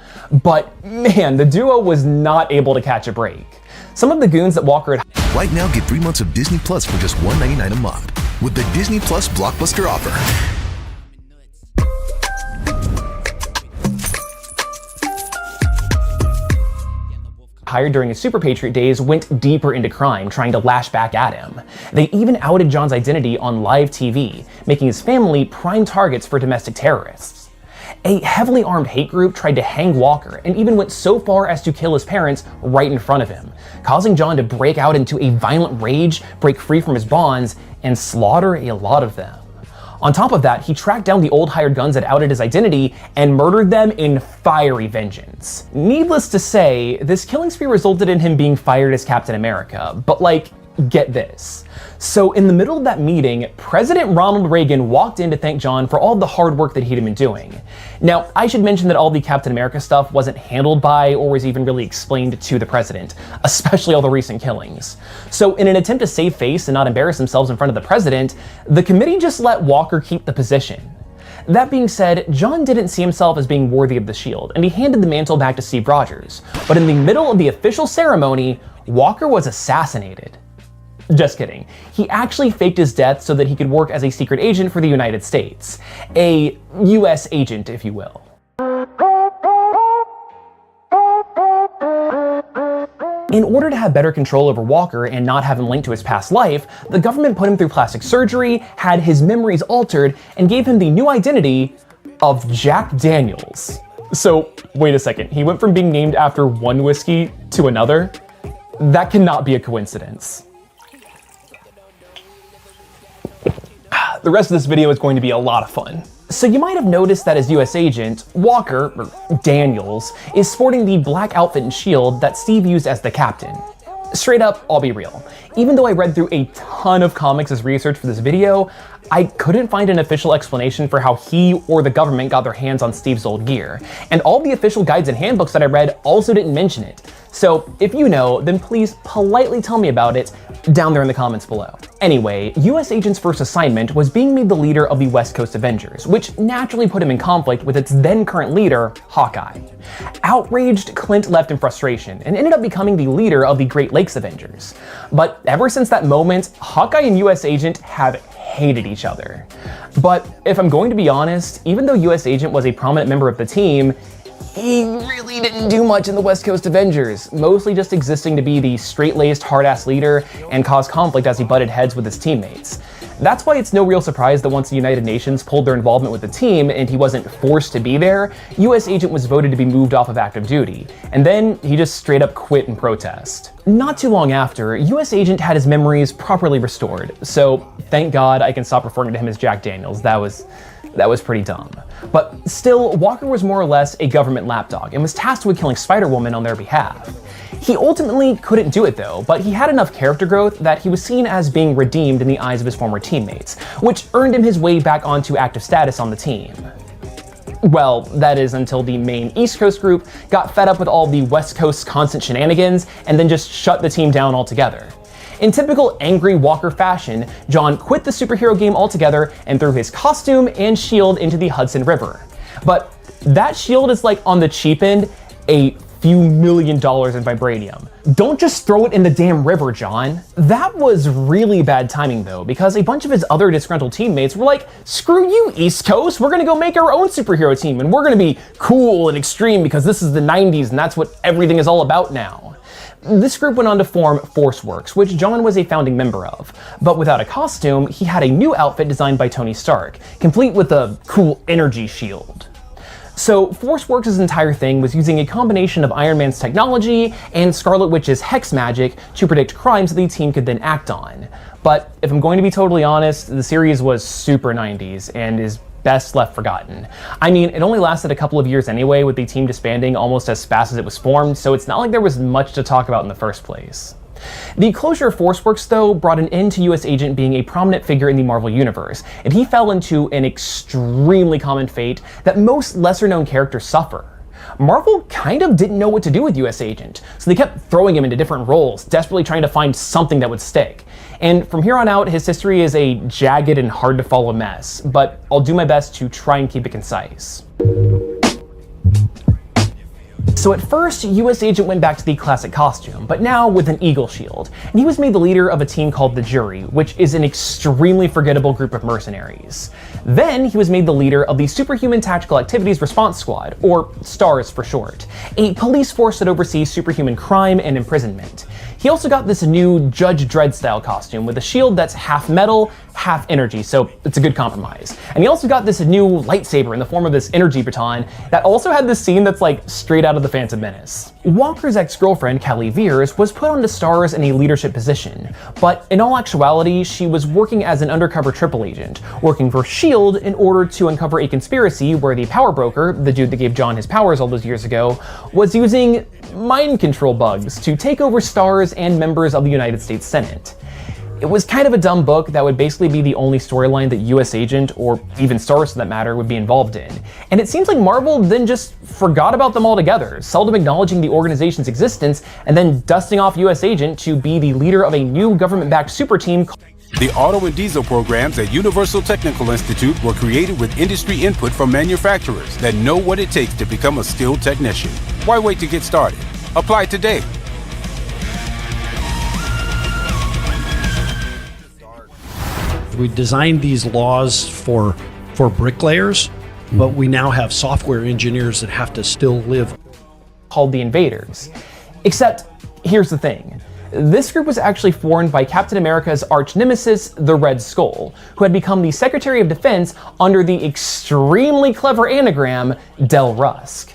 But man, the duo was not able to catch a break. Some of the goons that Walker had Right now, get 3 months of Disney Plus for just $1.99 a month with the Disney Plus Blockbuster offer. hired during his Super Patriot days went deeper into crime, trying to lash back at him. They even outed John's identity on live TV, making his family prime targets for domestic terrorists. A heavily armed hate group tried to hang Walker and even went so far as to kill his parents right in front of him, causing John to break out into a violent rage, break free from his bonds, and slaughter a lot of them. On top of that, he tracked down the old hired guns that outed his identity and murdered them in fiery vengeance. Needless to say, this killing spree resulted in him being fired as Captain America, but get this. So in the middle of that meeting, President Ronald Reagan walked in to thank John for all the hard work that he'd been doing. Now, I should mention that all the Captain America stuff wasn't handled by or was even really explained to the president, especially all the recent killings. So in an attempt to save face and not embarrass themselves in front of the president, the committee just let Walker keep the position. That being said, John didn't see himself as being worthy of the shield, and he handed the mantle back to Steve Rogers. But in the middle of the official ceremony, Walker was assassinated. Just kidding. He actually faked his death so that he could work as a secret agent for the United States. A US agent, if you will. In order to have better control over Walker and not have him linked to his past life, the government put him through plastic surgery, had his memories altered, and gave him the new identity of Jack Daniels. So, wait a second, he went from being named after one whiskey to another? That cannot be a coincidence. The rest of this video is going to be a lot of fun. So you might have noticed that as US Agent, Walker, or Daniels, is sporting the black outfit and shield that Steve used as the captain. Straight up, I'll be real. Even though I read through a ton of comics as research for this video, I couldn't find an official explanation for how he or the government got their hands on Steve's old gear. And all the official guides and handbooks that I read also didn't mention it. So if you know, then please politely tell me about it down there in the comments below. Anyway, US Agent's first assignment was being made the leader of the West Coast Avengers, which naturally put him in conflict with its then current leader, Hawkeye. Outraged, Clint left in frustration and ended up becoming the leader of the Great Lakes Avengers. But ever since that moment, Hawkeye and US Agent have hated each other. But if I'm going to be honest, even though US Agent was a prominent member of the team, he really didn't do much in the West Coast Avengers, mostly just existing to be the straight-laced, hard-ass leader and cause conflict as he butted heads with his teammates. That's why it's no real surprise that once the United Nations pulled their involvement with the team and he wasn't forced to be there, US Agent was voted to be moved off of active duty, and then he just straight up quit in protest. Not too long after, US Agent had his memories properly restored, so thank God I can stop referring to him as Jack Daniels. That was pretty dumb. But still, Walker was more or less a government lapdog and was tasked with killing Spider-Woman on their behalf. He ultimately couldn't do it though, but he had enough character growth that he was seen as being redeemed in the eyes of his former teammates, which earned him his way back onto active status on the team. Well, that is until the main East Coast group got fed up with all the West Coast's constant shenanigans and then just shut the team down altogether. In typical angry Walker fashion, John quit the superhero game altogether and threw his costume and shield into the Hudson River. But that shield is like on the cheap end, a few $1 million in vibranium. Don't just throw it in the damn river, John. That was really bad timing though, because a bunch of his other disgruntled teammates were like, screw you, East Coast, we're gonna go make our own superhero team and we're gonna be cool and extreme because this is the 90s and that's what everything is all about now. This group went on to form ForceWorks, which John was a founding member of. But without a costume, he had a new outfit designed by Tony Stark, complete with a cool energy shield. So ForceWorks' entire thing was using a combination of Iron Man's technology and Scarlet Witch's hex magic to predict crimes that the team could then act on. But if I'm going to be totally honest, the series was super 90s and is best left forgotten. I mean, it only lasted a couple of years anyway, with the team disbanding almost as fast as it was formed, so it's not like there was much to talk about in the first place. The closure of ForceWorks, though, brought an end to US Agent being a prominent figure in the Marvel Universe, and he fell into an extremely common fate that most lesser-known characters suffer. Marvel kind of didn't know what to do with US Agent, so they kept throwing him into different roles, desperately trying to find something that would stick. And from here on out, his history is a jagged and hard to follow mess, but I'll do my best to try and keep it concise. So at first, US Agent went back to the classic costume, but now with an eagle shield, and he was made the leader of a team called the Jury, which is an extremely forgettable group of mercenaries. Then he was made the leader of the Superhuman Tactical Activities Response Squad, or STARS for short, a police force that oversees superhuman crime and imprisonment. He also got this new Judge Dredd style costume with a shield that's half metal, half energy, so it's a good compromise. And he also got this new lightsaber in the form of this energy baton that also had this scene that's like straight out of the Phantom Menace. Walker's ex-girlfriend, Kelly Veers, was put onto STARS in a leadership position, but in all actuality, she was working as an undercover triple agent, working for S.H.I.E.L.D. in order to uncover a conspiracy where the power broker, the dude that gave John his powers all those years ago, was using mind control bugs to take over STARS and members of the United States Senate. It was kind of a dumb book that would basically be the only storyline that US Agent, or even STARS for that matter, would be involved in. And it seems like Marvel then just forgot about them altogether, seldom acknowledging the organization's existence, and then dusting off US Agent to be the leader of a new government-backed super team. The auto and diesel programs at Universal Technical Institute were created with industry input from manufacturers that know what it takes to become a skilled technician. Why wait to get started? Apply today. We designed these laws for bricklayers, but we now have software engineers that have to still live. Called the Invaders. Except here's the thing. This group was actually formed by Captain America's arch nemesis, the Red Skull, who had become the Secretary of Defense under the extremely clever anagram Del Rusk.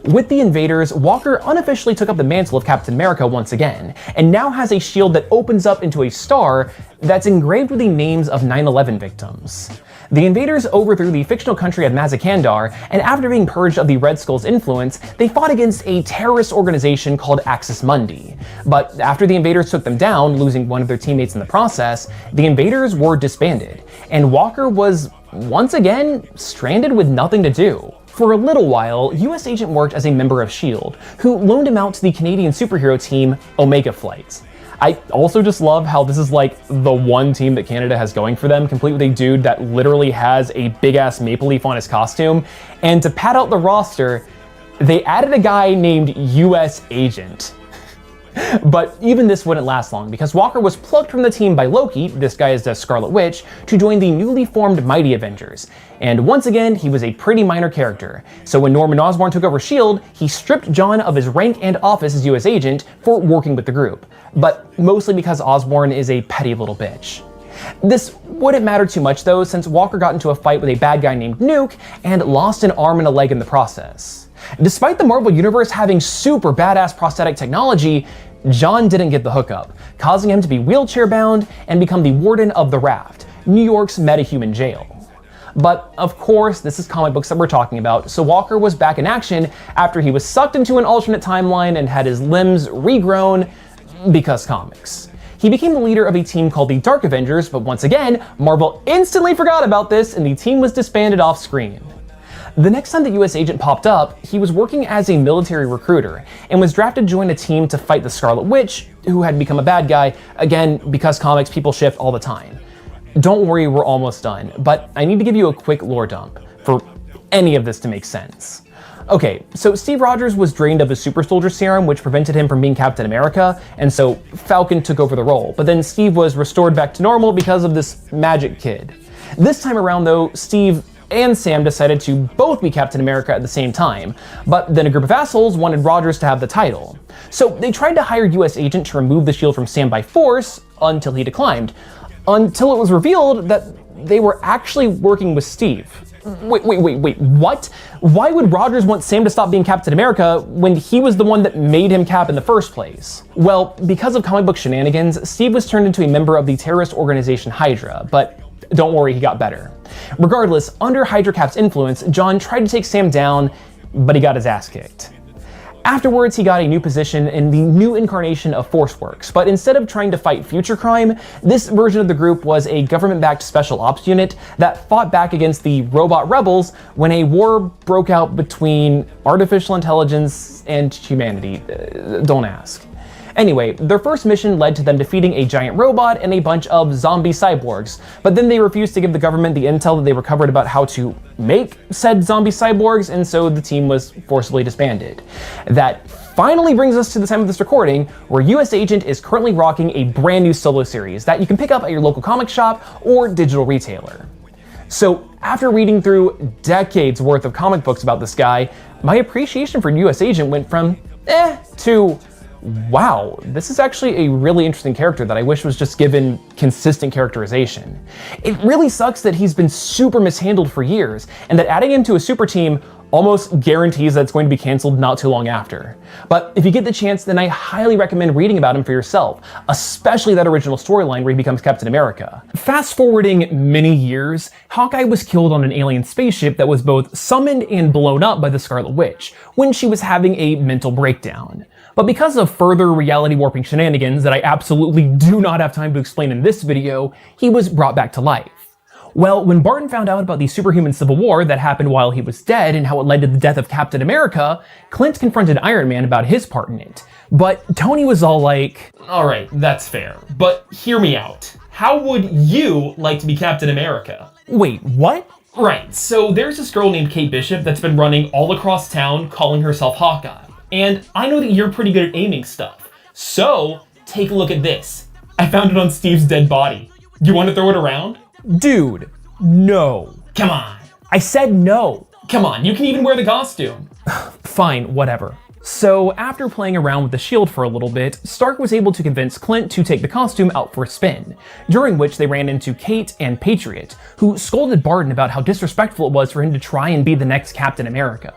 With the invaders, Walker unofficially took up the mantle of Captain America once again, and now has a shield that opens up into a star that's engraved with the names of 9/11 victims. The invaders overthrew the fictional country of Mazikandar, and after being purged of the Red Skull's influence, they fought against a terrorist organization called Axis Mundi. But after the invaders took them down, losing one of their teammates in the process, the invaders were disbanded, and Walker was, once again, stranded with nothing to do. For a little while, US Agent worked as a member of S.H.I.E.L.D., who loaned him out to the Canadian superhero team Omega Flight. I also just love how this is like the one team that Canada has going for them, complete with a dude that literally has a big-ass maple leaf on his costume. And to pad out the roster, they added a guy named US Agent. But even this wouldn't last long, because Walker was plucked from the team by Loki, this guy is the Scarlet Witch, to join the newly formed Mighty Avengers. And once again, he was a pretty minor character. So when Norman Osborn took over S.H.I.E.L.D., he stripped John of his rank and office as US Agent for working with the group. But mostly because Osborn is a petty little bitch. This wouldn't matter too much though, since Walker got into a fight with a bad guy named Nuke and lost an arm and a leg in the process. Despite the Marvel Universe having super badass prosthetic technology, John didn't get the hookup, causing him to be wheelchair-bound and become the warden of the Raft, New York's metahuman jail. But of course, this is comic books that we're talking about, so Walker was back in action after he was sucked into an alternate timeline and had his limbs regrown, because comics. He became the leader of a team called the Dark Avengers, but once again, Marvel instantly forgot about this and the team was disbanded off screen. The next time that US Agent popped up, he was working as a military recruiter and was drafted to join a team to fight the Scarlet Witch, who had become a bad guy, again, because comics people shift all the time. Don't worry, we're almost done, but I need to give you a quick lore dump for any of this to make sense. Okay, so Steve Rogers was drained of his super soldier serum, which prevented him from being Captain America, and so Falcon took over the role, but then Steve was restored back to normal because of this magic kid. This time around though, Steve and Sam decided to both be Captain America at the same time, but then a group of assholes wanted Rogers to have the title. So they tried to hire US Agent to remove the shield from Sam by force, until he declined, until it was revealed that they were actually working with Steve. Wait, what? Why would Rogers want Sam to stop being Captain America when he was the one that made him Cap in the first place? Well, because of comic book shenanigans, Steve was turned into a member of the terrorist organization Hydra, but don't worry, he got better. Regardless, under Hydra Cap's influence, John tried to take Sam down, but he got his ass kicked. Afterwards, he got a new position in the new incarnation of ForceWorks, but instead of trying to fight future crime, this version of the group was a government-backed special ops unit that fought back against the robot rebels when a war broke out between artificial intelligence and humanity. Don't ask. Anyway, their first mission led to them defeating a giant robot and a bunch of zombie cyborgs, but then they refused to give the government the intel that they recovered about how to make said zombie cyborgs, and so the team was forcibly disbanded. That finally brings us to the time of this recording, where US Agent is currently rocking a brand new solo series that you can pick up at your local comic shop or digital retailer. So after reading through decades worth of comic books about this guy, my appreciation for US Agent went from to wow, this is actually a really interesting character that I wish was just given consistent characterization. It really sucks that he's been super mishandled for years, and that adding him to a super team almost guarantees that it's going to be canceled not too long after. But if you get the chance, then I highly recommend reading about him for yourself, especially that original storyline where he becomes Captain America. Fast forwarding many years, Hawkeye was killed on an alien spaceship that was both summoned and blown up by the Scarlet Witch when she was having a mental breakdown. But because of further reality warping shenanigans that I absolutely do not have time to explain in this video, he was brought back to life. Well, when Barton found out about the superhuman civil war that happened while he was dead and how it led to the death of Captain America, Clint confronted Iron Man about his part in it. But Tony was all like, alright, that's fair, but hear me out. How would you like to be Captain America? Wait, what? Right, so there's this girl named Kate Bishop that's been running all across town calling herself Hawkeye. And I know that you're pretty good at aiming stuff. So, take a look at this. I found it on Steve's dead body. You want to throw it around? Dude, no. Come on. I said no. Come on, you can even wear the costume. Fine, whatever. So after playing around with the shield for a little bit, Stark was able to convince Clint to take the costume out for a spin, during which they ran into Kate and Patriot, who scolded Barton about how disrespectful it was for him to try and be the next Captain America.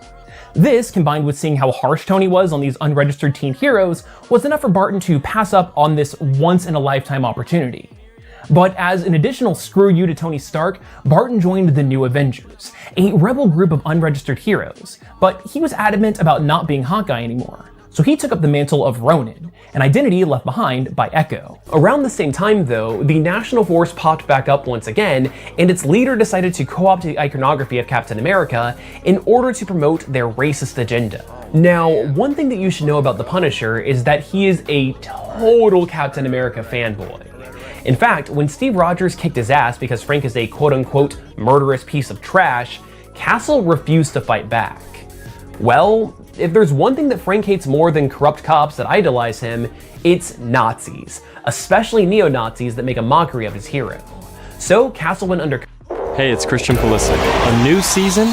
This, combined with seeing how harsh Tony was on these unregistered teen heroes, was enough for Barton to pass up on this once-in-a-lifetime opportunity. But as an additional screw you to Tony Stark, Barton joined the New Avengers, a rebel group of unregistered heroes, but he was adamant about not being Hawkeye anymore, so he took up the mantle of Ronin, an identity left behind by Echo. Around the same time though, the National Force popped back up once again, and its leader decided to co-opt the iconography of Captain America in order to promote their racist agenda. Now, one thing that you should know about the Punisher is that he is a total Captain America fanboy. In fact, when Steve Rogers kicked his ass because Frank is a quote-unquote murderous piece of trash, Castle refused to fight back. Well, if there's one thing that Frank hates more than corrupt cops that idolize him, it's Nazis, especially neo-Nazis that make a mockery of his hero. So Castle went under. Hey, it's Christian Pulisic. A new season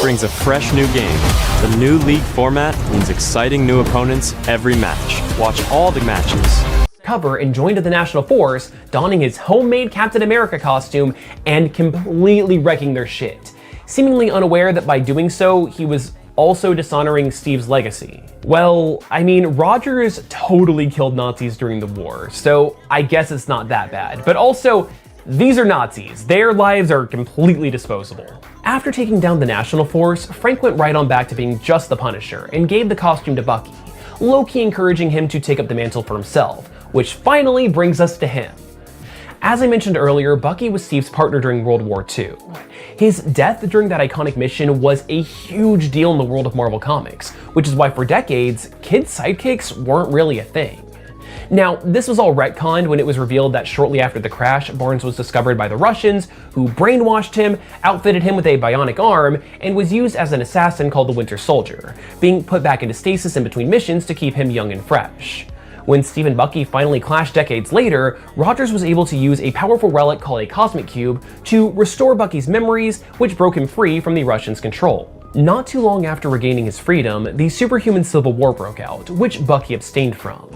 brings a fresh new game. The new league format means exciting new opponents every match. Watch all the matches. Cover and joined the National Force, donning his homemade Captain America costume and completely wrecking their shit, seemingly unaware that by doing so, he was also dishonoring Steve's legacy. Well, I mean, Rogers totally killed Nazis during the war, so I guess it's not that bad. But also, these are Nazis. Their lives are completely disposable. After taking down the National Force, Frank went right on back to being just the Punisher and gave the costume to Bucky, low-key encouraging him to take up the mantle for himself, which finally brings us to him. As I mentioned earlier, Bucky was Steve's partner during World War II. His death during that iconic mission was a huge deal in the world of Marvel Comics, which is why for decades, kid sidekicks weren't really a thing. Now, this was all retconned when it was revealed that shortly after the crash, Barnes was discovered by the Russians, who brainwashed him, outfitted him with a bionic arm, and was used as an assassin called the Winter Soldier, being put back into stasis in between missions to keep him young and fresh. When Steve and Bucky finally clashed decades later, Rogers was able to use a powerful relic called a Cosmic Cube to restore Bucky's memories, which broke him free from the Russians' control. Not too long after regaining his freedom, the superhuman Civil War broke out, which Bucky abstained from.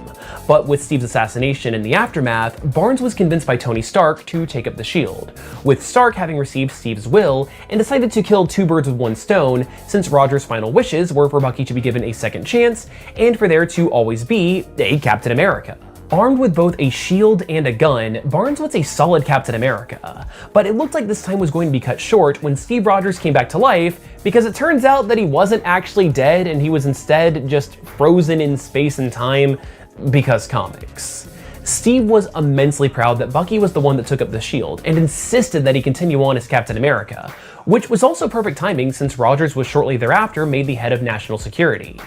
But with Steve's assassination and the aftermath, Barnes was convinced by Tony Stark to take up the shield, with Stark having received Steve's will and decided to kill two birds with one stone, since Rogers' final wishes were for Bucky to be given a second chance and for there to always be a Captain America. Armed with both a shield and a gun, Barnes was a solid Captain America, but it looked like this time was going to be cut short when Steve Rogers came back to life, because it turns out that he wasn't actually dead and he was instead just frozen in space and time, because comics. Steve was immensely proud that Bucky was the one that took up the shield and insisted that he continue on as Captain America, which was also perfect timing since Rogers was shortly thereafter made the head of national security.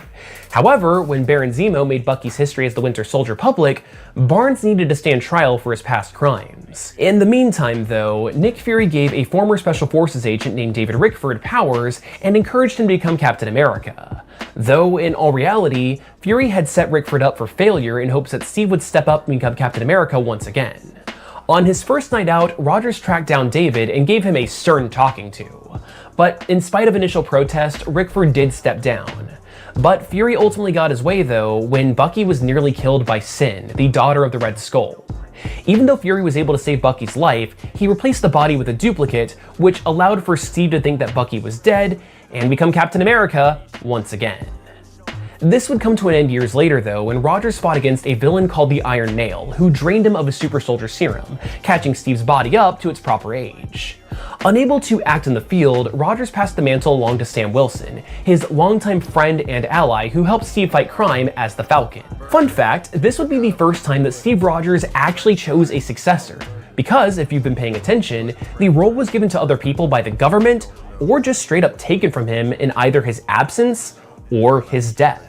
However, when Baron Zemo made Bucky's history as the Winter Soldier public, Barnes needed to stand trial for his past crimes. In the meantime though, Nick Fury gave a former Special Forces agent named David Rickford powers and encouraged him to become Captain America. Though, in all reality, Fury had set Rickford up for failure in hopes that Steve would step up and become Captain America once again. On his first night out, Rogers tracked down David and gave him a stern talking to. But in spite of initial protest, Rickford did step down. But Fury ultimately got his way though, when Bucky was nearly killed by Sin, the daughter of the Red Skull. Even though Fury was able to save Bucky's life, he replaced the body with a duplicate, which allowed for Steve to think that Bucky was dead and become Captain America once again. This would come to an end years later though, when Rogers fought against a villain called the Iron Nail, who drained him of his super soldier serum, catching Steve's body up to its proper age. Unable to act in the field, Rogers passed the mantle along to Sam Wilson, his longtime friend and ally who helped Steve fight crime as the Falcon. Fun fact, this would be the first time that Steve Rogers actually chose a successor, because if you've been paying attention, the role was given to other people by the government or just straight up taken from him in either his absence or his death.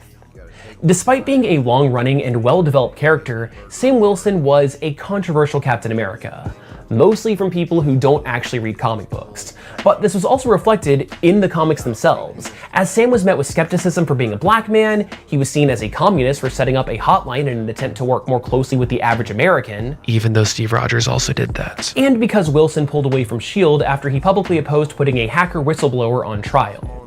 Despite being a long-running and well-developed character, Sam Wilson was a controversial Captain America, mostly from people who don't actually read comic books. But this was also reflected in the comics themselves, as Sam was met with skepticism for being a black man, he was seen as a communist for setting up a hotline in an attempt to work more closely with the average American, even though Steve Rogers also did that, and because Wilson pulled away from S.H.I.E.L.D. after he publicly opposed putting a hacker whistleblower on trial.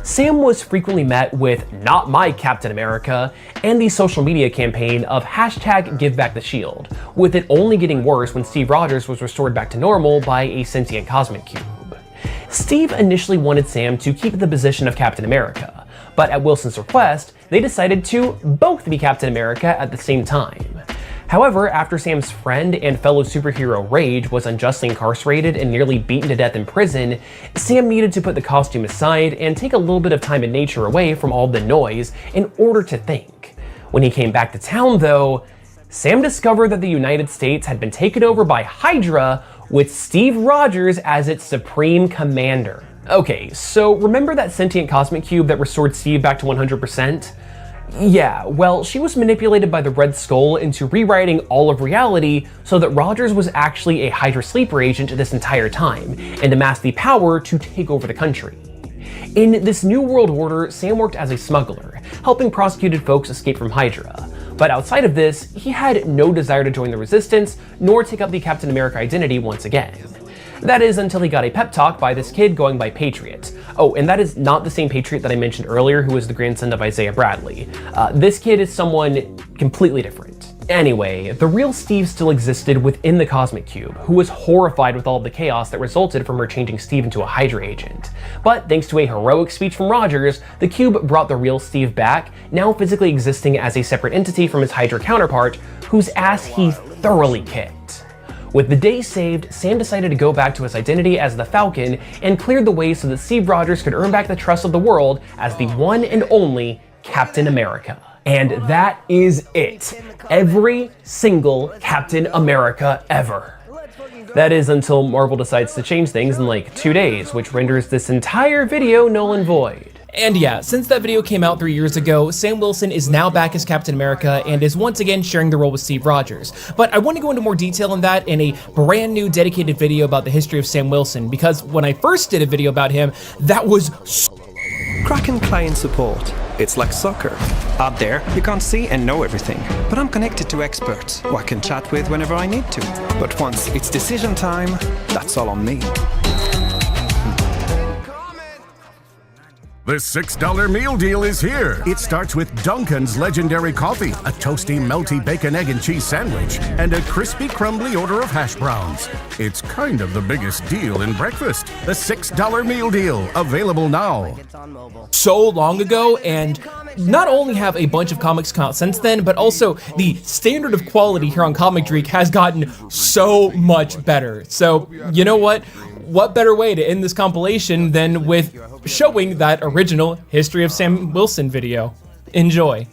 Sam was frequently met with "Not my Captain America" and the social media campaign of #GiveBackTheShield, with it only getting worse when Steve Rogers was restored back to normal by a sentient cosmic cube. Steve initially wanted Sam to keep the position of Captain America, but at Wilson's request, they decided to both be Captain America at the same time. However, after Sam's friend and fellow superhero Rage was unjustly incarcerated and nearly beaten to death in prison, Sam needed to put the costume aside and take a little bit of time in nature away from all the noise in order to think. When he came back to town though, Sam discovered that the United States had been taken over by Hydra with Steve Rogers as its supreme commander. Okay, so remember that sentient cosmic cube that restored Steve back to 100%? Yeah, well, she was manipulated by the Red Skull into rewriting all of reality so that Rogers was actually a Hydra sleeper agent this entire time, and amassed the power to take over the country. In this new world order, Sam worked as a smuggler, helping prosecuted folks escape from Hydra. But outside of this, he had no desire to join the Resistance, nor take up the Captain America identity once again. That is until he got a pep talk by this kid going by Patriot. Oh, and that is not the same Patriot that I mentioned earlier who was the grandson of Isaiah Bradley. This kid is someone completely different. Anyway, the real Steve still existed within the Cosmic Cube, who was horrified with all of the chaos that resulted from her changing Steve into a Hydra agent. But thanks to a heroic speech from Rogers, the Cube brought the real Steve back, now physically existing as a separate entity from his Hydra counterpart, whose ass he thoroughly kicked. With the day saved, Sam decided to go back to his identity as the Falcon and cleared the way so that Steve Rogers could earn back the trust of the world as the one and only Captain America. And that is it. Every single Captain America ever. That is until Marvel decides to change things in like 2 days, which renders this entire video null and void. And yeah, since that video came out 3 years ago, Sam Wilson is now back as Captain America and is once again sharing the role with Steve Rogers. But I want to go into more detail on that in a brand new dedicated video about the history of Sam Wilson, because when I first did a video about him, that was Kraken client support. It's like soccer. Out there, you can't see and know everything. But I'm connected to experts who I can chat with whenever I need to. But once it's decision time, that's all on me. The $6 meal deal is here. It starts with Dunkin's legendary coffee, a toasty, melty bacon, egg, and cheese sandwich, and a crispy, crumbly order of hash browns. It's kind of the biggest deal in breakfast. The $6 meal deal, available now. So long ago, and not only have a bunch of comics come out since then, but also the standard of quality here on Comic Dreek has gotten so much better. So, you know what? What better way to end this compilation than with showing that original History of Sam Wilson video. Enjoy.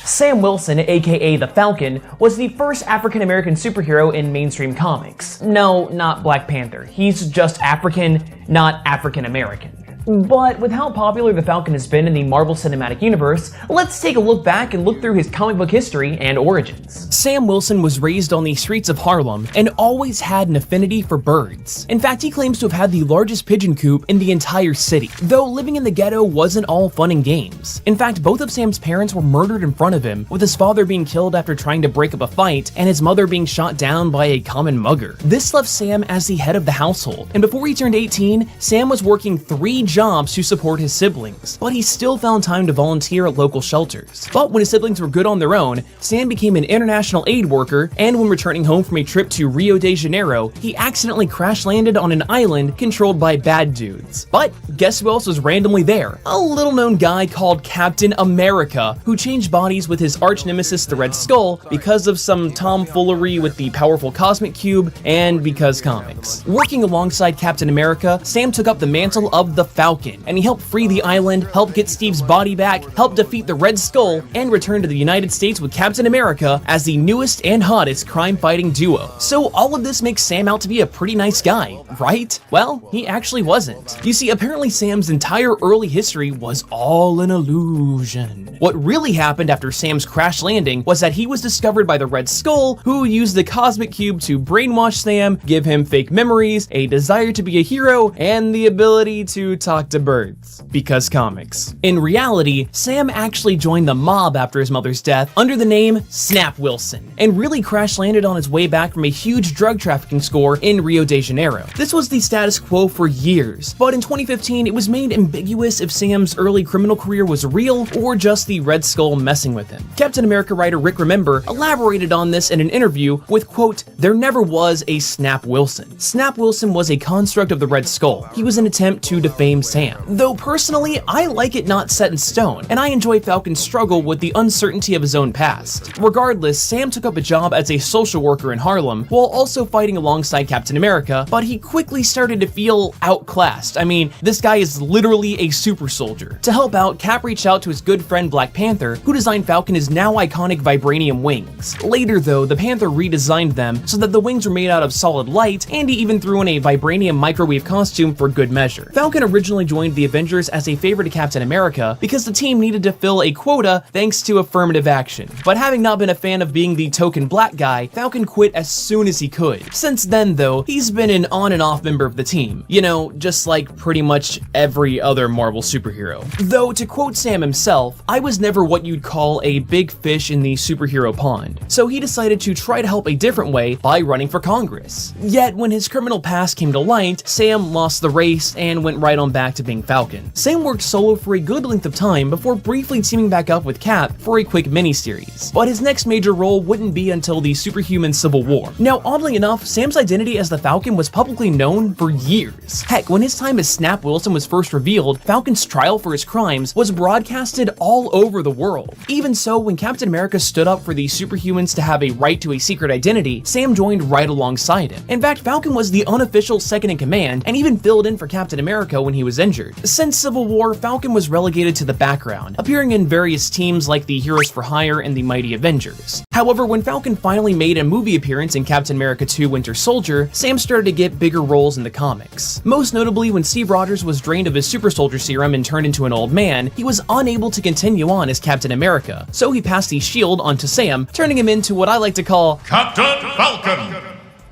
Sam Wilson, aka the Falcon, was the first African-American superhero in mainstream comics. No, not Black Panther. He's just African, not African-American. But with how popular the Falcon has been in the Marvel Cinematic Universe, let's take a look back and look through his comic book history and origins. Sam Wilson was raised on the streets of Harlem and always had an affinity for birds. In fact, he claims to have had the largest pigeon coop in the entire city, though living in the ghetto wasn't all fun and games. In fact, both of Sam's parents were murdered in front of him, with his father being killed after trying to break up a fight and his mother being shot down by a common mugger. This left Sam as the head of the household, and before he turned 18, Sam was working 3 jobs to support his siblings, but he still found time to volunteer at local shelters. But when his siblings were good on their own, Sam became an international aid worker, and when returning home from a trip to Rio de Janeiro, he accidentally crash-landed on an island controlled by bad dudes. But guess who else was randomly there? A little-known guy called Captain America, who changed bodies with his arch-nemesis the Red Skull because of some tomfoolery with the powerful Cosmic Cube, and because comics. Working alongside Captain America, Sam took up the mantle of the Falcon, and he helped free the island, helped get Steve's body back, helped defeat the Red Skull, and return to the United States with Captain America as the newest and hottest crime-fighting duo. So all of this makes Sam out to be a pretty nice guy, right? Well, he actually wasn't. You see, apparently Sam's entire early history was all an illusion. What really happened after Sam's crash landing was that he was discovered by the Red Skull, who used the Cosmic Cube to brainwash Sam, give him fake memories, a desire to be a hero, and the ability to talk to birds. Because comics. In reality, Sam actually joined the mob after his mother's death under the name Snap Wilson, and really crash-landed on his way back from a huge drug trafficking score in Rio de Janeiro. This was the status quo for years, but in 2015 it was made ambiguous if Sam's early criminal career was real or just the Red Skull messing with him. Captain America writer Rick Remember elaborated on this in an interview with, quote, "There never was a Snap Wilson. Snap Wilson was a construct of the Red Skull. He was an attempt to defame Sam. Though personally, I like it not set in stone, and I enjoy Falcon's struggle with the uncertainty of his own past. Regardless, Sam took up a job as a social worker in Harlem while also fighting alongside Captain America, but he quickly started to feel outclassed. I mean, this guy is literally a super soldier. To help out, Cap reached out to his good friend Black Panther, who designed Falcon's now iconic vibranium wings. Later though, the Panther redesigned them so that the wings were made out of solid light, and he even threw in a vibranium microwave costume for good measure. Falcon originally joined the Avengers as a favor to Captain America because the team needed to fill a quota thanks to affirmative action. But having not been a fan of being the token black guy, Falcon quit as soon as he could. Since then though, he's been an on and off member of the team. You know, just like pretty much every other Marvel superhero. Though, to quote Sam himself, "I was never what you'd call a big fish in the superhero pond." So he decided to try to help a different way by running for Congress. Yet, when his criminal past came to light, Sam lost the race and went right on back to being Falcon. Sam worked solo for a good length of time before briefly teaming back up with Cap for a quick miniseries. But his next major role wouldn't be until the Superhuman Civil War. Now, oddly enough, Sam's identity as the Falcon was publicly known for years. Heck, when his time as Snap Wilson was first revealed, Falcon's trial for his crimes was broadcasted all over the world. Even so, when Captain America stood up for the superhumans to have a right to a secret identity, Sam joined right alongside him. In fact, Falcon was the unofficial second in command and even filled in for Captain America when he was injured. Since Civil War, Falcon was relegated to the background, appearing in various teams like the Heroes for Hire and the Mighty Avengers. However, when Falcon finally made a movie appearance in Captain America 2: Winter Soldier, Sam started to get bigger roles in the comics. Most notably, when Steve Rogers was drained of his super soldier serum and turned into an old man, he was unable to continue on as Captain America, so he passed the shield onto Sam, turning him into what I like to call Captain Falcon!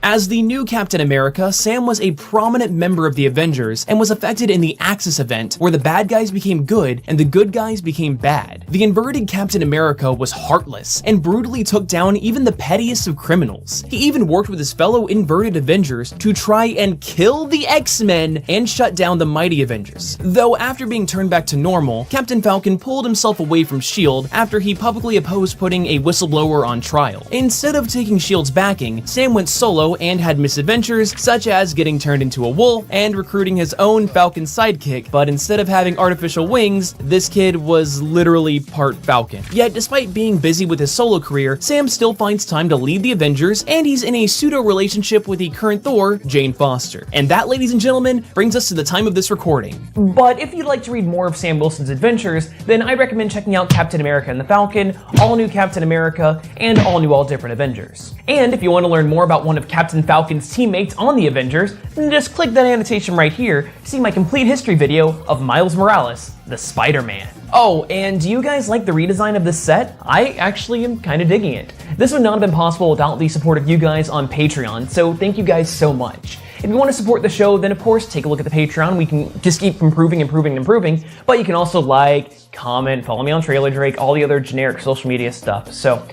As the new Captain America, Sam was a prominent member of the Avengers and was affected in the Axis event, where the bad guys became good and the good guys became bad. The inverted Captain America was heartless and brutally took down even the pettiest of criminals. He even worked with his fellow inverted Avengers to try and kill the X-Men and shut down the Mighty Avengers. Though after being turned back to normal, Captain Falcon pulled himself away from S.H.I.E.L.D. after he publicly opposed putting a whistleblower on trial. Instead of taking S.H.I.E.L.D.'s backing, Sam went solo and had misadventures such as getting turned into a wolf and recruiting his own Falcon sidekick, but instead of having artificial wings, this kid was literally part Falcon. Yet despite being busy with his solo career, Sam still finds time to lead the Avengers, and he's in a pseudo relationship with the current Thor, Jane Foster. And that, ladies and gentlemen, brings us to the time of this recording. But if you'd like to read more of Sam Wilson's adventures, then I recommend checking out Captain America and the Falcon, All New Captain America, and All New All Different Avengers. And if you want to learn more about one of Captain Falcon's teammates on the Avengers, then just click that annotation right here to see my complete history video of Miles Morales, the Spider-Man. Oh, and do you guys like the redesign of this set? I actually am kind of digging it. This would not have been possible without the support of you guys on Patreon, so thank you guys so much. If you want to support the show, then of course take a look at the Patreon. We can just keep improving, but you can also like, comment, follow me on Trailer Drake, all the other generic social media stuff. So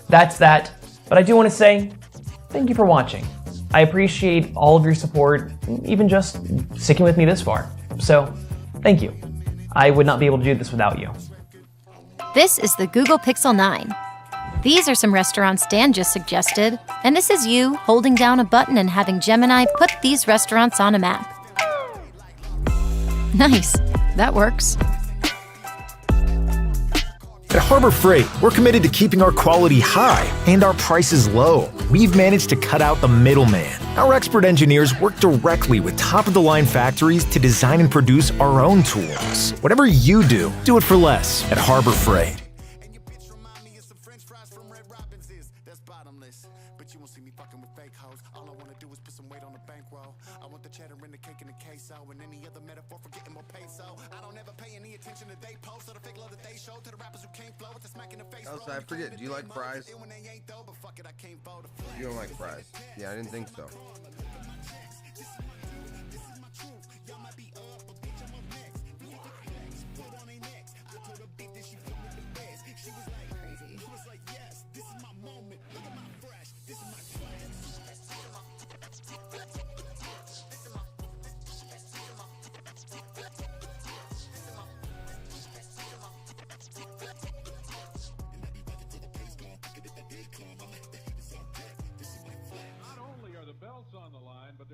that's that. But I do want to say thank you for watching. I appreciate all of your support, even just sticking with me this far. So thank you. I would not be able to do this without you. This is the Google Pixel 9. These are some restaurants Dan just suggested, and this is you holding down a button and having Gemini put these restaurants on a map. Nice, that works. At Harbor Freight, we're committed to keeping our quality high and our prices low. We've managed to cut out the middleman. Our expert engineers work directly with top-of-the-line factories to design and produce our own tools. Whatever you do it for less at Harbor Freight. Also, I forget, do you like fries? You don't like fries. Yeah, I didn't think so.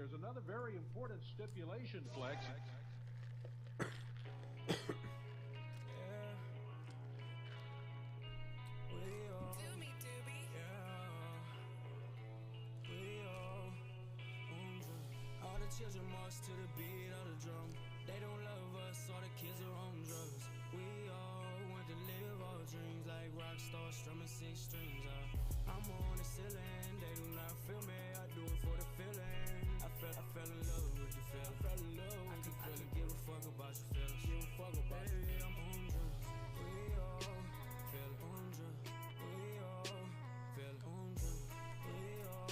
there's another very important stipulation, Flex. Do me, doobie. All the children march to the beat of the drum. They don't love us, all the kids are on drugs. We all want to live our dreams like rock stars strumming 6 strings. I'm on the ceiling, they do not feel me. I do it for the feeling. I fell in love with the feeling. I fell in love with the feeling. I can give a fuck about your feelings. Give a fuck about it. Baby, I'm on drugs. We all feel on drugs. We all feel on drugs. We all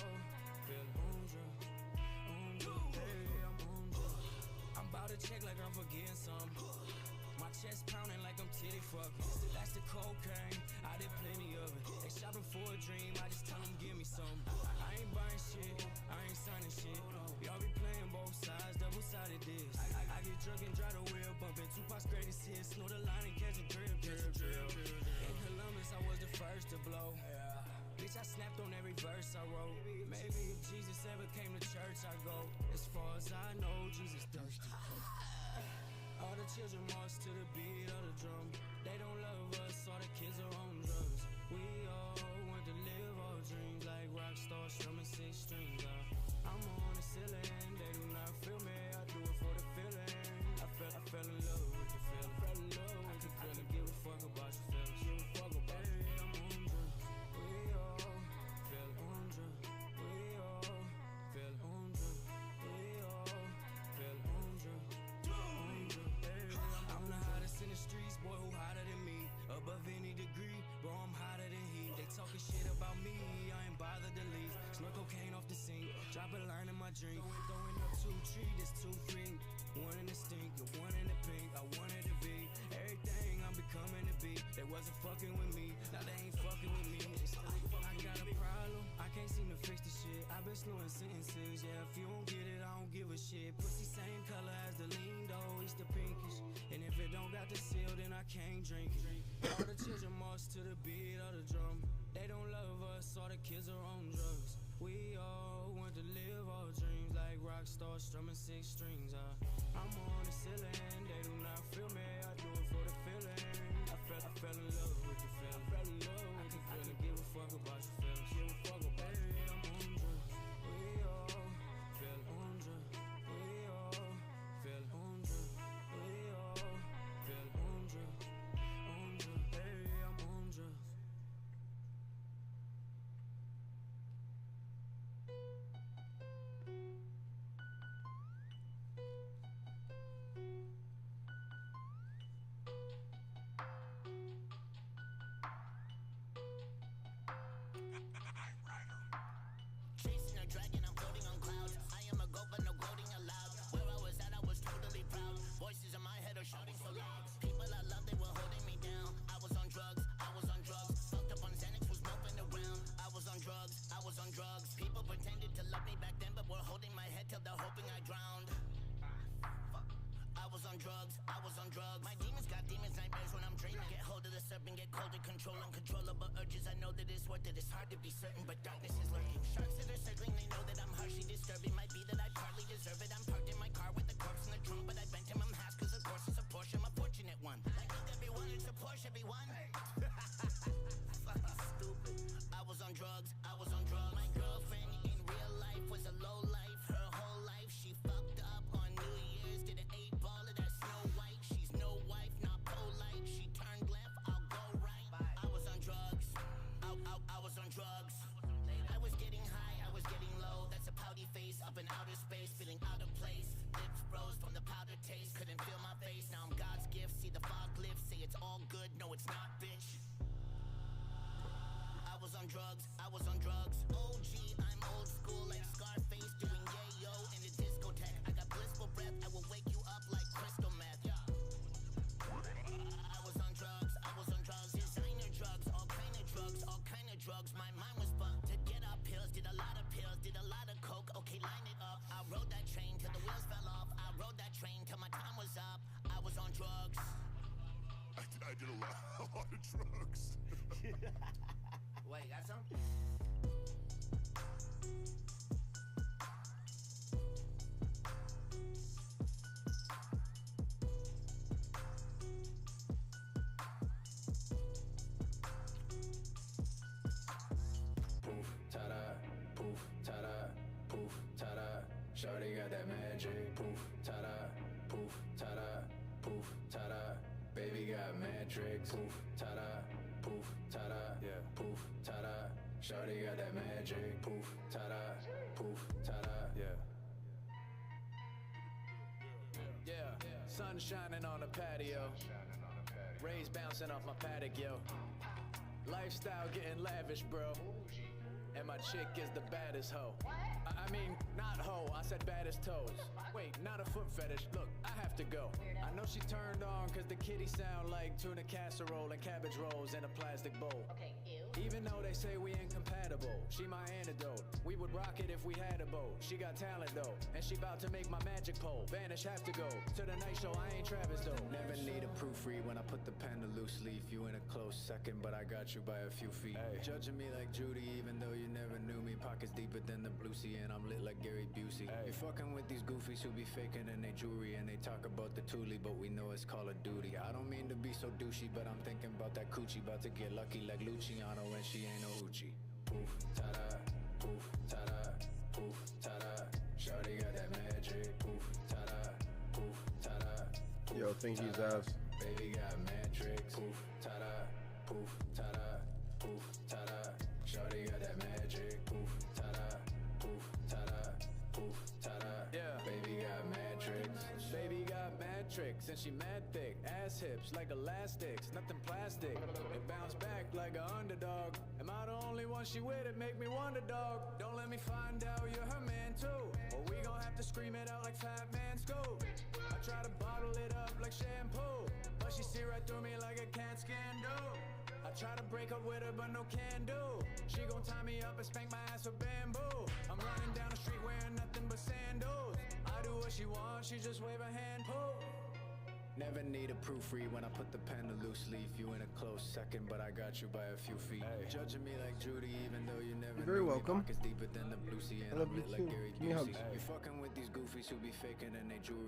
feel on drugs. I'm about to check like I'm forgetting something. My chest pounding like I'm titty fucking. That's the cocaine, I did plenty of it. They shopping for a dream, I just tell them give me some. I ain't buying shit, I ain't signing shit. Y'all be playing both sides, double-sided this. I get drunk and drive the wheel, bumping Tupac's greatest hits. Snort the line and catch a drip. In Columbus, I was the first to blow. Bitch, I snapped on every verse I wrote. Maybe if Jesus ever came to church, I go. As far as I know, Jesus thirsty. All the children march to the beat of the drum. They don't love us, all the kids are on drugs. We all want to live our dreams like rock stars strumming 6 strings. I'm on the ceiling, they do not feel me. I do it for the feeling. I fell in love with the feeling. I fell in love with the feeling. Give a fuck about your feelings. Give a fuck about it. I'm on drugs. We all feel on drugs. We all feel on drugs. We all feel on drugs. I'm the hottest in the streets, boy, who hotter than me? Above any degree, bro, I'm hotter than heat. They talking shit about me, I ain't bothered to leave. Snort cocaine off the sink, drop a line in my drink. Throwing up 2 trees, that's 2 free. One in the stink, one in the pink, I wanted to be everything I'm becoming to be. They wasn't fucking with me, now they ain't fucking with me. I got a problem, I can't seem to fix the shit. I've been slowing sentences, yeah, if you don't get it, I don't give a shit. Pussy same color as the lean though, it's the pinkish. And if it don't got the seal, then I can't drink it. All the children march to the beat of the drum. They don't love us, all the kids are on drugs. We all want to live our dreams like rock stars strumming 6 strings. I'm on the ceiling, they do not feel me. I do it for the feeling. I fell in love with the feeling. I fell in love with the feeling. Give a fuck about your feelings. Give a fuck about it. I'm on drugs. We all feel on drugs. We all feel on drugs. We all feel on drugs. On drugs. Baby, I'm on drugs. Chasing a dragon, I'm floating on clouds. I am a goat, but no gloating allowed. Where I was at, I was totally proud. Voices in my head are shouting so loud. People I love, they were holding me down. I was on drugs, I was on drugs. Fucked up on Xanax, was moping around. I was on drugs, I was on drugs. People pretended to love me back then, but were holding my head till they're hoping I drowned. I was on drugs, I was on drugs. My demons got demons, nightmares when I'm dreaming. Get hold of the serpent, get cold and control uncontrollable urges. I know that it's worth it, it's hard to be certain, but darkness is lurking. Sharks that are circling, they know that I'm harshly disturbing. Might be that I partly deserve it. I'm parked in my car with the corpse in the trunk, but I bent him in half, cause of course it's a Porsche, I'm a fortunate one. Like everyone, it's a Porsche, everyone. Fucking stupid. I was on drugs, I was on drugs. My girlfriend in real life was a low life. Her whole life she fucked up on New Year's. Did an 8-ball of that Snow White. She's no wife, not polite. She turned left, I'll go right. I was on drugs, I was on drugs. I was getting high, I was getting low. That's a pouty face up in outer space, feeling out of place. Lips froze from the powder taste, couldn't feel my face. Now I'm God's gift, see the fog lift, say it's all good, no it's not, bitch. I was on drugs, I was on drugs. OG, I'm old school like Scarface, doing yayo in the discotheque. I got blissful breath, I will wake you up like crystal meth. I was on drugs, I was on drugs. Designer drugs, all kind of drugs, all kind of drugs. My mind was bugged to get up pills, did a lot of pills, did a lot of coke. Okay, line it up. I rode that train till the wheels fell off. I rode that train till my time was up. I was on drugs. I did a lot of drugs. Wait, got some? Shawty got that magic. Poof, ta-da, poof, ta-da, poof, ta-da. Baby got mad tricks. Poof, ta-da, poof, ta-da, yeah. Poof, ta-da. Shawty got that magic. Poof, ta-da, poof, ta-da, yeah. Yeah, sun shining on the patio. Rays bouncing off my paddock, yo. Lifestyle getting lavish, bro. And my chick is the baddest hoe. I mean, not hoe, I said baddest toes. Wait, not a foot fetish, look, I have to go. I know she turned on cause the kitty sound like tuna casserole and cabbage rolls in a plastic bowl. Even though they say we incompatible, she my antidote. We would rock it if we had a boat. She got talent though, and she about to make my magic pole. Vanish, have to go to the night show, I ain't Travis though. Never need a proofread when I put the pen to loose leaf. You in a close second, but I got you by a few feet. Hey. Judging me like Judy, even though you never knew me. Pockets deeper than the blue sea, and I'm lit like Gary Busey. Hey. You fucking with these goofies who be faking in they jewelry, and they talk about the Thule, but we know it's Call of Duty. I don't mean to be so douchey, but I'm thinking about that coochie, about to get lucky like Luciano, and she ain't no hoochie. Poof, ta-da, poof, ta-da, poof, ta-da. Shawty got that magic. Poof, ta-da, poof, ta-da. Yo, think he's ass. Baby got mad tricks. Poof, ta-da, poof, ta-da, poof, ta-da. Shawty got that magic. Poof, ta-da, poof, ta-da, poof, ta-da. Yeah. Baby got mad tricks. Baby got mad tricks, and she mad thick. Ass hips like elastics, nothing plastic. It bounce back like a underdog. Am I the only one she with? It make me wonder, dog. Don't let me find out you're her man too, or we gon' have to scream it out like Fat Man Scoop. I try to bottle it up like shampoo, but she see right through me like a CAT scan do. I try to break up with her, but no can do. She gon' tie me up and spank my ass with bamboo. I'm running down the street wearing nothing but sandals. I do what she wants, she just wave a hand, pull. Never need a proofread when I put the pen to loose leaf. You in a close second, but I got you by a few feet. Hey. Judging me like Judy, even though you never. You're very welcome. Pockets deeper than the blue sea, and I love I'm you lit too. like Gary Give me hugs. Busey. You fucking with these goofies who be faking in they jewelry.